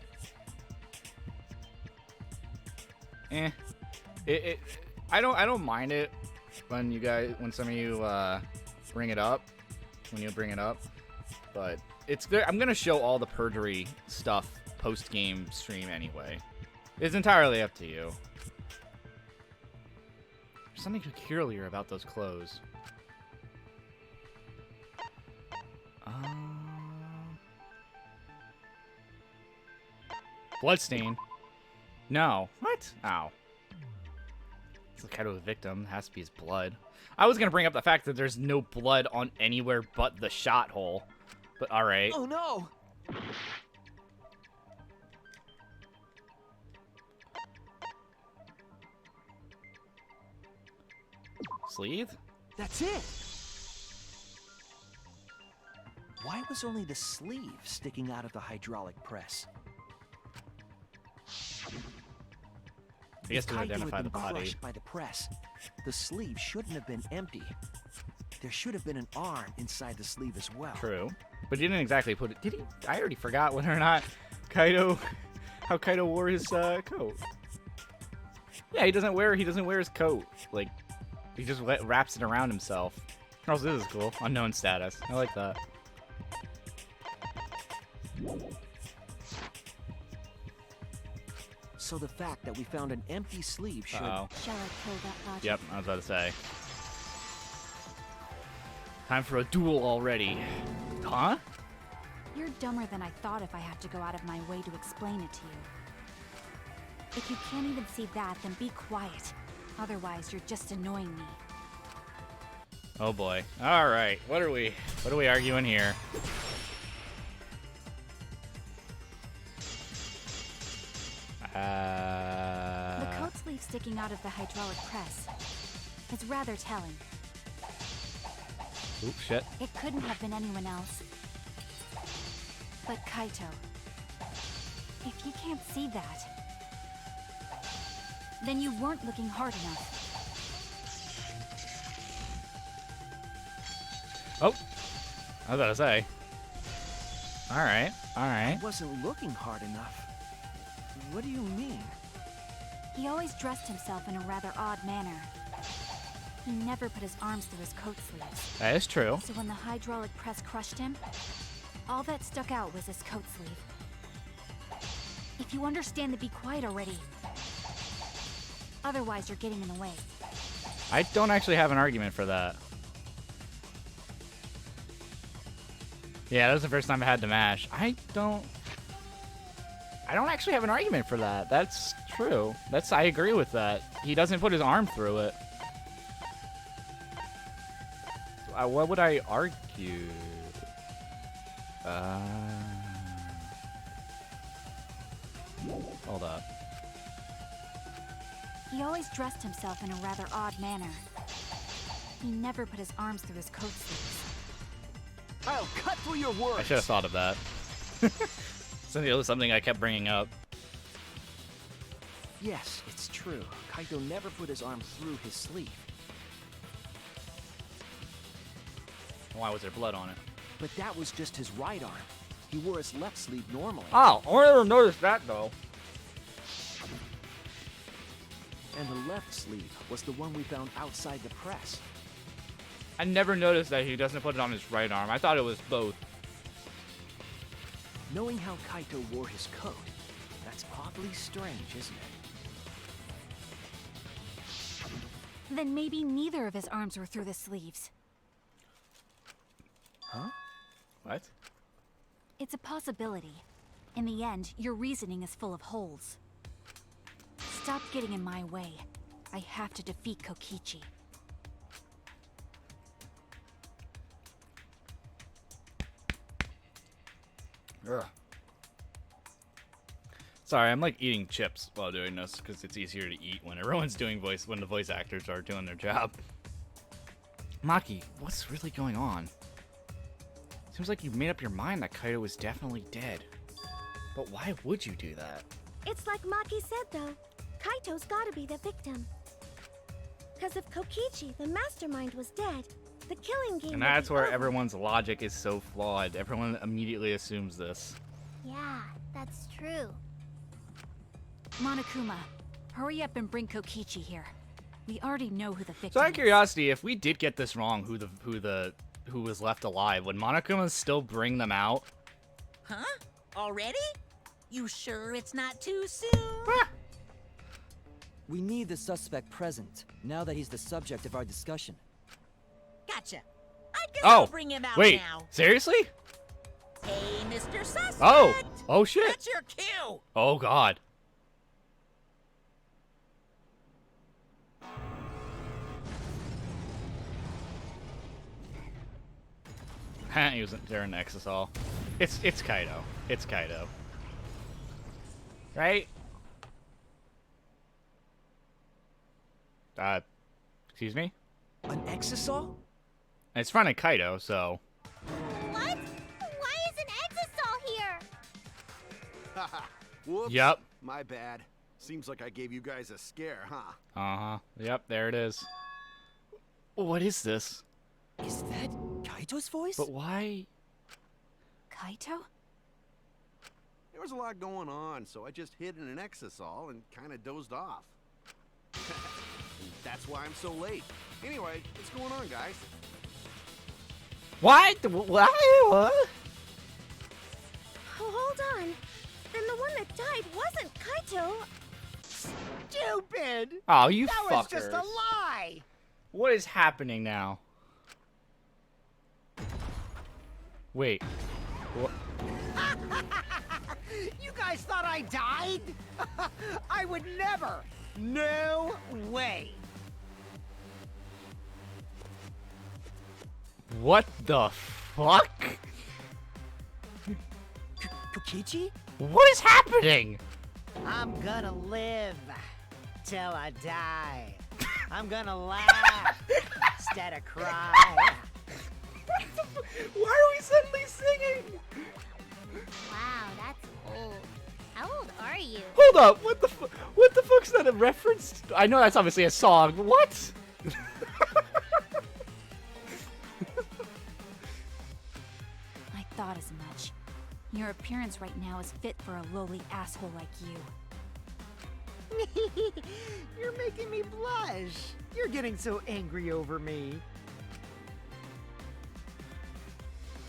I don't mind it when some of you bring it up. but it's there. I'm gonna show all the perjury stuff post-game stream anyway. It's entirely up to you. There's something peculiar about those clothes. Bloodstain. No. What? Ow. It's the kind of a victim. Has to be his blood. I was gonna bring up the fact that there's no blood on anywhere but the shot hole. But alright. Oh no! Sleeve? That's it! Why was only the sleeve sticking out of the hydraulic press? I guess to Kaito identify had the been body. crushed by the press. The sleeve shouldn't have been empty. There should have been an arm inside the sleeve as well. True. But he didn't exactly put it. Did he? I already forgot whether or not how Kaito wore his coat. Yeah, he doesn't wear his coat. Like, he just wraps it around himself. Also, this is cool. Unknown status. I like that. So the fact that we found an empty sleeve should... Uh-oh. Shall I kill that logic? Yep, I was about to say. Time for a duel already. Huh? You're dumber than I thought if I have to go out of my way to explain it to you. If you can't even see that, then be quiet. Otherwise, you're just annoying me. Oh boy. Alright, what are we arguing here? The coat sleeve sticking out of the hydraulic press. It's rather telling. Oop, shit. It couldn't have been anyone else. But Kaito. If you can't see that, then you weren't looking hard enough. Oh! I was about to say. Alright, alright. I wasn't looking hard enough. What do you mean? He always dressed himself in a rather odd manner. He never put his arms through his coat sleeves. That is true. So when the hydraulic press crushed him, all that stuck out was his coat sleeve. If you understand, then be quiet already. Otherwise, you're getting in the way. I don't actually have an argument for that. Yeah, that was the first time I had to mash. I don't actually have an argument for that. That's true. I agree with that. He doesn't put his arm through it. What would I argue? Hold up. He always dressed himself in a rather odd manner. He never put his arms through his coat sleeves. I'll cut through your words! I should have thought of that. Something I kept bringing up. Yes, it's true. Kaito never put his arm through his sleeve. Why was there blood on it? But that was just his right arm. He wore his left sleeve normally. Oh, I never noticed that though. And the left sleeve was the one we found outside the press. I never noticed that he doesn't put it on his right arm. I thought it was both. Knowing how Kaito wore his coat, that's awfully strange, isn't it? Then maybe neither of his arms were through the sleeves. Huh? What? It's a possibility. In the end, your reasoning is full of holes. Stop getting in my way. I have to defeat Kokichi. Ugh. Sorry, I'm like eating chips while doing this because it's easier to eat when everyone's doing when the voice actors are doing their job. Maki, what's really going on? Seems like you've made up your mind that Kaito is definitely dead. But why would you do that? It's like Maki said, though. Kaito's gotta be the victim. Because if Kokichi, the mastermind, was dead, the killing game And would that's be where over. everyone's logic is so flawed. Everyone immediately assumes this. Yeah, that's true. Monokuma, hurry up and bring Kokichi here. We already know who the victim So out of is. curiosity, if we did get this wrong, who the who was left alive, would Monokuma still bring them out? Huh? Already? You sure it's not too soon? We need the suspect present, now that he's the subject of our discussion. Gotcha. I guess I'll Oh, bring him out wait, now. seriously? Hey, Mr. Suspect! Oh shit! That's your cue! Oh god. He wasn't there in the Exisal. It's Kaido. It's Kaido. Right? Excuse me? An exisal? It's front of Kaido, so. What? Why is an Exisal here? Haha. Whoops. Yep. My bad. Seems like I gave you guys a scare, huh? Uh-huh. Yep, there it is. What is this? Is that Kaito's voice? But why? Kaito? There was a lot going on, so I just hid in an exisal and kind of dozed off. And that's why I'm so late. Anyway, what's going on, guys? What? What? Oh, hold on. Then the one that died wasn't Kaito. Stupid! Oh, you That fuckers. was just a lie! What is happening now? Wait. What? You guys thought I died? I would never! No way! What the fuck? Kokichi? What is happening? I'm gonna live till I die. I'm gonna laugh instead of cry. Why are we suddenly singing? Wow, that's old. How old are you? Hold up, what the fuck's that a reference to? I know that's obviously a song, but what? I thought as much. Your appearance right now is fit for a lowly asshole like you. You're making me blush. You're getting so angry over me.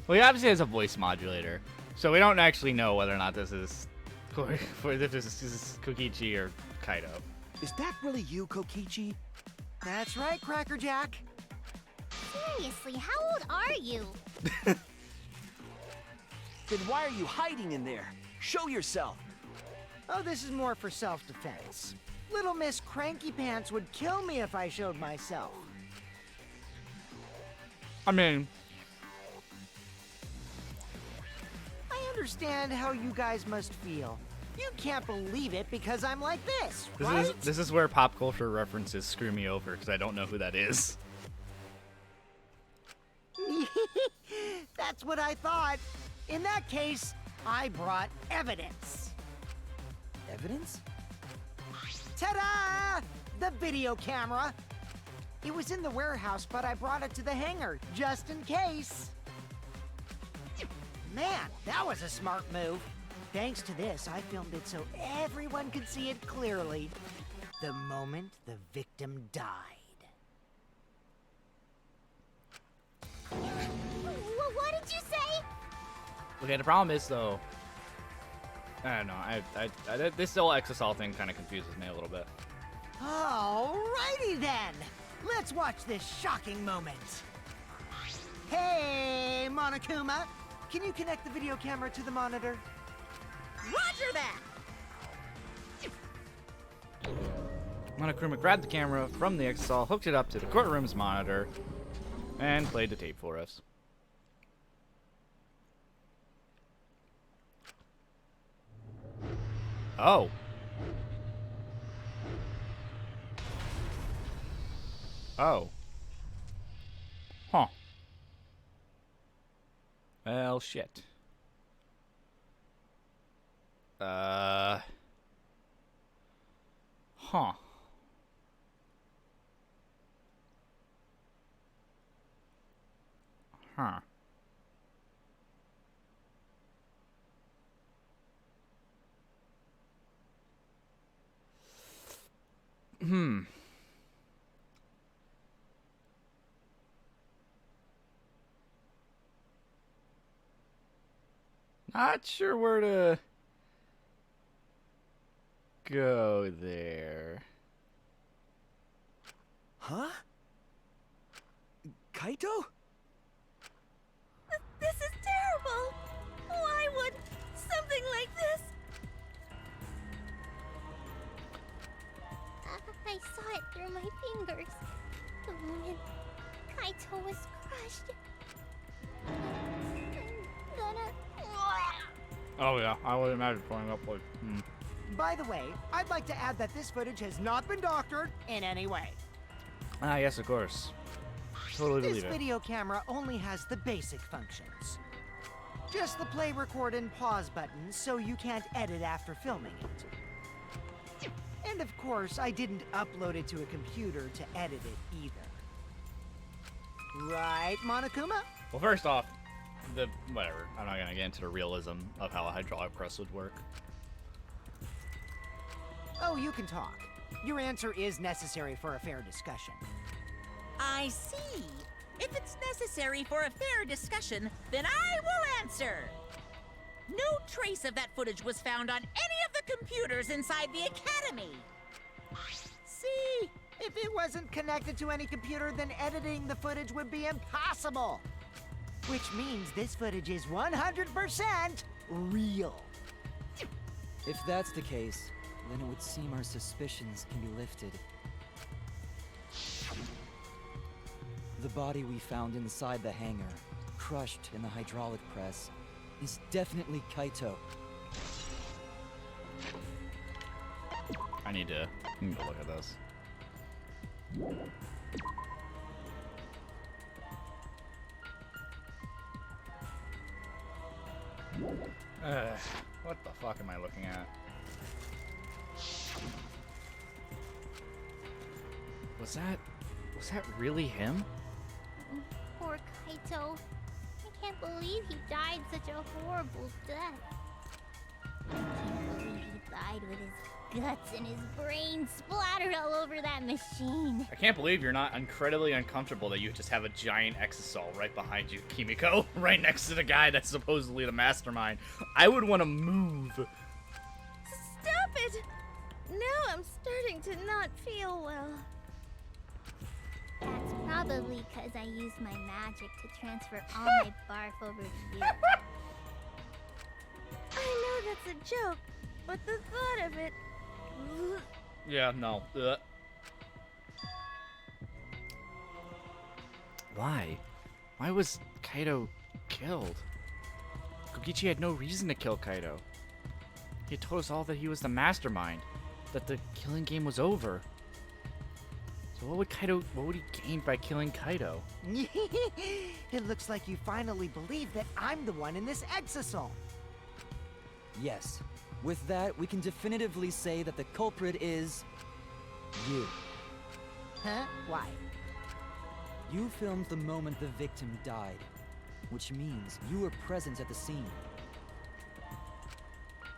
Well, he obviously has a voice modulator, so we don't actually know whether or not this is if this is Kokichi or Kaido. Is that really you, Kokichi? That's right, Cracker Jack. Seriously, how old are you? Then why are you hiding in there? Show yourself. Oh, this is more for self-defense. Little Miss Cranky Pants would kill me if I showed myself. I mean, I understand how you guys must feel. You can't believe it because I'm like this, right? this is where pop culture references screw me over because I don't know who that is. That's what I thought. In that case, I brought evidence. Evidence? Ta-da! The video camera. It was in the warehouse, but I brought it to the hangar, just in case. Man, that was a smart move. Thanks to this, I filmed it so everyone could see it clearly. The moment the victim died. What did you say? Okay, the problem is though, I don't know. I this whole Exisal thing kind of confuses me a little bit. Alrighty then. Let's watch this shocking moment. Hey, Monokuma. Can you connect the video camera to the monitor? Roger that! Monokuma grabbed the camera from the Exisal, hooked it up to the courtroom's monitor, and played the tape for us. Oh. Oh. Huh. Well, shit. Huh. Huh. Hmm. Not sure where to go there. Huh? Kaito? This is terrible! Why would something like this? I saw it through my fingers. The moment Kaito was crushed. I'm gonna... Oh yeah, I would imagine pulling up like. By the way, I'd like to add that this footage has not been doctored in any way. Ah, yes, of course. Totally This believe it. video camera only has the basic functions. Just the play, record, and pause buttons, so you can't edit after filming it. And of course, I didn't upload it to a computer to edit it either. Right, Monokuma? Well, first off, whatever. I'm not gonna get into the realism of how a hydraulic press would work. Oh, you can talk. Your answer is necessary for a fair discussion. I see. If it's necessary for a fair discussion, then I will answer. No trace of that footage was found on any of the computers inside the Academy. See? If it wasn't connected to any computer, then editing the footage would be impossible. Which means this footage is 100% real. If that's the case, then it would seem our suspicions can be lifted. The body we found inside the hangar, crushed in the hydraulic press, is definitely Kaito. I need to look at this. What the fuck am I looking at? Was that really him? Poor Kaito. I can't believe he died such a horrible death. I can't believe he died with his guts and his brains splattered all over that machine. I can't believe you're not incredibly uncomfortable that you just have a giant exisal right behind you, Kimiko, right next to the guy that's supposedly the mastermind. I would want to move. Stop it! Now I'm starting to not feel well. That's probably because I used my magic to transfer all my barf over to you. I know that's a joke, but the thought of it... Yeah, no. Why? Why was Kaito killed? Kokichi had no reason to kill Kaito. He had told us all that he was the mastermind, that the killing game was over. So what would he gain by killing Kaito? It looks like you finally believe that I'm the one in this exisal. Yes. With that, we can definitively say that the culprit is... you. Huh? Why? You filmed the moment the victim died, which means you were present at the scene.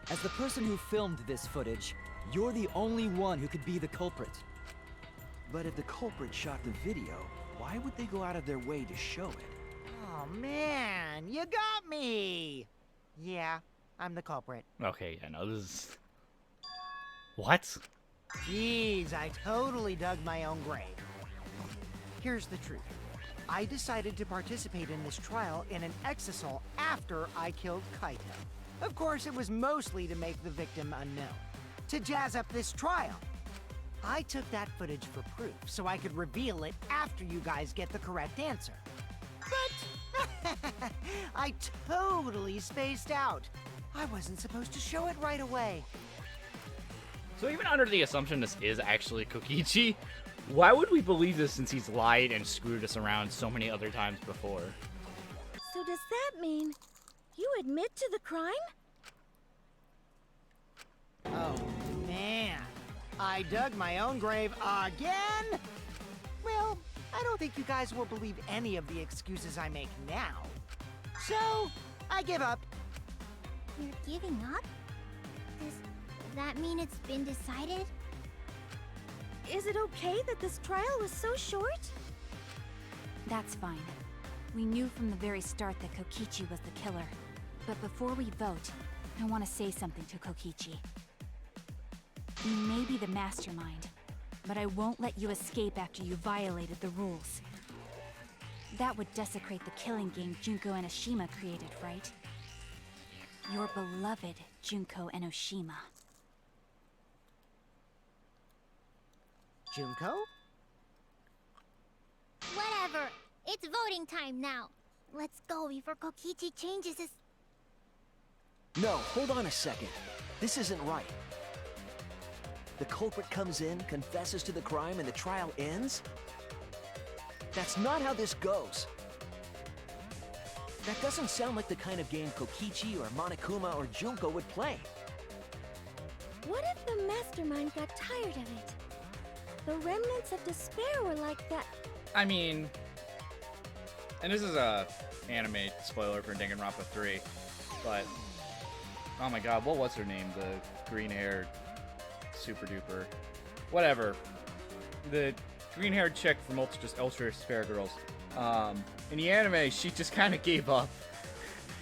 As the person who filmed this footage, you're the only one who could be the culprit. But if the culprit shot the video, why would they go out of their way to show it? Oh man, you got me! Yeah, I'm the culprit. Okay, yeah, no, this is... What? Jeez, I totally dug my own grave. Here's the truth. I decided to participate in this trial in an exisal after I killed Kaito. Of course, it was mostly to make the victim unknown, to jazz up this trial. I took that footage for proof, so I could reveal it after you guys get the correct answer. But I totally spaced out. I wasn't supposed to show it right away. So even under the assumption this is actually Kokichi, why would we believe this since he's lied and screwed us around so many other times before? So does that mean you admit to the crime? Oh, man. I dug my own grave again? Well, I don't think you guys will believe any of the excuses I make now. So, I give up. You're giving up? Does that mean it's been decided? Is it okay that this trial was so short? That's fine. We knew from the very start that Kokichi was the killer. But before we vote, I want to say something to Kokichi. You may be the mastermind, but I won't let you escape after you violated the rules. That would desecrate the killing game Junko Enoshima created, right? Your beloved Junko Enoshima. Junko? Whatever. It's voting time now. Let's go before Kokichi changes his... No, hold on a second. This isn't right. The culprit comes in, confesses to the crime, and the trial ends? That's not how this goes. That doesn't sound like the kind of game Kokichi or Monokuma or Junko would play. What if the mastermind got tired of it? The remnants of despair were like that. I mean, and this is a anime spoiler for Danganronpa 3, but oh my god, what was her name? The green-haired super duper, whatever, the green-haired chick from Ultra Spare Girls. In the anime, she just kind of gave up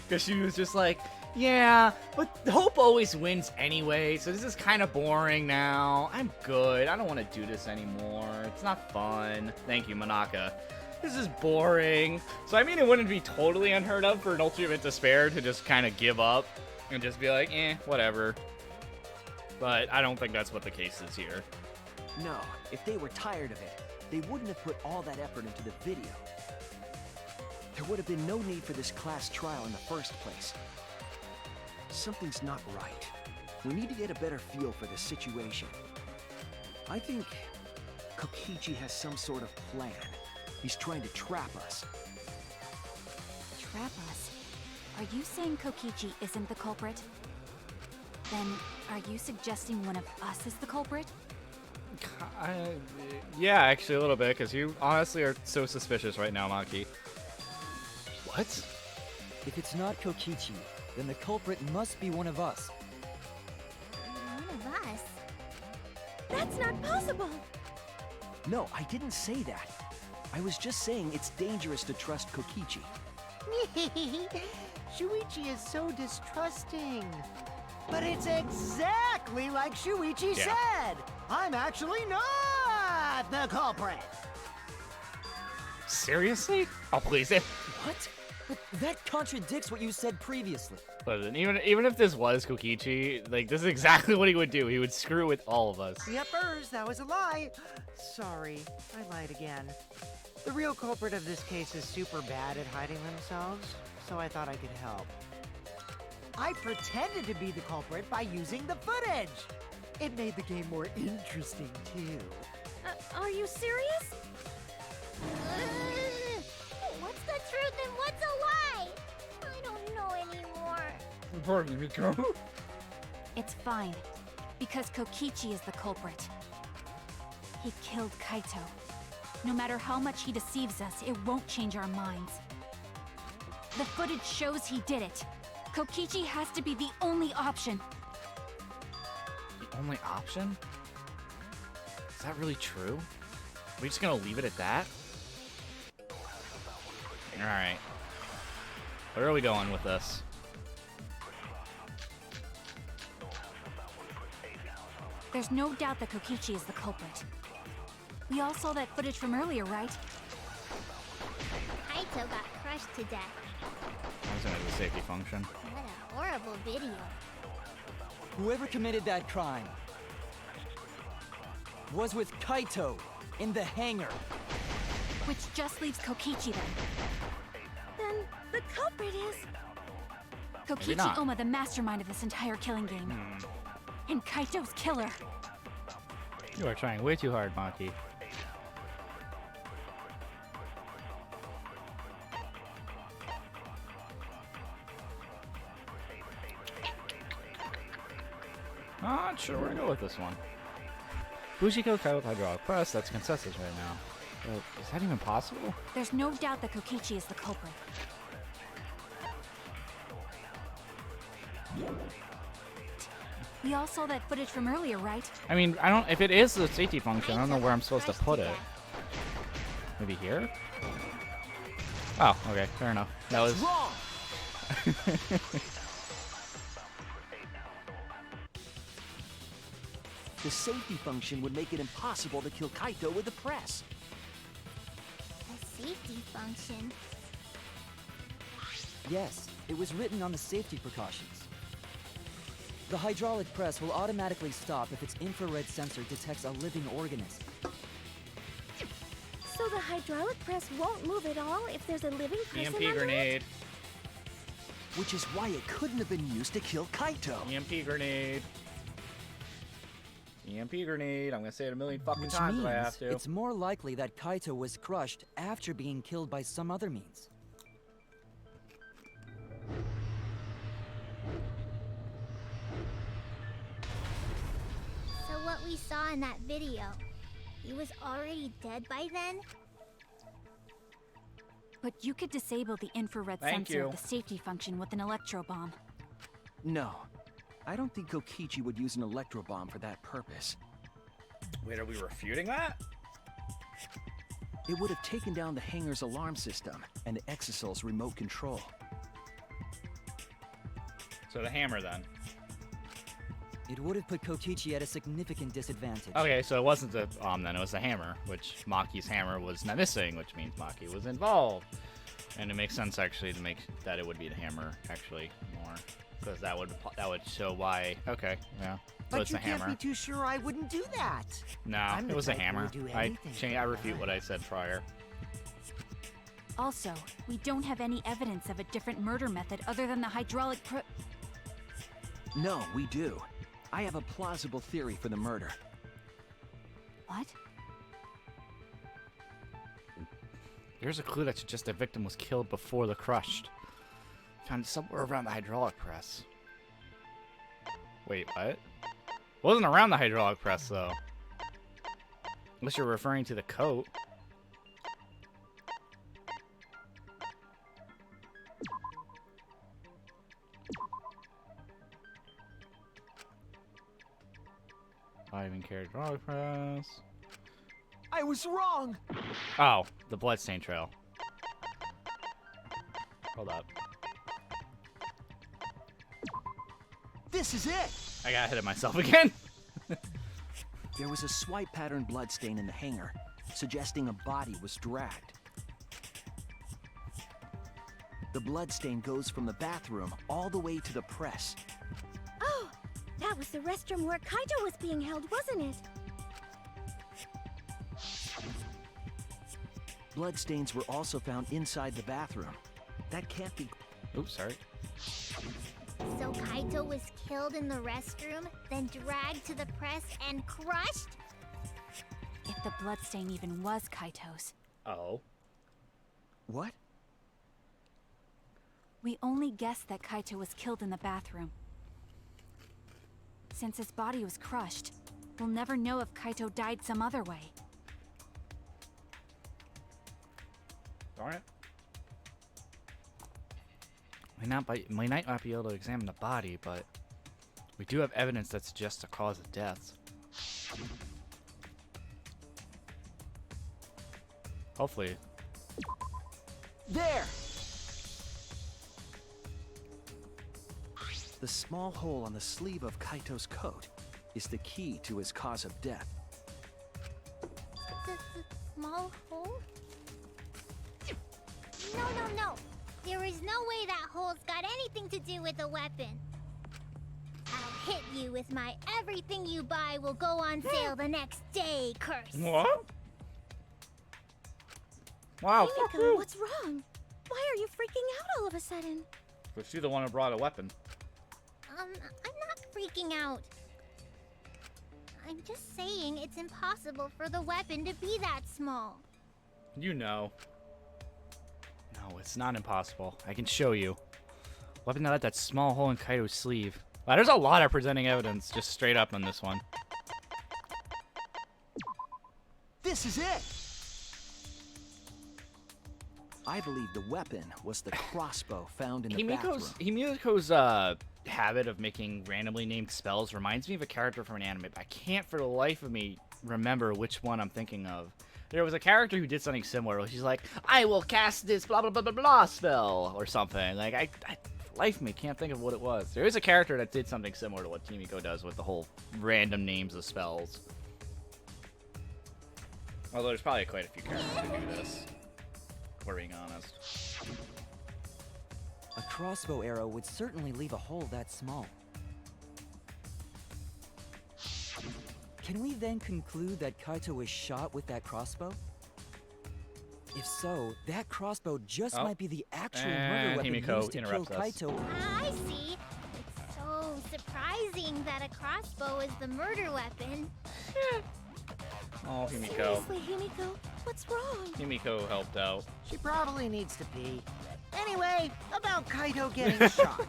because she was just like, yeah, but hope always wins anyway, so this is kind of boring now. I'm good. I don't want to do this anymore. It's not fun. Thank you, Manaka. This is boring. So, I mean, it wouldn't be totally unheard of for an Ultimate Despair to just kind of give up and just be like, whatever. But I don't think that's what the case is here. No, if they were tired of it, they wouldn't have put all that effort into the video. There would have been no need for this class trial in the first place. Something's not right. We need to get a better feel for the situation. I think Kokichi has some sort of plan. He's trying to trap us. Trap us? Are you saying Kokichi isn't the culprit? Then, are you suggesting one of us is the culprit? Yeah, actually a little bit, because you honestly are so suspicious right now, Maki. What? If it's not Kokichi, then the culprit must be one of us. One of us? That's not possible! No, I didn't say that. I was just saying it's dangerous to trust Kokichi. Shuichi is so distrusting. But it's exactly like Shuichi said! I'm actually not the culprit! Seriously? Oh, please. What? But that contradicts what you said previously. Listen, even if this was Kokichi, like, this is exactly what he would do. He would screw with all of us. Yepers, that was a lie. Sorry, I lied again. The real culprit of this case is super bad at hiding themselves, so I thought I could help. I pretended to be the culprit by using the footage. It made the game more interesting, too. Are you serious? What's the truth and what's a lie? I don't know anymore. Pardon me, Miko. It's fine, because Kokichi is the culprit. He killed Kaito. No matter how much he deceives us, it won't change our minds. The footage shows he did it. Kokichi has to be the only option. The only option? Is that really true? Are we just gonna leave it at that? Alright. Where are we going with this? There's no doubt that Kokichi is the culprit. We all saw that footage from earlier, right? Kaito got crushed to death. That's gonna be a safety function. What a horrible video. Whoever committed that crime was with Kaito in the hangar. Which just leaves Kokichi then. Then the culprit is... Kokichi Oma, the mastermind of this entire killing game. And Kaito's killer. You are trying way too hard, Maki. Not sure where to go with this one. Fujiko Kai with hydraulic press, that's consensus right now. But is that even possible? There's no doubt that Kokichi is the culprit. We all saw that footage from earlier, right? I mean, I don't. If it is the safety function, I don't know where I'm supposed to put it. Maybe here? Oh, okay, fair enough. That was wrong. The safety function would make it impossible to kill Kaito with the press. A safety function. Yes, it was written on the safety precautions. The hydraulic press will automatically stop if its infrared sensor detects a living organism. So the hydraulic press won't move at all if there's a living person EMP under it? grenade. Which is why it couldn't have been used to kill Kaito. EMP grenade. EMP grenade. I'm gonna say it a million fucking Which times means if I have to. it's more likely that Kaito was crushed after being killed by some other means. So what we saw in that video, he was already dead by then? But you could disable the infrared Thank sensor you. of the safety function with an electro bomb. No, I don't think Kokichi would use an electro bomb for that purpose. Wait, are we refuting that? It would have taken down the hangar's alarm system and the Exosol's remote control. So the hammer then. It would have put Kokichi at a significant disadvantage. Okay, so it wasn't the then, it was the hammer, which Maki's hammer was not missing, which means Maki was involved. And it makes sense actually to make that it would be the hammer actually more, because that would show why. Okay, yeah. So But it's you the can't hammer. be too sure I wouldn't do that. No, I'm it the was a type who hammer. would do I anything I for refute that. what I said prior. Also, we don't have any evidence of a different murder method other than the hydraulic No, we do. I have a plausible theory for the murder. What? There's a clue that suggests the victim was killed before the crushed. Found somewhere around the hydraulic press. Wait, what? Wasn't around the hydraulic press though. Unless you're referring to the coat. I even carried hydraulic press. I was wrong! Oh, the bloodstain trail. Hold up. This is it! I got ahead of myself again. There was a swipe pattern bloodstain in the hangar, suggesting a body was dragged. The bloodstain goes from the bathroom all the way to the press. Oh, that was the restroom where Kaito was being held, wasn't it? Bloodstains were also found inside the bathroom. That can't be... Oops, sorry. So Kaito was killed in the restroom, then dragged to the press and crushed? If the bloodstain even was Kaito's. Oh. What? We only guessed that Kaito was killed in the bathroom. Since his body was crushed, we'll never know if Kaito died some other way. Darn it. Might not be able to examine the body, but we do have evidence that suggests the cause of death. Hopefully. There! The small hole on the sleeve of Kaito's coat is the key to his cause of death. The small hole? No. There is no way that hole's got anything to do with the weapon. I'll hit you with my everything you buy will go on sale the next day curse. What? Wow, fuck Himiko, you. what's wrong? Why are you freaking out all of a sudden? Was she the one who brought a weapon? I'm not freaking out. I'm just saying it's impossible for the weapon to be that small. You know. No, it's not impossible. I can show you. Weapon that had that small hole in Kaito's sleeve. Wow, there's a lot of presenting evidence just straight up on this one. This is it! I believe the weapon was the crossbow found in the bathroom. Himiko's habit of making randomly named spells reminds me of a character from an anime, but I can't for the life of me remember which one I'm thinking of. There was a character who did something similar. She's like, I will cast this blah blah blah blah blah spell or something. Like for the life of me can't think of what it was. There is a character that did something similar to what Kimiko does with the whole random names of spells. Although there's probably quite a few characters who do this, if we're being honest. A crossbow arrow would certainly leave a hole that small. Can we then conclude that Kaito was shot with that crossbow? If so, that crossbow just might be the actual murder weapon Himiko used to kill Kaito. I see. It's so surprising that a crossbow is the murder weapon. Oh, Himiko. Seriously, Himiko, what's wrong? Himiko helped out. She probably needs to pee. Anyway, about Kaito getting shot.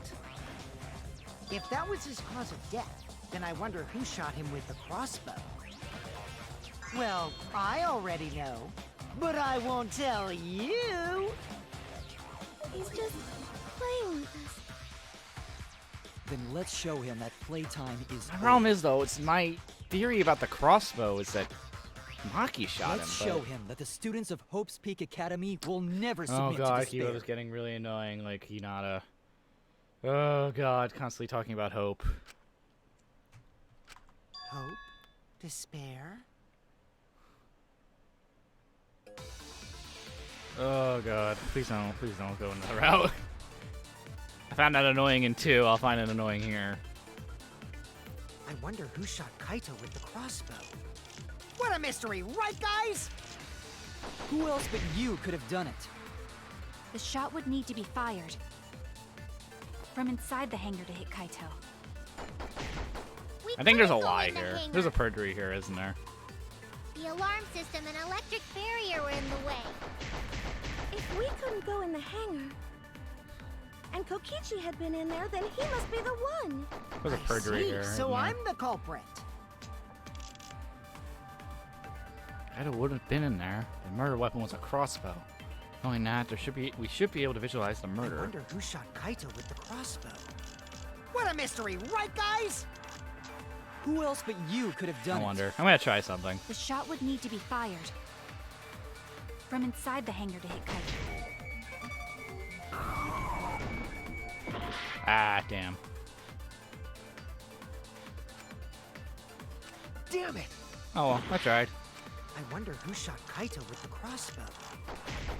If that was his cause of death, then I wonder who shot him with the crossbow. Well, I already know, but I won't tell you. He's just playing with us. Then let's show him that playtime is The problem is, though, it's my theory about the crossbow is that Maki shot Let's him. show him that the students of Hope's Peak Academy will never submit Oh to god, despair. Kiba was getting really annoying, like Hinata. Oh god, constantly talking about hope. Hope? Despair? Oh god, please don't go another route. I found that annoying in 2, I'll find it annoying here. I wonder who shot Kaito with the crossbow. What a mystery, right guys? Who else but you could have done it? The shot would need to be fired from inside the hangar to hit Kaito. We I think there's a couldn't go lie in the here. hangar. There's a perjury here, isn't there? The alarm system and electric barrier were in the way. If we couldn't go in the hangar, and Kokichi had been in there, then he must be the one. There's a perjury See, here. so isn't there? I'm the culprit. Kaito wouldn't have been in there. The murder weapon was a crossbow. Knowing that, we should be able to visualize the I murder. wonder who shot Kaito with the crossbow. What a mystery, right guys? Who else but you could have done I it? wonder. I'm gonna try something. The shot would need to be fired from inside the hangar to hit Kaito. Ah, damn. Damn it! Oh well, I tried. I wonder who shot Kaito with the crossbow.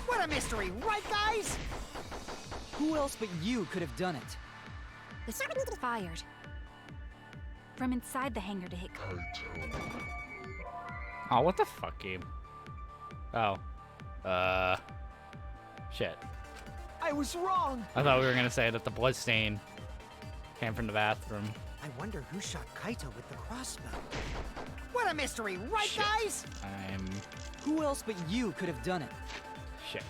What a mystery, right guys? Who else but you could have done it? The shot was fired from inside the hangar to hit Kaito. Oh, what the fuck, game? Oh. Shit. I was wrong! I thought we were gonna say that the blood stain came from the bathroom. I wonder who shot Kaito with the crossbow. What a mystery, right Shit. guys? Who else but you could have done it? Shit.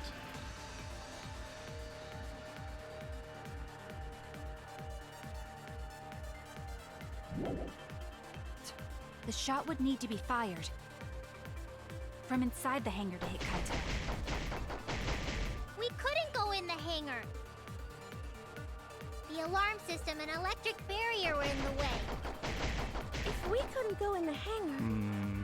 The shot would need to be fired from inside the hangar to hit Kaito. We couldn't go in the hangar. The alarm system and electric barrier were in the way. If we couldn't go in the hangar,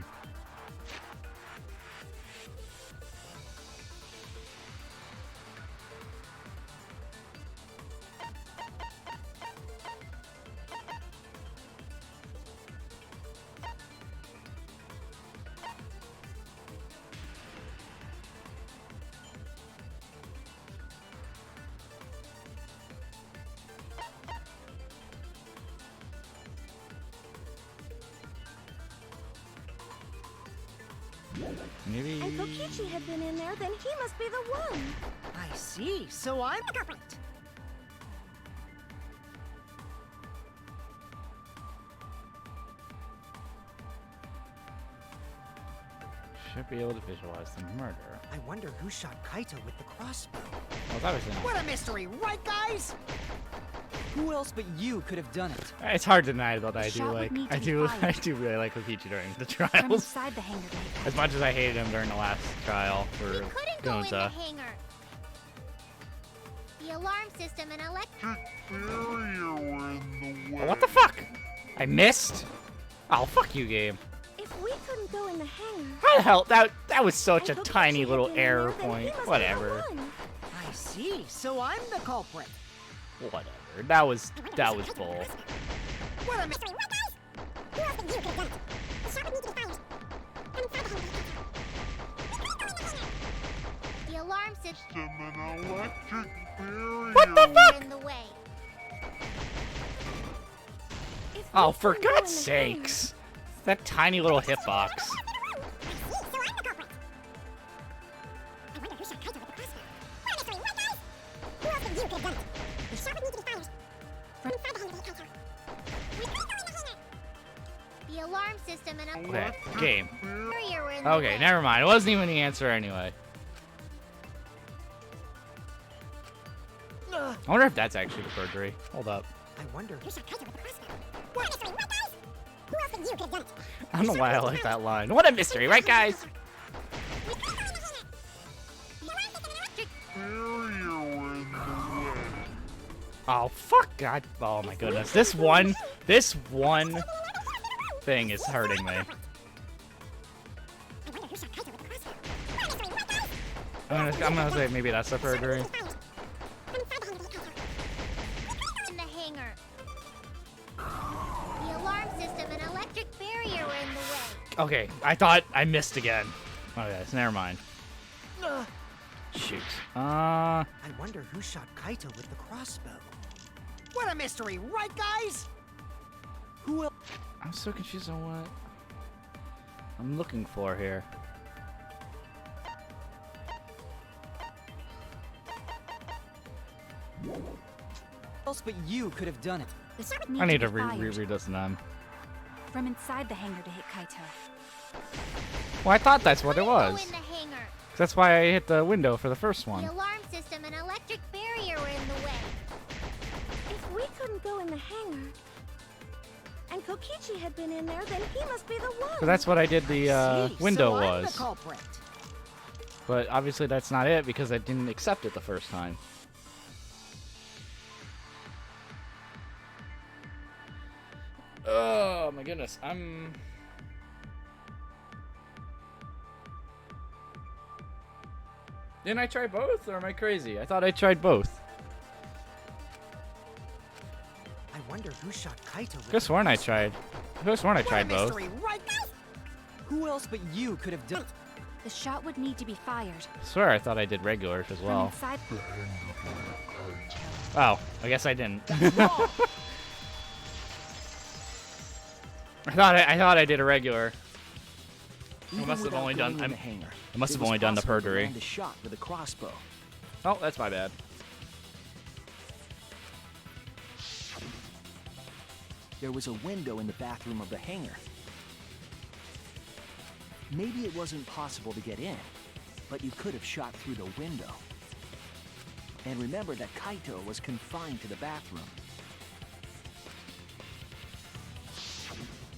Maybe. and Kokichi had been in there, then he must be the one. I see, so I'm the culprit. Should be able to visualize the murder. I wonder who shot Kaito with the crossbow. Well, that was not. What a mystery, right guys? Who else but you could have done it? It's hard to deny that The I do shot would like. need to I be do. I fired. do really like Kokichi during the From trials. inside the hangar to hit Kaito. As much as I hated him during the last trial We for couldn't go in the Gonza. hangar. The alarm system and electric... Oh, what the fuck? I missed. Oh, fuck you, game. If we couldn't go in the hangar, How the hell? That was such a and Kokichi tiny had little been in error there, then he point. must be the Whatever. one. I see, so I'm the culprit. Whatever. That was bull. What a mystery! What, guys? Who else than you could have done it? The shop would need to be found. I'm inside the hangar. The alarm system and electric barrier. What the fuck? In the way. Oh, for God's sakes! That tiny little hitbox. I see, so I'm the culprit. I wonder who shot Kaito with the crossbow. What a mystery! What, guys? Who else than you could have done it? The shop would need to be found. I'm inside the hangar to hit Kaito. We gotta go in the hangar. The alarm system and Okay, game. barrier were in the Okay, way. never mind. It wasn't even the answer anyway. I wonder if that's actually the perjury. Hold up. I wonder. Who shot Kaito with the crossbow? What a mystery! What, guys? Who else than you could have done it? I don't know why I like that line. What a mystery, right, guys? We gotta go in the hangar. The alarm system and electric Oh, fuck God. Oh, my goodness. This one thing is hurting me. I wonder who shot Kaito with the crossbow. What a mystery! What, guys? I'm gonna say maybe that's the perjury. In the hangar. The alarm system and electric barrier were in the way. Okay, I thought I missed again. Okay, so never mind. Shoot. I wonder who shot Kaito with the crossbow. What a mystery, right, guys? Who else? I'm so confused on what I'm looking for here. else but you could have done it. The shot I need to be fired reread this then. from inside the hangar to hit Kaito. Well, I thought that's what it Go was. in the hangar. That's why I hit the window for the first The one. alarm system and electric barrier were in the way. If we couldn't go in the hangar, and Kokichi had been in there, then he must be the one. So that's what I did the See, window so I'm the was. culprit. But obviously that's not it because I didn't accept it the first time. Oh my goodness, Didn't I try both, or am I crazy? I thought I tried both. I wonder who shot Kaito with Could have sworn I tried. Could have sworn I tried What a both. mystery, right, guys? Who else but you could have done it? The shot would need to be fired I swear I thought I did regulars as from well. inside. Oh, I guess I didn't. Wrong. I thought I did a regular. Even must have without only going done- in I'm- the hangar, I must it have was only done the possible to perjury. land a shot with a crossbow. Oh, that's my bad. There was a window in the bathroom of the hangar. Maybe it wasn't possible to get in, but you could have shot through the window. And remember that Kaito was confined to the bathroom.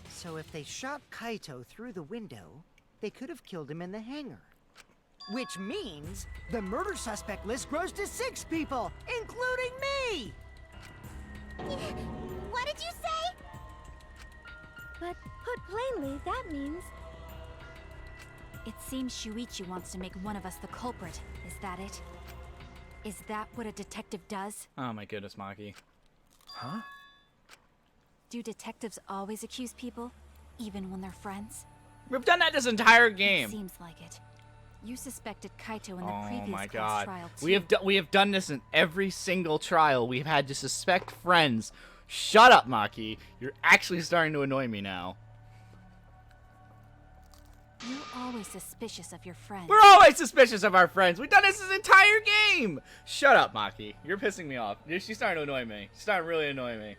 So if they shot Kaito through the window, they could have killed him in the hangar. Which means the murder suspect list grows to 6 people, including me! What did you say? But put plainly, that means It seems Shuichi wants to make one of us the culprit. Is that it? Is that what a detective does? Oh my goodness, Maki. Huh? Do detectives always accuse people, even when they're friends? We've done that this entire It game. seems like it. You suspected Kaito in the Oh previous my class god. trial too. We have done this in every single trial. We've had to suspect friends. Shut up, Maki. You're actually starting to annoy me now. You're always suspicious of your friends. We're always suspicious of our friends. We've done this entire game. Shut up, Maki. You're pissing me off. She's starting to annoy me. She's starting to really annoy me.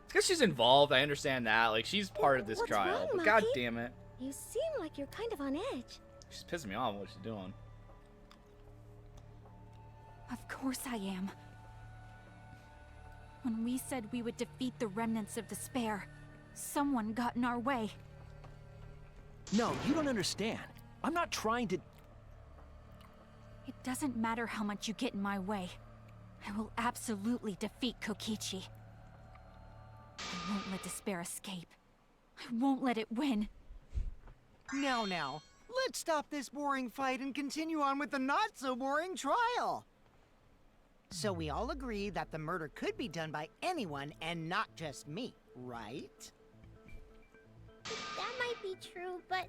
It's because she's involved. I understand that. Like, she's part of this What's trial. wrong, But god Maki? damn it. you seem like you're kind of on edge. She's pissing me off what she's doing. Of course I am. When we said we would defeat the remnants of despair, someone got in our way. No, you don't understand. I'm not trying to... It doesn't matter how much you get in my way. I will absolutely defeat Kokichi. I won't let despair escape. I won't let it win. Now, let's stop this boring fight and continue on with the not-so-boring trial. So we all agree that the murder could be done by anyone and not just me, right? That might be true, but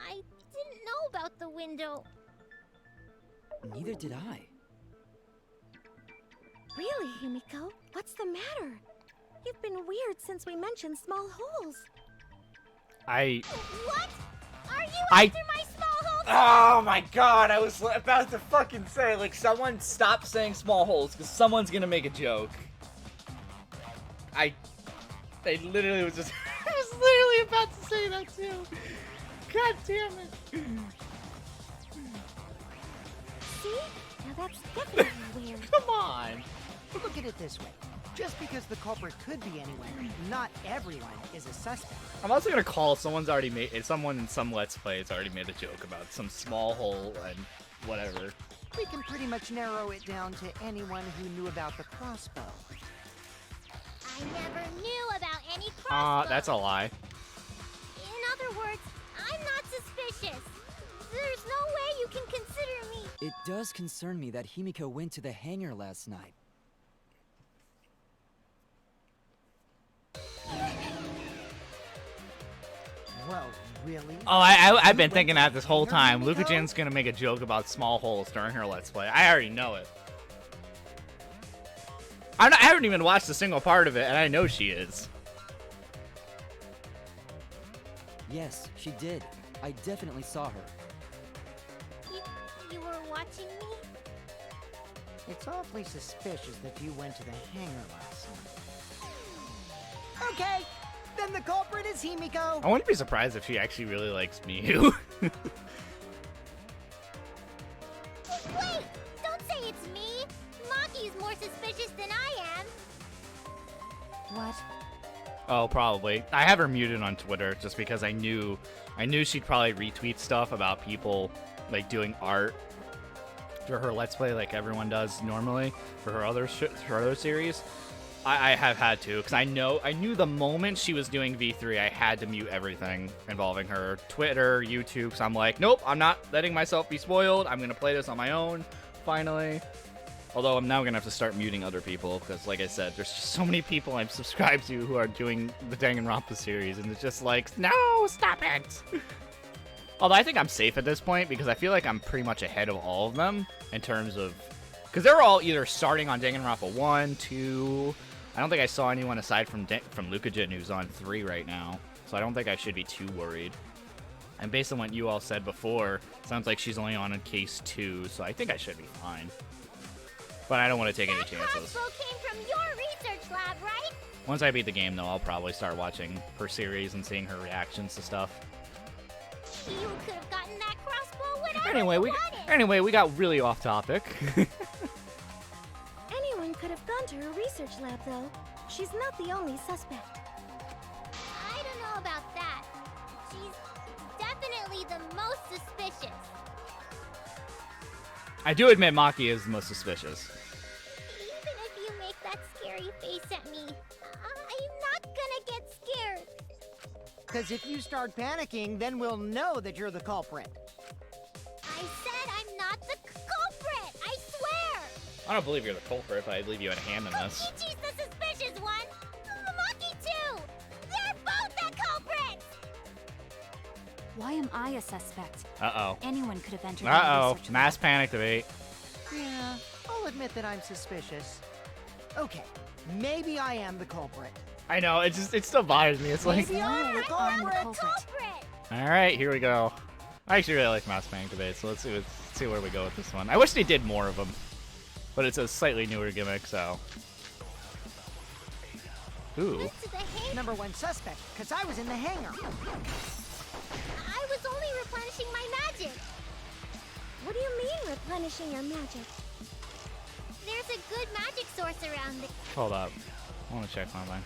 I didn't know about the window. Neither did I. Really, Himiko? What's the matter? You've been weird since we mentioned small holes. What? Are you I- after my small hole? Oh my god, I was about to fucking say, like, someone stop saying small holes, because someone's gonna make a joke. I literally was just, I was literally about to say that too. God damn it. See? Now that's definitely weird. Come on. But look at it this way. Just because the culprit could be anyone, not everyone is a suspect. I'm also gonna call someone in some Let's Play has already made a joke about some small hole and whatever. We can pretty much narrow it down to anyone who knew about the crossbow. I never knew about any crossbow. That's a lie. In other words, I'm not suspicious. There's no way you can consider me. It does concern me that Himiko went to the hangar last night. Well, really? Oh, I've been thinking that this whole time. Luka Jin's gonna make a joke about small holes during her Let's Play. I already know it. I haven't even watched a single part of it, and I know she is. Yes, she did. I definitely saw her. You were watching me? It's awfully suspicious that you went to the hangar last night. Okay, then the culprit is Himiko. I wouldn't be surprised if she actually really likes Miyu. Wait! Don't say it's me! Maki's more suspicious than I am! What? Oh, probably. I have her muted on Twitter just because I knew she'd probably retweet stuff about people like doing art for her Let's Play like everyone does normally for her other series. I have had to, because I knew the moment she was doing V3, I had to mute everything involving her. Twitter, YouTube, so I'm like, nope, I'm not letting myself be spoiled. I'm going to play this on my own, finally. Although I'm now going to have to start muting other people, because like I said, there's just so many people I'm subscribed to who are doing the Danganronpa series, and it's just like, no, stop it! Although I think I'm safe at this point, because I feel like I'm pretty much ahead of all of them, in terms of... Because they're all either starting on Danganronpa 1, 2... I don't think I saw anyone aside from Lucajin who's on 3 right now, so I don't think I should be too worried. And based on what you all said before, sounds like she's only on in case 2, so I think I should be fine. But I don't want to take any chances. That came from your research lab, right? Once I beat the game, though, I'll probably start watching her series and seeing her reactions to stuff. You could have gotten that crossbow whenever Anyway, we got really off topic. Anyone could have gone to her research lab, though. She's not the only suspect. I don't know about that. She's definitely the most suspicious. I do admit Maki is the most suspicious. Even if you make that scary face at me, I'm not gonna get scared. Because if you start panicking, then we'll know that you're the culprit. I said I'm not the culprit! I swear! I don't believe you're the culprit, but I believe you had a hand in this. Kokichi's the suspicious one! Maki too! They're both the culprits! Why am I a suspect? Uh-oh. Anyone could have entered the Uh-oh. research Mass lab. panic debate. Yeah, I'll admit that I'm suspicious. Okay, maybe I am the culprit. I know, it still bothers me. It's like... Maybe I'm the I'm the culprit. culprit. Alright, here we go. I actually really like mass panic debate, so let's see where we go with this one. I wish they did more of them. But it's a slightly newer gimmick, so... Ooh. Number one suspect, because I was in the hangar. I was only replenishing my magic. What do you mean, replenishing your magic? There's a good magic source around the... Hold up. I want to check online.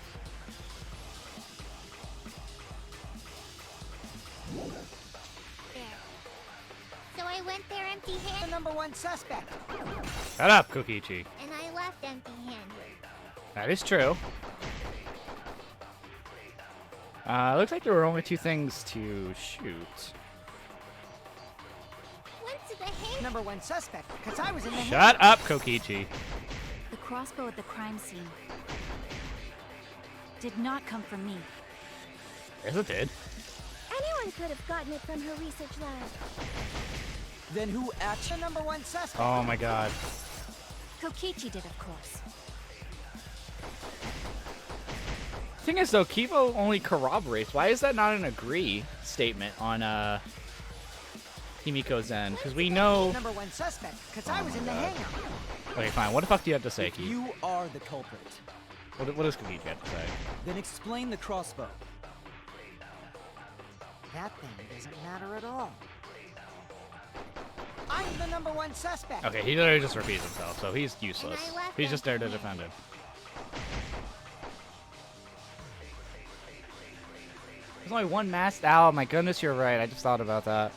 There. So I went there empty-handed. The number one suspect. Shut up, Kokichi. And I left empty-handed. That is true. Looks like there were only 2 things to shoot. Went to the hangar. Number one suspect, because I was in the Shut up, Kokichi. crossbow at the crime scene did not come from me. Yes, it did. Anyone could have gotten it from her research lab. Then who actually? The #1 suspect. Oh my god. Kokichi did, of course. Thing is, though, Kivo only corroborates. Why is that not an agree statement on Himiko's end? Because we know. #1 suspect, because I was in the hangar. Okay, fine. What the fuck do you have to say, If Ki? you are the culprit, What does Kokichi have to say? then explain the crossbow. That thing doesn't matter at all. I'm the #1 suspect. Okay, he literally just repeats himself, so he's useless. And I left He's just there to empty defend him. There's only one masked. Oh my goodness, you're right. I just thought about that.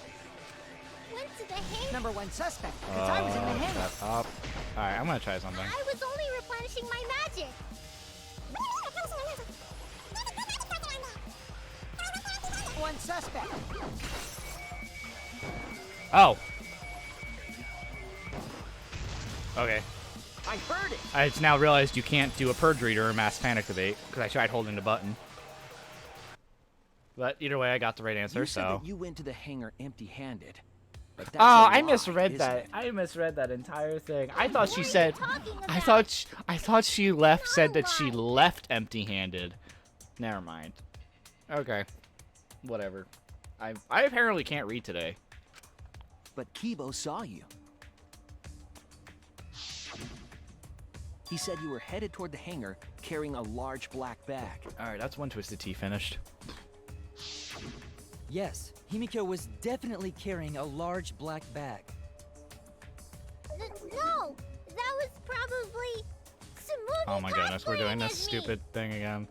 Went to the hangar. #1 suspect, because I was in the hangar. Shut up. Alright, I'm gonna try something. I was only replenishing my magic. #1 suspect. Oh. Okay. I heard it. I just now realized you can't do a purge reader or mass panic debate because I tried holding the button. But either way, I got the right answer. You said So. that you went to the hangar empty-handed. But that's Oh, a I lie, misread isn't that. it? I misread that entire thing. I thought she What are you said. talking I about? thought she left. Said that she lie. left empty-handed. Never mind. Okay. Whatever. I apparently can't read today. But Kibo saw you. He said you were headed toward the hangar carrying a large black bag. All right, that's one Twisted Tea finished. Yes, Himiko was definitely carrying a large black bag. No, that was probably Smoothie. Oh my goodness, we're doing cosplaying this as me. stupid thing again.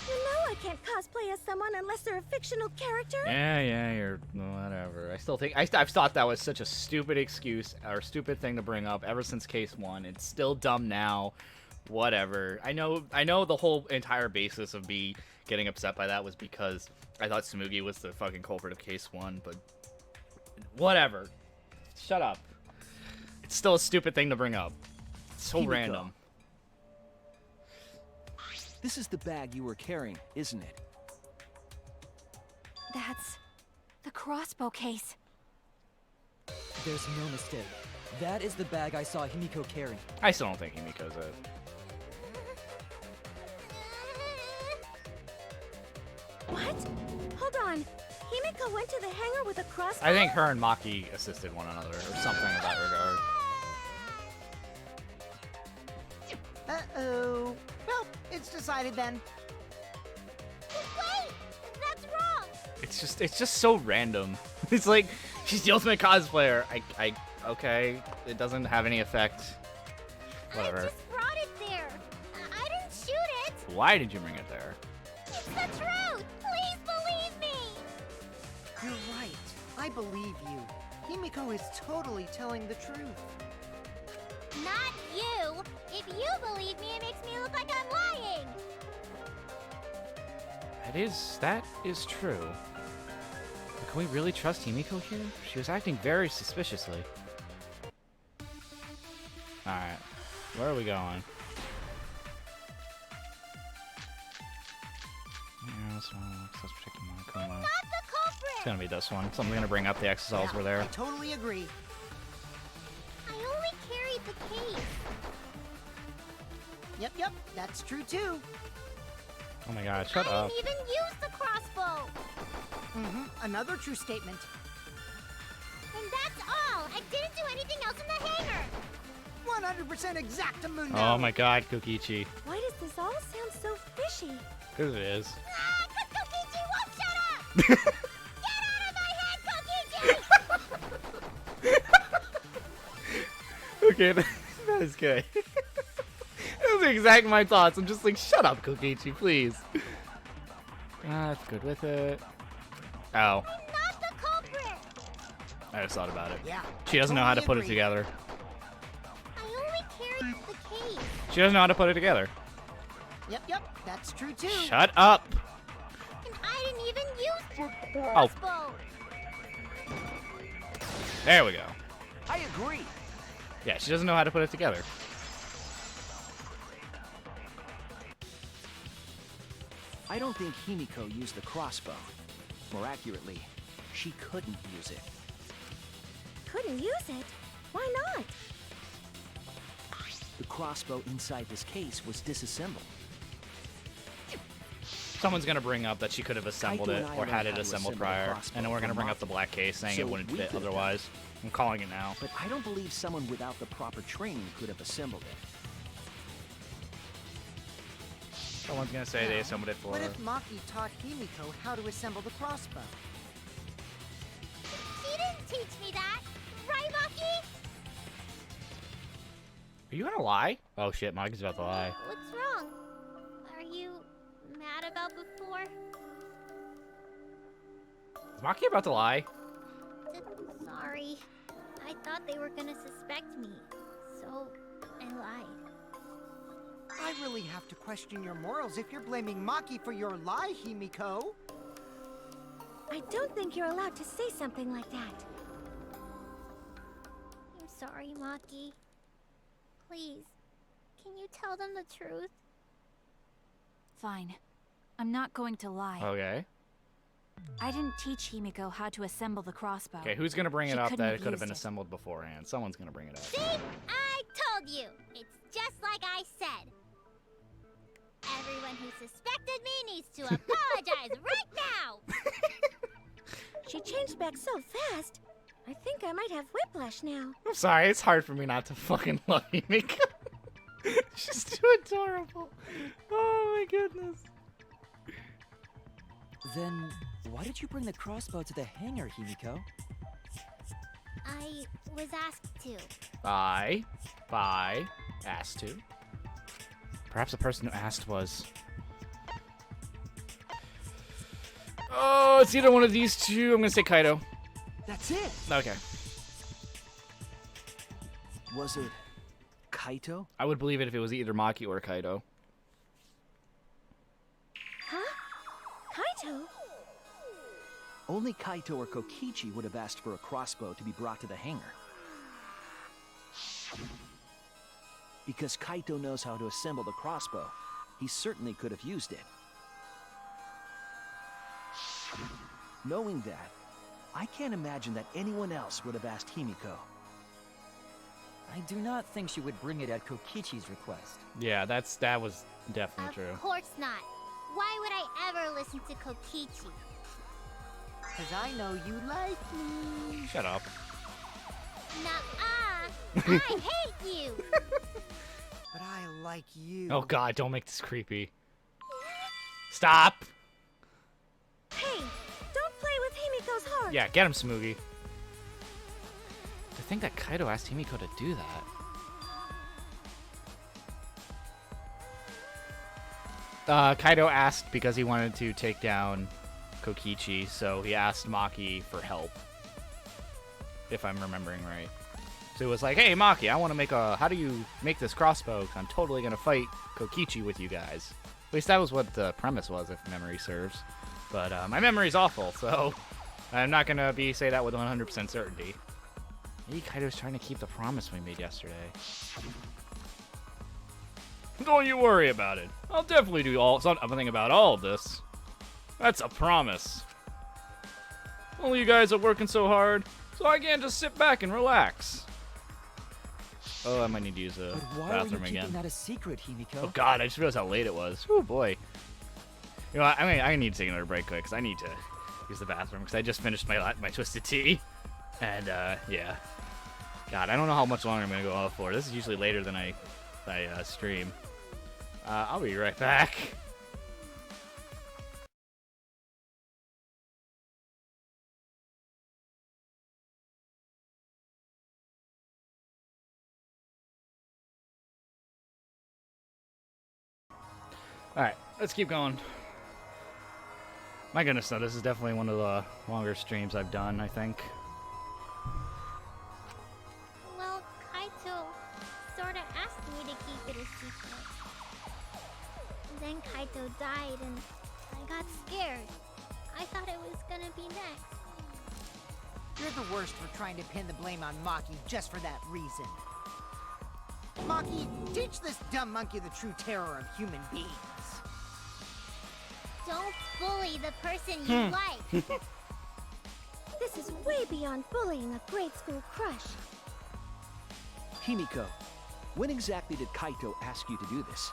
You know I can't cosplay as someone unless they're a fictional character. Yeah, you're whatever. I still think I've thought that was such a stupid excuse or stupid thing to bring up ever since case 1. It's still dumb now. Whatever. I know the whole entire basis of me getting upset by that was because I thought Smoogie was the fucking culprit of case 1, but whatever. Shut up. It's still a stupid thing to bring up. It's so Himiko. random. This is the bag you were carrying, isn't it? That's the crossbow case. There's no mistake. That is the bag I saw Himiko carrying. I still don't think Himiko's it. What? Hold on. Himiko went to the hangar with a crossbow? I think her and Maki assisted one another or something in that regard. Uh-oh. Well, it's decided then. Wait, that's wrong. It's just so random. It's like she's the ultimate cosplayer. Okay, it doesn't have any effect. I Whatever. just brought it there. I didn't shoot it. Why did you bring it there? It's the truth. Please believe me. You're right. I believe you. Himiko is totally telling the truth. Not you. If you believe me, it makes me look like I'm lying. That is true. But can we really trust Himiko here? She was acting very suspiciously. Alright. Where are we going? I'm not the culprit. It's gonna be this one. So I'm gonna bring up the exosols were there. I totally agree. I only carried the case. Yep, that's true too. Oh my god, shut I up. didn't even use the crossbow. Another true statement. And that's all. I didn't do anything else in the hangar. 100% exactamundo. Oh my god, Kokichi. Why does this all sound so fishy? Because it is. Ah, 'cause Kokichi won't shut up. Get out of my head, Kokichi. Okay, that is good. That was exactly my thoughts. I'm just like, shut up, Kokichi, please. That's good with it. Oh, I'm not the culprit. I just thought about it. Yeah. She doesn't know how to put it Totally together. I only carried the case. She doesn't know how to put it together. Yep, that's true too. Shut up. And I didn't even use the Oh. crossbow. There we go. I agree. Yeah, she doesn't know how to put it together. I don't think Himiko used the crossbow. More accurately, she couldn't use it. Couldn't use it? Why not? The crossbow inside this case was disassembled. Someone's gonna bring up that she could have assembled Kaito it and I or learned had how it to assembled assemble a prior, crossbow and then we're gonna from bring up the Maki. black case saying So it wouldn't we fit could have done otherwise. I'm calling it now. But I don't believe someone without the proper training could have assembled it. Someone's gonna say they assembled it for What her. if Maki taught Himiko how to assemble the crossbow? She didn't teach me that, right, Maki? Are you gonna lie? Oh shit, Maki's about to lie. What's wrong? Are you mad about before? Is Maki about to lie? Sorry. I thought they were gonna suspect me, so I lied. I really have to question your morals if you're blaming Maki for your lie, Himiko. I don't think you're allowed to say something like that. I'm sorry, Maki. Please, can you tell them the truth? Fine. I'm not going to lie. Okay. I didn't teach Himiko how to assemble the crossbow. Okay, who's gonna bring She it up couldn't that have it could have been used it. assembled beforehand? Someone's gonna bring it up. See? I told you! It's just like I said. Everyone who suspected me needs to apologize right now! She changed back so fast. I think I might have whiplash now. I'm sorry, it's hard for me not to fucking love Himiko. She's too adorable. Oh my goodness. Then, why did you bring the crossbow to the hangar, Himiko? I was asked to. By asked to. Perhaps the person who asked was. Oh, it's either one of these two. I'm gonna say Kaito. That's it! Okay. Was it Kaito? I would believe it if it was either Maki or Kaito. Huh? Kaito? Only Kaito or Kokichi would have asked for a crossbow to be brought to the hangar. Because Kaito knows how to assemble the crossbow, he certainly could have used it. Knowing that, I can't imagine that anyone else would have asked Himiko. I do not think she would bring it at Kokichi's request. Yeah, that was definitely true. Of course not. Why would I ever listen to Kokichi? Because I know you like me. Shut up. Nuh-uh. I hate you. But I like you. Oh god, don't make this creepy. Stop! Hey, don't play with Himiko's heart. Yeah, get him, Smoogie. To think that Kaito asked Himiko to do that. Kaito asked because he wanted to take down Kokichi, so he asked Maki for help. If I'm remembering right. So he was like, hey Maki, I want to make how do you make this crossbow? 'Cause I'm totally going to fight Kokichi with you guys. At least that was what the premise was, if memory serves. But my memory's awful, so I'm not going to say that with 100% certainty. Maybe Kaito's trying to keep the promise we made yesterday. Don't you worry about it. I'll definitely do something about all of this. That's a promise. Well, you guys are working so hard, so I can't just sit back and relax. Oh, I might need to use a But why bathroom are you again. keeping that a secret, Himiko? Oh god, I just realized how late it was. Oh boy. You know what, I need to take another break quick, because I need to use the bathroom, because I just finished my twisted tea. And, yeah. God, I don't know how much longer I'm going to go off for. This is usually later than I stream. I'll be right back. Alright, let's keep going. My goodness, though, this is definitely one of the longer streams I've done, I think. Well, Kaito sorta asked me to keep it a secret. Then Kaito died and I got scared. I thought it was gonna be next. You're the worst for trying to pin the blame on Maki just for that reason. Maki, teach this dumb monkey the true terror of human beings. Don't bully the person you like. This is way beyond bullying a grade school crush. Himiko, when exactly did Kaito ask you to do this?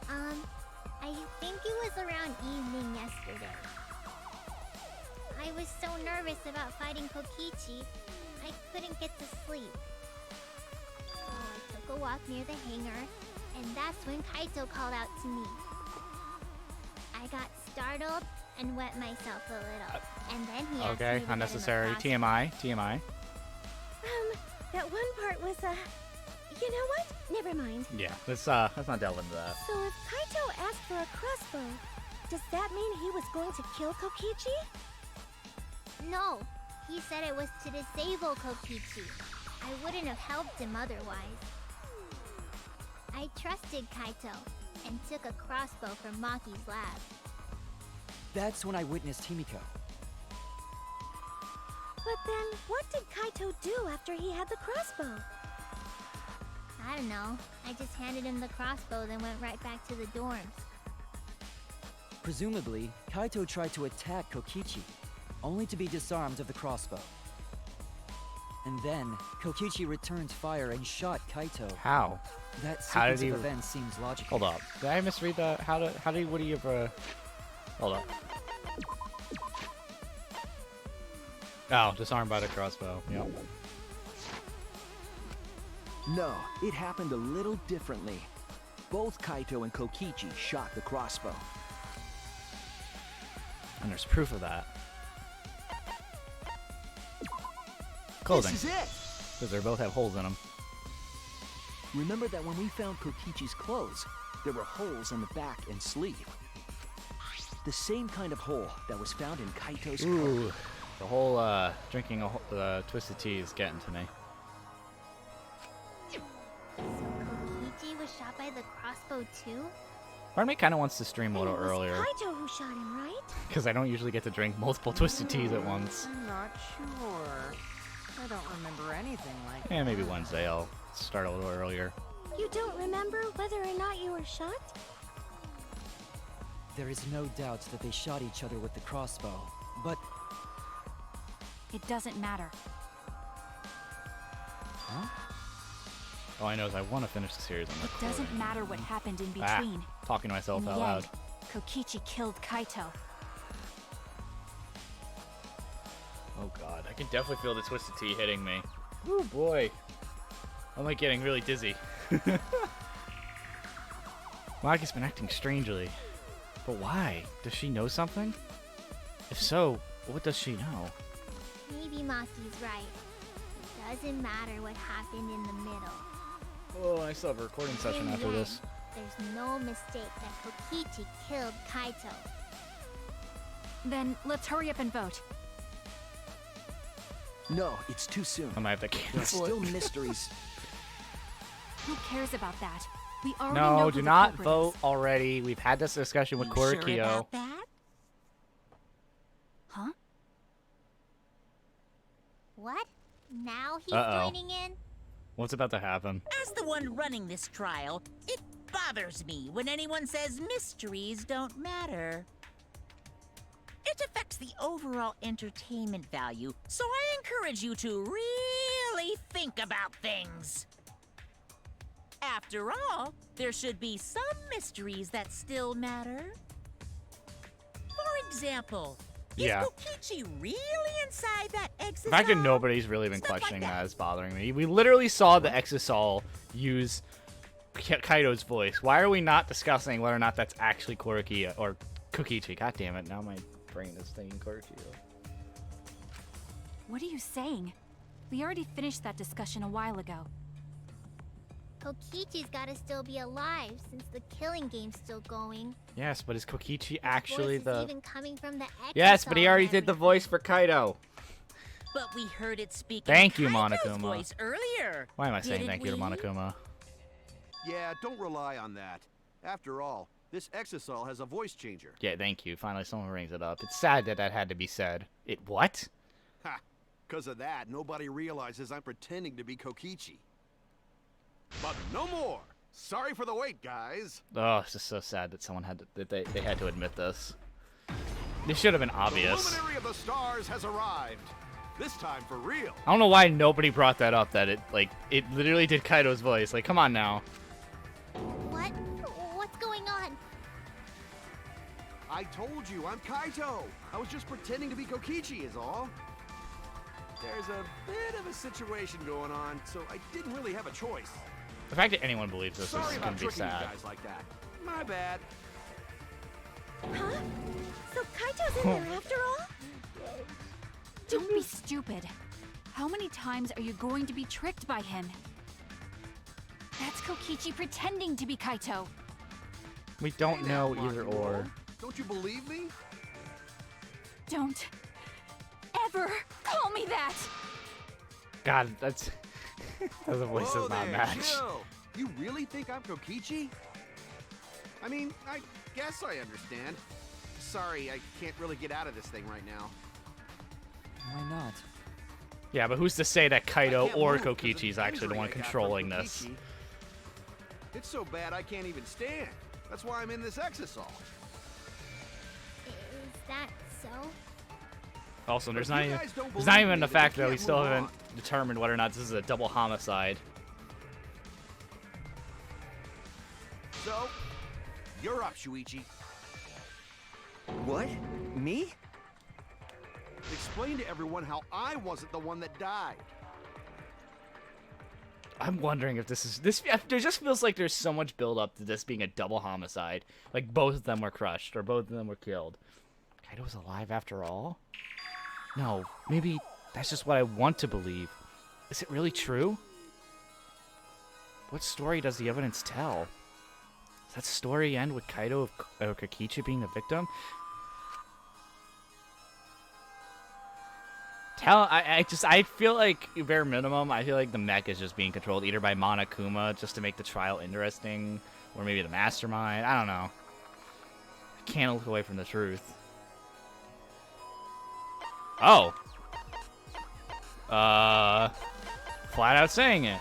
I think it was around evening yesterday. I was so nervous about fighting Kokichi, I couldn't get to sleep. So I took a walk near the hangar, and that's when Kaito called out to me. I got startled and wet myself a little, and then he asked me to get unnecessary. in the TMI. That one part was, you know what? Never mind. Yeah, let's not delve into that. So if Kaito asked for a crossbow, does that mean he was going to kill Kokichi? No, he said it was to disable Kokichi. I wouldn't have helped him otherwise. I trusted Kaito and took a crossbow from Maki's lab. That's when I witnessed Himiko. But then, what did Kaito do after he had the crossbow? I don't know. I just handed him the crossbow, then went right back to the dorms. Presumably, Kaito tried to attack Kokichi, only to be disarmed of the crossbow. And then, Kokichi returned fire and shot Kaito. How? That How did sequence he... of events seems logical. Hold up. Did I misread that? How did Woody ever... Hold up. Oh, disarmed by the crossbow. Yep. No, it happened a little differently. Both Kaito and Kokichi shot the crossbow. And there's proof of that. Clothing. This is it! Because they both have holes in them. Remember that when we found Kokichi's clothes, there were holes in the back and sleeve. The same kind of hole that was found in Kaito's Ooh. coat. The whole, drinking a twisted tea is getting to me. So Kokichi was shot by the crossbow too? Part of me kind of wants to stream a little And it was earlier. Kaito who shot him, right? Because I don't usually get to drink multiple twisted teas at once. I'm not sure. I don't remember anything like Yeah, maybe that. Wednesday I'll start a little earlier. You don't remember whether or not you were shot? There is no doubt that they shot each other with the crossbow, but... It doesn't matter. Huh? All I know is I want to finish the series on the It doesn't matter what happened in between. Talking to myself In out the loud. end, Kokichi killed Kaito. Oh god, I can definitely feel the twisted tea hitting me. Oh boy. I'm like getting really dizzy. Maki's been acting strangely. But why? Does she know something? If so, what does she know? Maybe Maki's right. It doesn't matter what happened in the middle. Oh, I still have a recording session In after the this. end, there's no mistake that Kokichi killed Kaito. Then let's hurry up and vote. No, it's too soon. I might have to There are cancel still it. mysteries. Who cares about that? We already No, know who do the not culprit vote is. already. We've had this discussion with You sure Korikyo. about that? Huh? What? Now he's Uh-oh. joining in? What's about to happen? As the one running this trial, it bothers me when anyone says mysteries don't matter. It affects the overall entertainment value, so I encourage you to really think about things. After all, there should be some mysteries that still matter. For example, Yeah. is Kokichi really inside that exit? The fact that nobody's really been Stuff like questioning that. that is bothering me. We literally saw the Exisol use Kaito's voice. Why are we not discussing whether or not that's actually Korikyo or Kokichi? God damn it, now my brain is thinking Korikyo. What are you saying? We already finished that discussion a while ago. Kokichi's gotta still be alive since the killing game's still going. Yes, but is Kokichi His actually voice the... is even coming from the Yes, but he Exisol already and did the everything. voice for Kaito. But we heard it speak Thank in you, Kaito's Monokuma. voice earlier. Why am I saying didn't thank you to we? Monokuma? Yeah, don't rely on that. After all, this Exisol has a voice changer. Yeah, thank you. Finally, someone brings it up. It's sad that that had to be said. It what? Ha! Because of that, nobody realizes I'm pretending to be Kokichi. But no more! Sorry for the wait, guys. Oh, it's just so sad that someone had to, that they had to admit this. This should have been obvious. The luminary of the stars has arrived. This time for real. I don't know why nobody brought that up. That it literally did Kaido's voice. Like, come on now. What? What's going on? I told you, I'm Kaito. I was just pretending to be Kokichi is all. There's a bit of a situation going on, so I didn't really have a choice. The fact that anyone believes this Sorry is about gonna be tricking sad. you guys like that. My bad. Huh? So Kaito's in there after all? Don't be stupid. How many times are you going to be tricked by him? That's Kokichi pretending to be Kaito. We don't know either or. Don't you believe me? Don't ever call me that! God, that's the voice Whoa does not there, match. chill. You really think I'm Kokichi? I mean, I guess I understand. Sorry, I can't really get out of this thing right now. Why not? Yeah, but who's to say that I Kaido can't or move 'cause of Kokichi is the actually the injury one I got from controlling this? Kokichi. It's so bad I can't even stand. That's why I'm in this exisal. Is that so? Also, there's If not you even guys don't there's believe not even me, the then fact we that we can't still move haven't on. determined whether or not this is a double homicide. So, you're up, Shuichi. What? Me? Explain to everyone how I wasn't the one that died. I'm wondering if this is this. There just feels like there's so much build up to this being a double homicide. Like both of them were crushed or both of them were killed. Kaido was alive after all? No, maybe that's just what I want to believe. Is it really true? What story does the evidence tell? Does that story end with Kaido or Kokichi being the victim? I feel like, bare minimum, I feel like the mech is just being controlled either by Monokuma just to make the trial interesting, or maybe the mastermind. I don't know. I can't look away from the truth. Oh. Flat out saying it.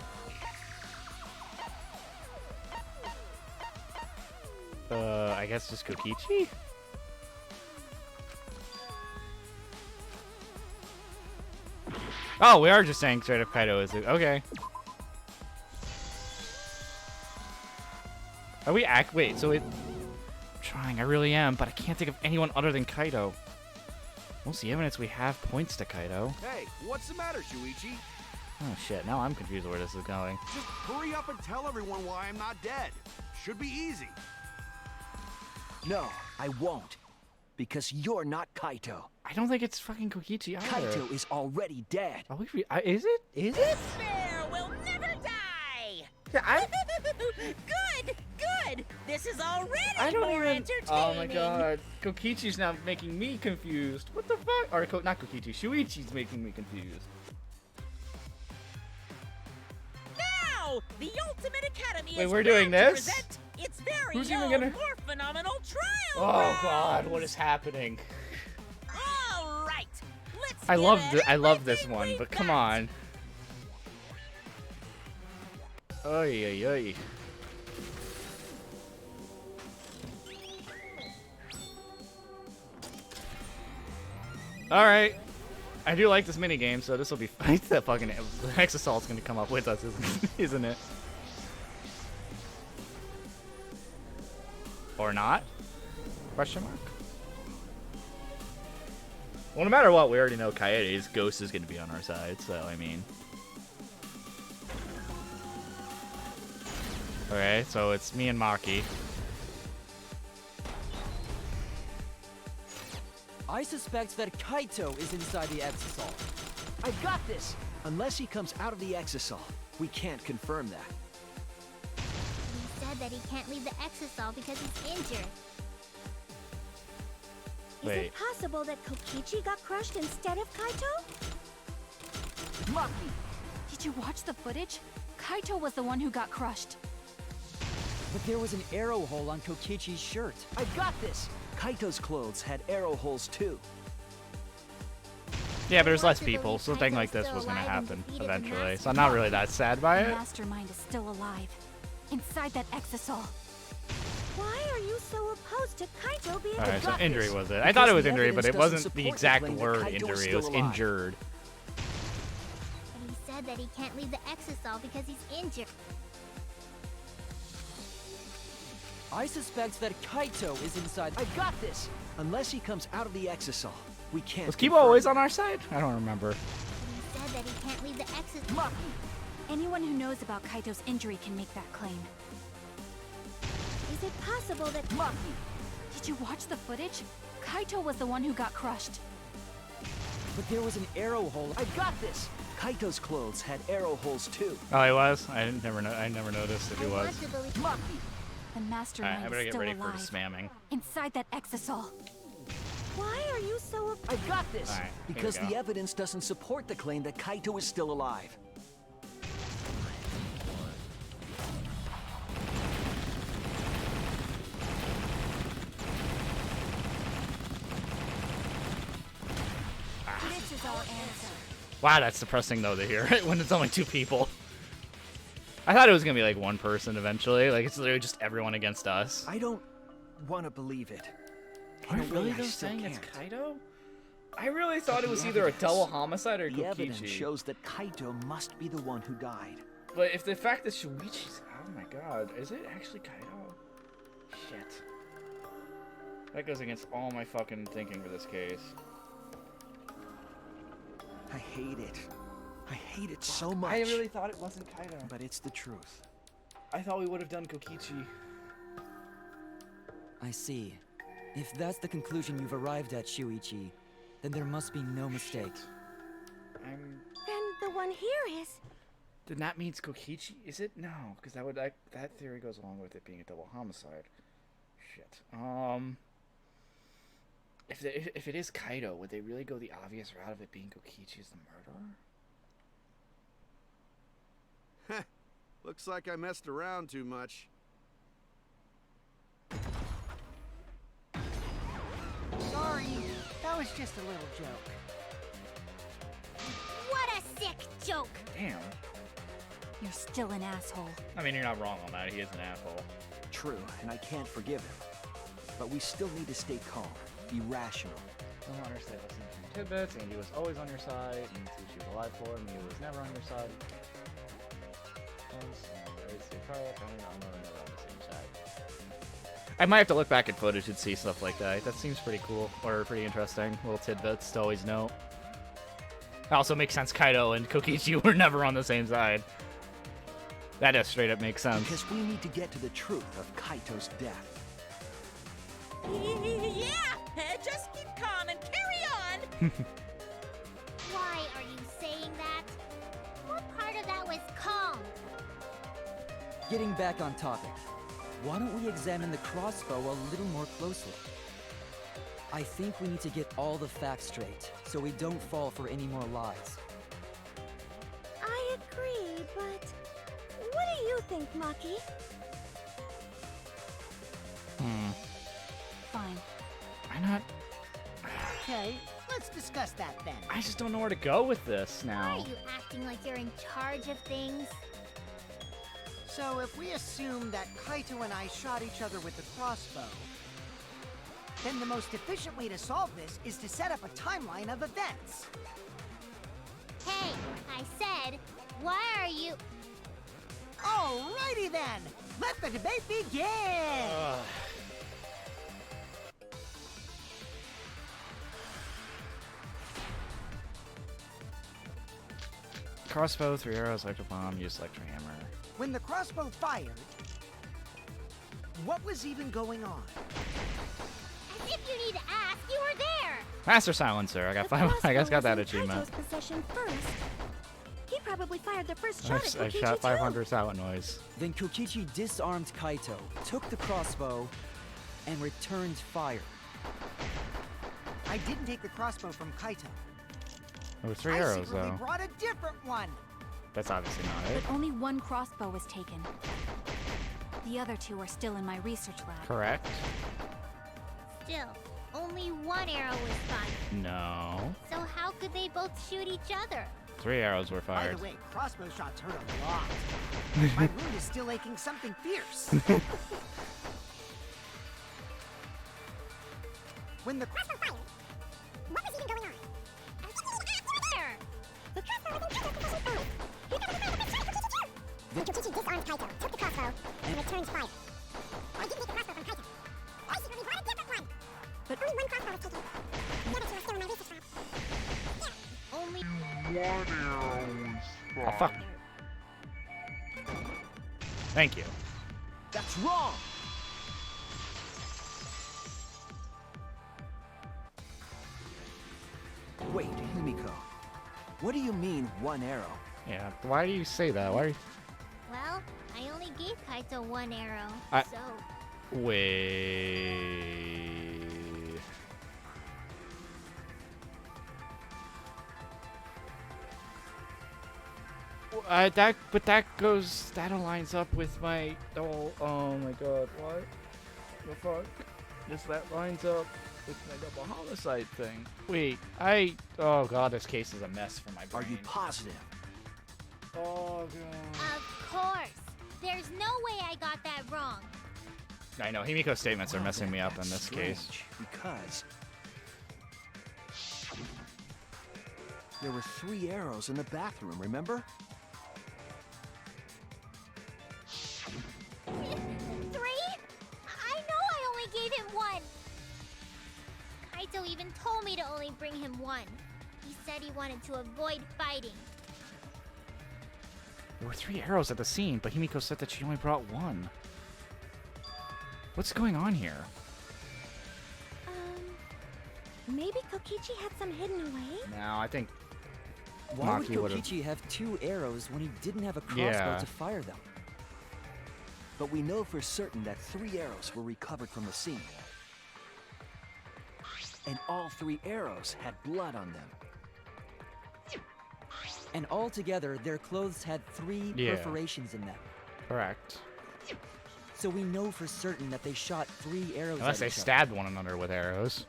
I guess just Kokichi? Oh, we are just saying straight up Kaido is it. Okay. Are we wait, so it... I'm trying, I really am, but I can't think of anyone other than Kaido. Most of the evidence we have points to Kaido. Hey, what's the matter, Shuichi? Oh shit, now I'm confused where this is going. Just hurry up and tell everyone why I'm not dead. Should be easy. No, I won't. Because you're not Kaito. I don't think it's fucking Kokichi either. Kaito is already dead. Are we is it? Is it? Bear will never die! Yeah, Good! Good! This is already I don't more even. entertaining! Oh my god. Kokichi's now making me confused. What the fuck? Or not Kokichi, Shuichi's making me confused. Now, the Ultimate Academy Wait, is we're proud doing to this? present its very Who's even own gonna- more phenomenal trial Oh god, rounds. what is happening? All right, let's I get love at it I love like this we one, but got. come on. Oy oy oy. All right. I do like this mini game, so this will be fine. That fucking Exasalt's gonna come up with us, isn't it? Or not? Question mark. Well, no matter what, we already know Kaede's Ghost is gonna be on our side, so I mean. Okay, so it's me and Maki. I suspect that Kaito is inside the Exisal. I got this! Unless he comes out of the exisal, we can't confirm that. He said that he can't leave the exisal because he's injured. Is Wait. it possible that Kokichi got crushed instead of Kaito? Maki! Did you watch the footage? Kaito was the one who got crushed. But there was an arrow hole on Kokichi's shirt. I got this! Kaito's clothes had arrow holes too. Yeah, but there's I want less to people, believe so something Kaito's like this still was gonna alive and happen defeated the eventually. Master So I'm not really that sad by The it. Mastermind is still alive. inside that exisal. Why are you so opposed to Kaito being Alright, so got injury this. was it. I thought it was the injury, but it evidence wasn't doesn't the support exact claim that word Kaito is injury. It still was alive. injured. And he said that he can't leave the exisal because he's injured. I suspect that Kaito is inside. I got this! Unless he comes out of the exisal, we can't. Was Kiba confirm always it. on our side? I don't remember. And he said that he can't leave the exisal. Maki! Anyone who knows about Kaito's injury can make that claim. Is it possible that Maki! Did you watch the footage? Kaito was the one who got crushed. But there was an arrow hole. I got this! Kaito's clothes had arrow holes too. Oh, he was? I never noticed that he I was. want to believe. Maki! The Alright, mastermind I better is get still ready for alive. spamming. Inside that exisal. why are you so I got this! Alright, here we Because go. the evidence doesn't support the claim that Kaito is still alive. This is our answer. Wow, that's depressing though to hear when it's only 2 people. I thought it was gonna be like 1 person eventually. Like it's literally just everyone against us. I don't want to believe it. Are In you a way, really I though still saying it's can't. Kaido? I really thought it was The either a evidence- double homicide or The evidence Kokichi. shows that Kaito must be the one who died. But if the fact that Shuichi's... Oh my god, is it actually Kaido? Shit. That goes against all my fucking thinking for this case. I hate it. I hate it so much. I really thought it wasn't Kaido. But it's the truth. I thought we would have done Kokichi. I see. If that's the conclusion you've arrived at, Shuichi, then there must be no mistake. I'm... then the one here is? Then that means Kokichi? Is it? No, because that would that theory goes along with it being a double homicide. Shit. If it is Kaido, would they really go the obvious route of it being Kokichi as the murderer? Looks like I messed around too much. Sorry, that was just a little joke. What a sick joke! Damn. You're still an asshole. I mean, you're not wrong on that. He is an asshole. True, and I can't forgive him. But we still need to stay calm, be rational. I don't understand. Listening from tidbits, Andy was always on your side, and Tsuchi was alive for him, he was never on your side. I might have to look back at footage and see stuff like that. That seems pretty cool, or pretty interesting. Little tidbits to always note. It also makes sense Kaido and Kokichi were never on the same side. That just straight up makes sense. Because we need to get to the truth of Kaito's death. Yeah, just keep calm and carry on. Why are you saying that? What part of that was calm? Getting back on topic, why don't we examine the crossbow a little more closely? I think we need to get all the facts straight, so we don't fall for any more lies. I agree, but what do you think, Maki? Fine. I'm not... Okay, let's discuss that then. I just don't know where to go with this Why now. are you acting like you're in charge of things? So if we assume that Kaito and I shot each other with the crossbow, then the most efficient way to solve this is to set up a timeline of events. Hey, I said, why are you... Alrighty then, let the debate begin! Crossbow, 3 arrows, electro bomb, use electro hammer. When the crossbow fired, what was even going on? As if you need to ask, you were there! Master Silencer, I got The 5, I guess crossbow got that was in achievement. Kaito's possession first. He probably fired the first I shot at Kokichi shot too. 500 silent noise. Then Kokichi disarmed Kaito, took the crossbow, and returned fire. I didn't take the crossbow from Kaito. There were 3 I arrows secretly though. brought a different one. That's obviously not it. But only one crossbow was taken. The other 2 are still in my research lab. Correct? Still, only one arrow was fired. No. So how could they both shoot each other? 3 arrows were By fired. the way, crossbow shots hurt a lot. My wound is still aching something fierce. When the Crossbow fired. What was even going on? The crossbow was in Kaito's position only. He never decided to try Kokichi. Kokichi disarmed Kaito, took the crossbow, and returned fire. I didn't take the crossbow from Kaito. I secretly brought a different one. But only one crossbow was taken. The other two are still in my research lab. Yeah, only Oh, fuck. Thank you. That's wrong! Wait, Himiko. What do you mean, one arrow? Yeah, why do you say that? Why are you... Well, I only gave Kaito one arrow, so... Wait... that aligns up with my... Oh my god, what? The fuck? That lines up with my double homicide thing. Wait, oh god, this case is a mess for my brain. Are you positive? Oh god. Of course! There's no way I got that wrong. I know, Himiko's statements are messing me up in this case. Because there were 3 arrows in the bathroom, remember? 3? I know I only gave him 1. Kaito even told me to only bring him 1. He said he wanted to avoid fighting. There were 3 arrows at the scene, but Himiko said that she only brought 1. What's going on here? Maybe Kokichi had some hidden away? No, I think Why would Maki would've- Kokichi have 2 arrows when he didn't have a crossbow Yeah. to fire them? But we know for certain that 3 arrows were recovered from the scene. And all 3 arrows had blood on them. And altogether, their clothes had 3 Yeah. perforations in them. correct. So we know for certain that they shot 3 arrows Unless at they each other. stabbed one another with arrows.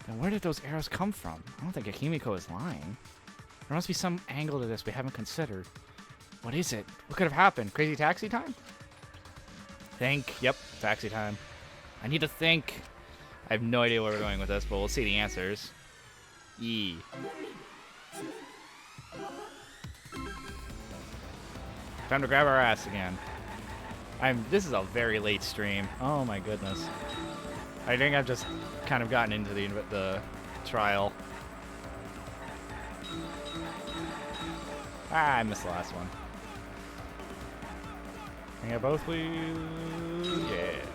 Then where did those arrows come from? I don't think Himiko is lying. There must be some angle to this we haven't considered. What is it? What could have happened? Crazy taxi time? Think. Yep, taxi time. I need to think. I have no idea where we're going with this, but we'll see the answers. E. Time to grab our ass again. This is a very late stream. Oh my goodness. I think I've just kind of gotten into the trial. Ah, I missed the last one. Can I get both, please? Yeah.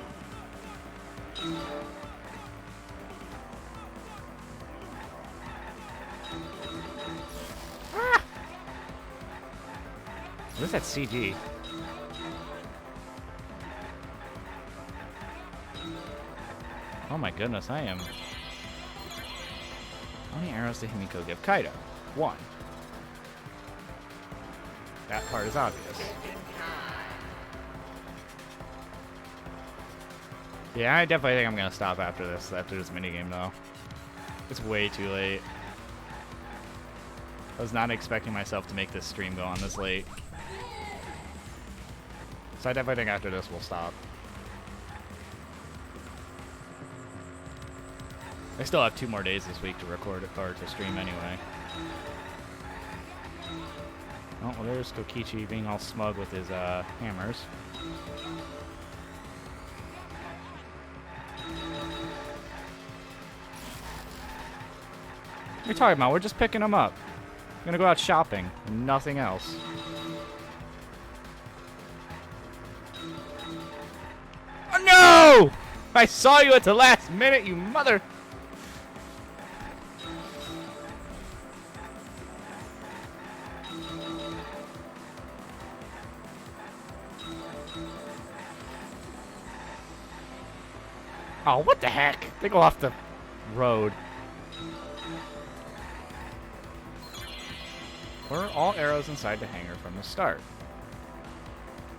Ah! What is that CG? Oh my goodness, I am... How many arrows did Himiko give Kaito? 1. That part is obvious. Yeah, I definitely think I'm gonna stop after this minigame though. It's way too late. I was not expecting myself to make this stream go on this late. So I definitely think after this we'll stop. I still have 2 more days this week to record it or to stream anyway. Oh, well, there's Kokichi being all smug with his hammers. What are you talking about? We're just picking them up. We're gonna go out shopping. Nothing else. Oh no! I saw you at the last minute, you mother... Oh, what the heck? They go off the road. Were all arrows inside the hangar from the start?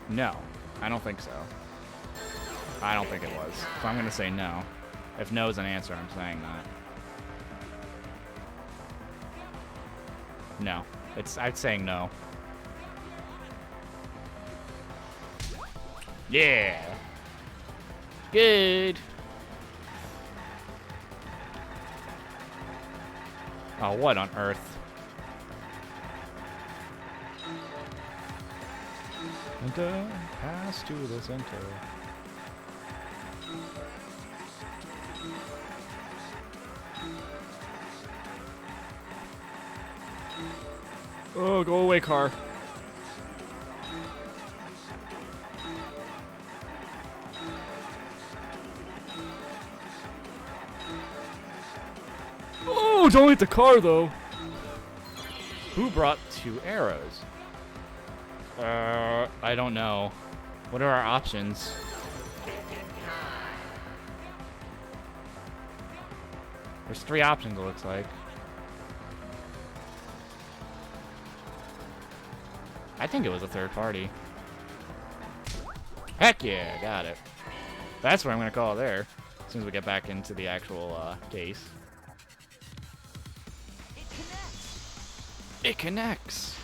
No, I don't think so. I don't think it was. So I'm going to say no. If no is an answer, I'm saying that. No. I'd saying no. Yeah. Good. Oh, what on earth? Enter, pass to the center. Oh, go away, car. Oh, don't hit the car, though. Who brought 2 arrows? I don't know. What are our options? There's 3 options, it looks like. I think it was a third party. Heck yeah, got it. That's what I'm gonna call it there. As soon as we get back into the actual case. It connects.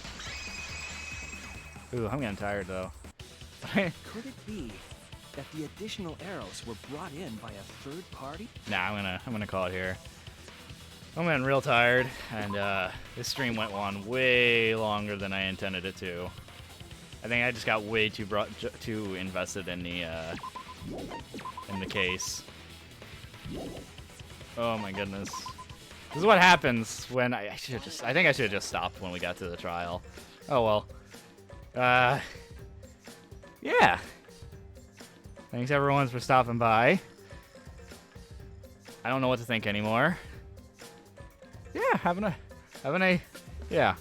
Ooh, I'm getting tired though. Could it be that the additional arrows were brought in by a third party? Nah, I'm gonna call it here. I'm getting real tired, and this stream went on way longer than I intended it to. I think I just got way too invested in the case. Oh my goodness. This is what happens when I think I should have just stopped when we got to the trial. Oh well. Yeah. Thanks everyone for stopping by. I don't know what to think anymore. Yeah, having a yeah.